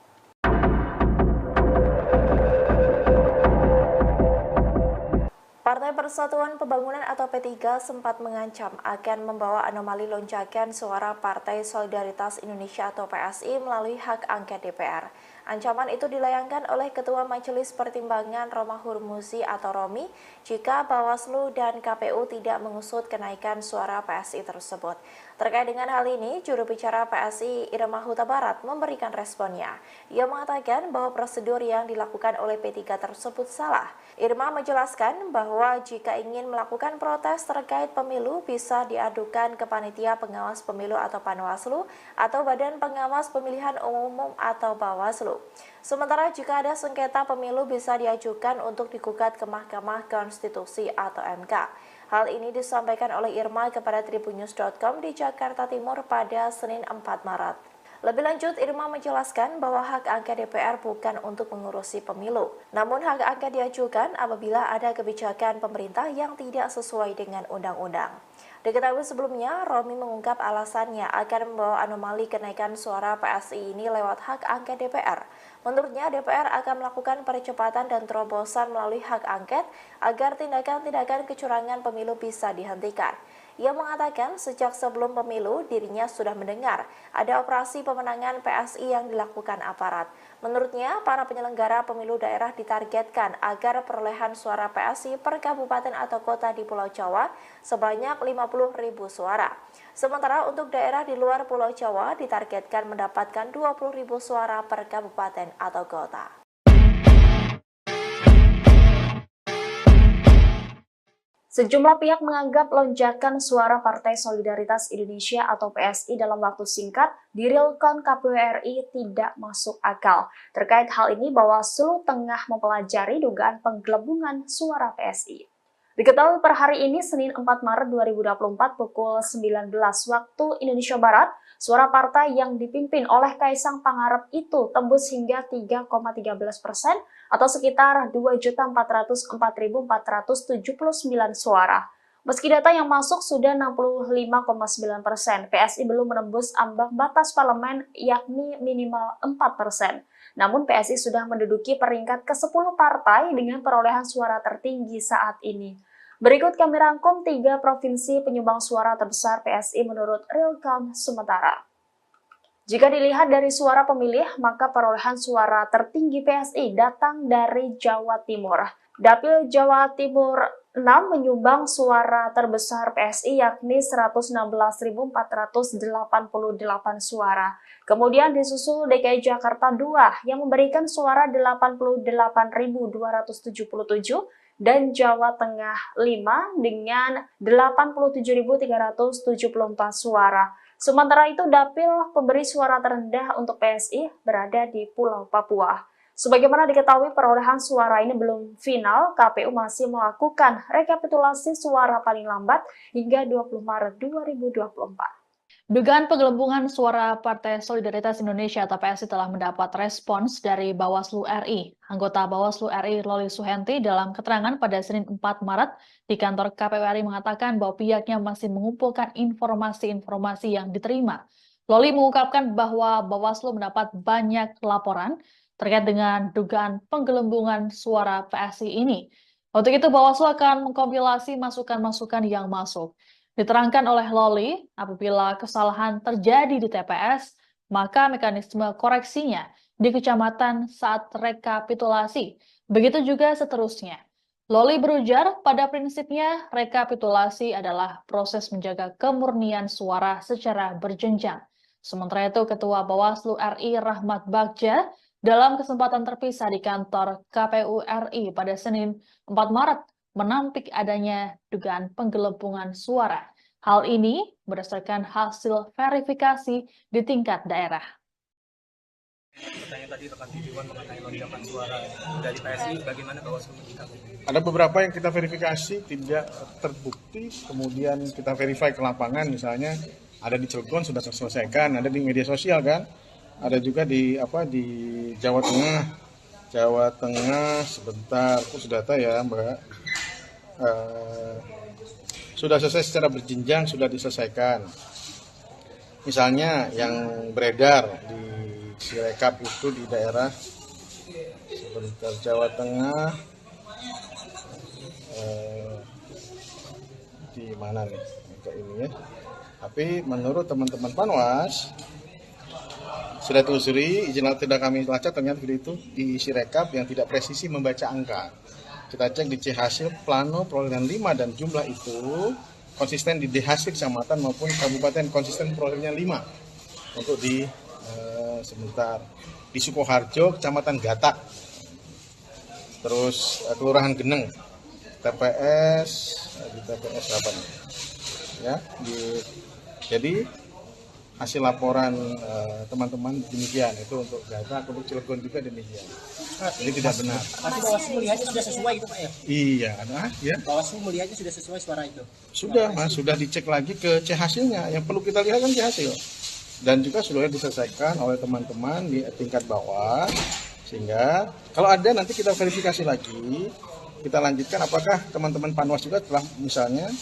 Partai Persatuan Pembangunan atau P3 sempat mengancam akan membawa anomali lonjakan suara Partai Solidaritas Indonesia atau PSI melalui hak angket DPR. Ancaman itu dilayangkan oleh Ketua Majelis Pertimbangan Romahur Muzi atau Romi jika Bawaslu dan KPU tidak mengusut kenaikan suara PSI tersebut. Terkait dengan hal ini, juru bicara PSI Irma Huta Barat memberikan responnya. Ia mengatakan bahwa prosedur yang dilakukan oleh P3 tersebut salah. Irma menjelaskan bahwa jika ingin melakukan protes terkait pemilu bisa diadukan ke Panitia Pengawas Pemilu atau Panwaslu atau Badan Pengawas Pemilihan Umum atau Bawaslu. Sementara jika ada sengketa pemilu bisa diajukan untuk digugat ke Mahkamah Konstitusi atau MK. Hal ini disampaikan oleh Irma kepada tribunnews.com di Jakarta Timur pada Senin 4 Maret. Lebih lanjut, Irma menjelaskan bahwa hak angket DPR bukan untuk mengurusi pemilu. Namun hak angket diajukan apabila ada kebijakan pemerintah yang tidak sesuai dengan undang-undang. Diketahui sebelumnya, Romi mengungkap alasannya akan membawa anomali kenaikan suara PSI ini lewat hak angket DPR. Menurutnya, DPR akan melakukan percepatan dan terobosan melalui hak angket agar tindakan-tindakan kecurangan pemilu bisa dihentikan. Ia mengatakan sejak sebelum pemilu dirinya sudah mendengar ada operasi pemenangan PSI yang dilakukan aparat. Menurutnya, para penyelenggara pemilu daerah ditargetkan agar perolehan suara PSI per kabupaten atau kota di Pulau Jawa sebanyak 50.000 suara. Sementara untuk daerah di luar Pulau Jawa ditargetkan mendapatkan 20.000 suara per kabupaten atau kota. Sejumlah pihak menganggap lonjakan suara Partai Solidaritas Indonesia atau PSI dalam waktu singkat di real count KPU RI tidak masuk akal. Terkait hal ini, Bawaslu tengah mempelajari dugaan penggelembungan suara PSI. Diketahui per hari ini, Senin 4 Maret 2024 pukul 19 waktu Indonesia Barat, suara partai yang dipimpin oleh Kaisang Pangarep itu tembus hingga 3,13% atau sekitar 2.404.479 suara. Meski data yang masuk sudah 65,9%, PSI belum menembus ambang batas parlemen yakni minimal 4%. Namun PSI sudah menduduki peringkat ke-10 partai dengan perolehan suara tertinggi saat ini. Berikut kami rangkum 3 provinsi penyumbang suara terbesar PSI menurut real count sementara. Jika dilihat dari suara pemilih, maka perolehan suara tertinggi PSI datang dari Jawa Timur. Dapil Jawa Timur 6 menyumbang suara terbesar PSI yakni 116.488 suara. Kemudian disusul DKI Jakarta 2 yang memberikan suara 88.277 dan Jawa Tengah 5 dengan 87.374 suara. Sementara itu, dapil pemberi suara terendah untuk PSI berada di Pulau Papua. Sebagaimana diketahui, perolehan suara ini belum final, KPU masih melakukan rekapitulasi suara paling lambat hingga 20 Maret 2024. Dugaan penggelembungan suara Partai Solidaritas Indonesia atau PSI telah mendapat respons dari Bawaslu RI. Anggota Bawaslu RI Loli Suhenti dalam keterangan pada Senin 4 Maret di kantor KPU RI mengatakan bahwa pihaknya masih mengumpulkan informasi-informasi yang diterima. Loli mengungkapkan bahwa Bawaslu mendapat banyak laporan terkait dengan dugaan penggelembungan suara PSI ini. Untuk itu, Bawaslu akan mengkompilasi masukan-masukan yang masuk. Diterangkan oleh Loli, apabila kesalahan terjadi di TPS, maka mekanisme koreksinya di kecamatan saat rekapitulasi. Begitu juga seterusnya. Loli berujar, pada prinsipnya rekapitulasi adalah proses menjaga kemurnian suara secara berjenjang. Sementara itu, Ketua Bawaslu RI Rahmat Bagja dalam kesempatan terpisah di kantor KPU RI pada Senin 4 Maret menampik adanya dugaan penggelembungan suara. Hal ini berdasarkan hasil verifikasi di tingkat daerah. Pertanyaan tadi rekan Tidiwan mengenai lonjakan suara dari PSI, bagaimana Bawaslu menyikapi? Ada beberapa yang kita verifikasi tidak terbukti, kemudian kita verify ke lapangan, misalnya ada di Cilegon sudah terselesaikan, ada di media sosial kan, ada juga di Jawa Tengah sebentar, khusus data ya Mbak. Sudah selesai secara berjenjang, sudah diselesaikan. Misalnya yang beredar di Sirekap itu di daerah sebentar Jawa Tengah, di mana nih kayak ini ya. Tapi menurut teman-teman Panwas sudah telusuri, izin tidak kami lacak, ternyata video itu di Sirekap yang tidak presisi membaca angka. Kita cek di C hasil plano perolehan 5 dan jumlah itu konsisten di D hasil kecamatan maupun kabupaten, konsisten perolehannya 5 untuk di sebentar di Sukoharjo kecamatan Gatak, terus Kelurahan Geneng, TPS di TPS apa nih ya jadi hasil laporan teman-teman demikian, itu untuk Gatak, untuk Cilegon juga demikian. Ini tidak benar. Pasti Bawaslu melihatnya sudah sesuai gitu Pak ya? Iya, ya. Bawaslu melihatnya sudah sesuai suara itu? Sudah Mas, sudah dicek lagi ke C hasilnya. Yang perlu kita lihat kan C hasil. Dan juga sudah diselesaikan oleh teman-teman di tingkat bawah. Sehingga kalau ada nanti kita verifikasi lagi, kita lanjutkan apakah teman-teman Panwas juga telah misalnya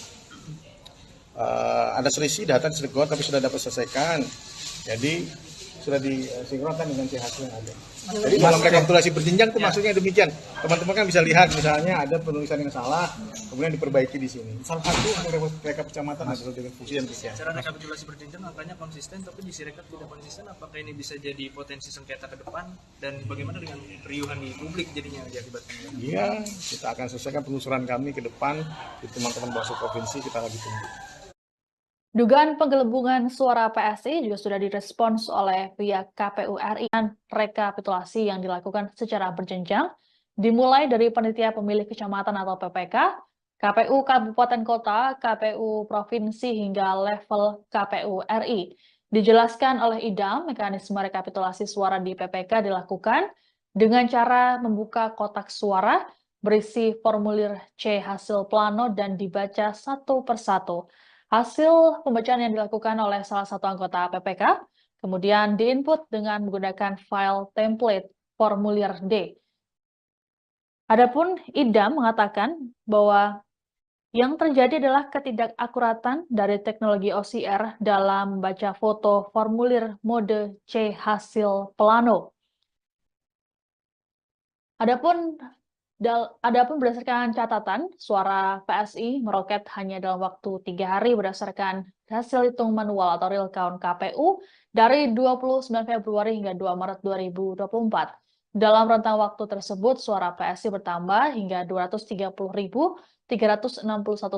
ada selisih data di Cilegon tapi sudah dapat selesaikan. Jadi sudah disinkronkan dengan C hasil yang ada. Jadi dalam rekapitulasi berjenjang itu maksudnya demikian. Teman-teman kan bisa lihat misalnya ada penulisan yang salah, kemudian diperbaiki di sini. Salah satu rekap kecamatan adalah dengan fungsi yang bisa. Cara rekapitulasi berjenjang angkanya konsisten, tapi di Sirekap tidak konsisten. Apakah ini bisa jadi potensi sengketa ke depan? Dan bagaimana dengan keriuhan di publik jadinya diakibatkan? Iya, kita akan selesaikan penelusuran kami ke depan di teman-teman Bawaslu Provinsi, kita lagi tunggu. Dugaan penggelembungan suara PSI juga sudah direspons oleh pihak KPU RI dan rekapitulasi yang dilakukan secara berjenjang, dimulai dari panitia pemilih kecamatan atau PPK, KPU Kabupaten Kota, KPU Provinsi hingga level KPU RI. Dijelaskan oleh Idam, mekanisme rekapitulasi suara di PPK dilakukan dengan cara membuka kotak suara berisi formulir C hasil plano dan dibaca satu persatu. Hasil pembacaan yang dilakukan oleh salah satu anggota PPK kemudian diinput dengan menggunakan file template formulir D. Adapun Idam mengatakan bahwa yang terjadi adalah ketidakakuratan dari teknologi OCR dalam membaca foto formulir mode C hasil plano. Adapun berdasarkan catatan, suara PSI meroket hanya dalam waktu 3 hari berdasarkan hasil hitung manual atau real count KPU dari 29 Februari hingga 2 Maret 2024. Dalam rentang waktu tersebut, suara PSI bertambah hingga 230.361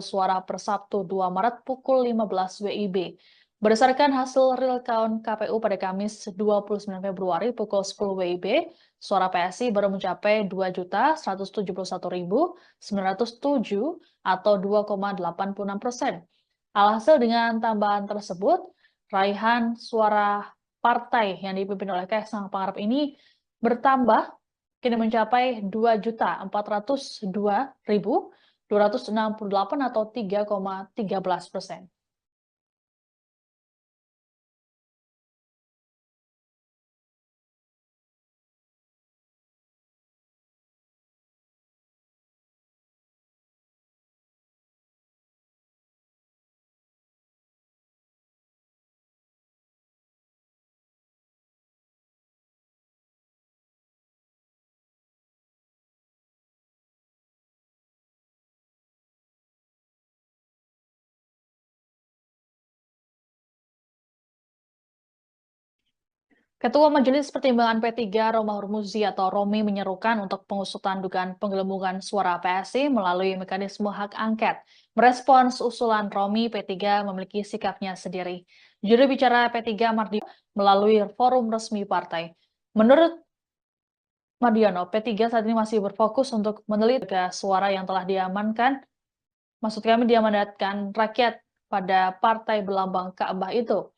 suara per Sabtu 2 Maret pukul 15 WIB. Berdasarkan hasil real count KPU pada Kamis 29 Februari pukul 10 WIB, suara PSI baru mencapai 2.171.907 atau 2,86%. Alhasil dengan tambahan tersebut, raihan suara partai yang dipimpin oleh Kaisang Pangarep ini bertambah kini mencapai 2.402.268 atau 3,13%. Ketua Majelis Pertimbangan P3 Roma Hurmuzi atau Romi menyerukan untuk pengusutan dugaan penggelembungan suara PSI melalui mekanisme hak angket. Merespons usulan Romi, P3 memiliki sikapnya sendiri. Juru bicara P3 Mardiono melalui forum resmi partai. Menurut Mardiono, P3 saat ini masih berfokus untuk meneliti suara yang telah diamankan, maksud kami diamanatkan rakyat pada partai berlambang Ka'bah itu.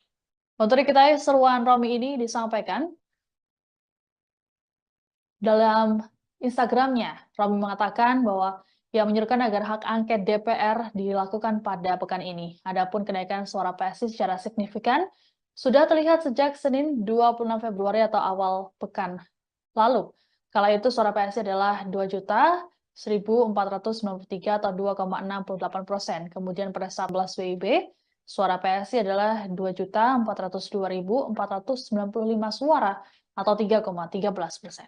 Untuk diketahui, seruan Romi ini disampaikan dalam Instagramnya. Romi mengatakan bahwa ia menyerukan agar hak angket DPR dilakukan pada pekan ini. Adapun kenaikan suara PSI secara signifikan sudah terlihat sejak Senin 26 Februari atau awal pekan lalu. Kala itu suara PSI adalah 2.1.493 atau 2,68%. Kemudian pada 11 WIB, suara PSI adalah 2.402.495 suara atau 3,13%.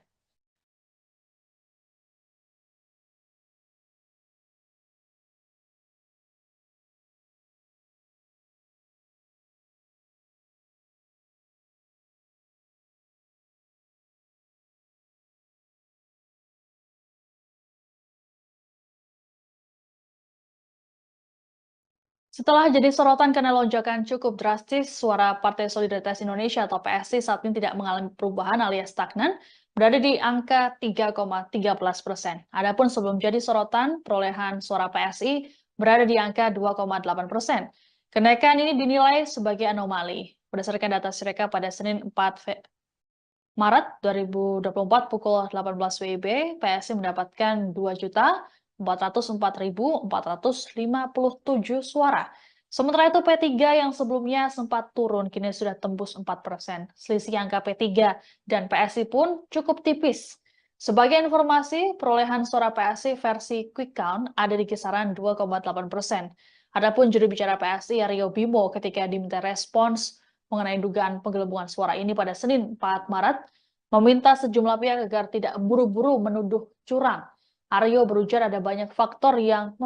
Setelah jadi sorotan karena lonjakan cukup drastis, suara Partai Solidaritas Indonesia atau PSI saat ini tidak mengalami perubahan alias stagnan, berada di angka 3,13%. Adapun sebelum jadi sorotan, perolehan suara PSI berada di angka 2,8%. Kenaikan ini dinilai sebagai anomali. Berdasarkan data Sirekap pada Senin 4 Maret 2024 pukul 18 WIB, PSI mendapatkan 2.404.457 suara. Sementara itu P3 yang sebelumnya sempat turun kini sudah tembus 4%. Selisih angka P3 dan PSI pun cukup tipis. Sebagai informasi, perolehan suara PSI versi quick count ada di kisaran 2,8%. Adapun juru bicara PSI Aryo Bimo ketika diminta respons mengenai dugaan penggelembungan suara ini pada Senin 4 Maret, meminta sejumlah pihak agar tidak buru-buru menuduh curang. Aryo berujar ada banyak faktor yang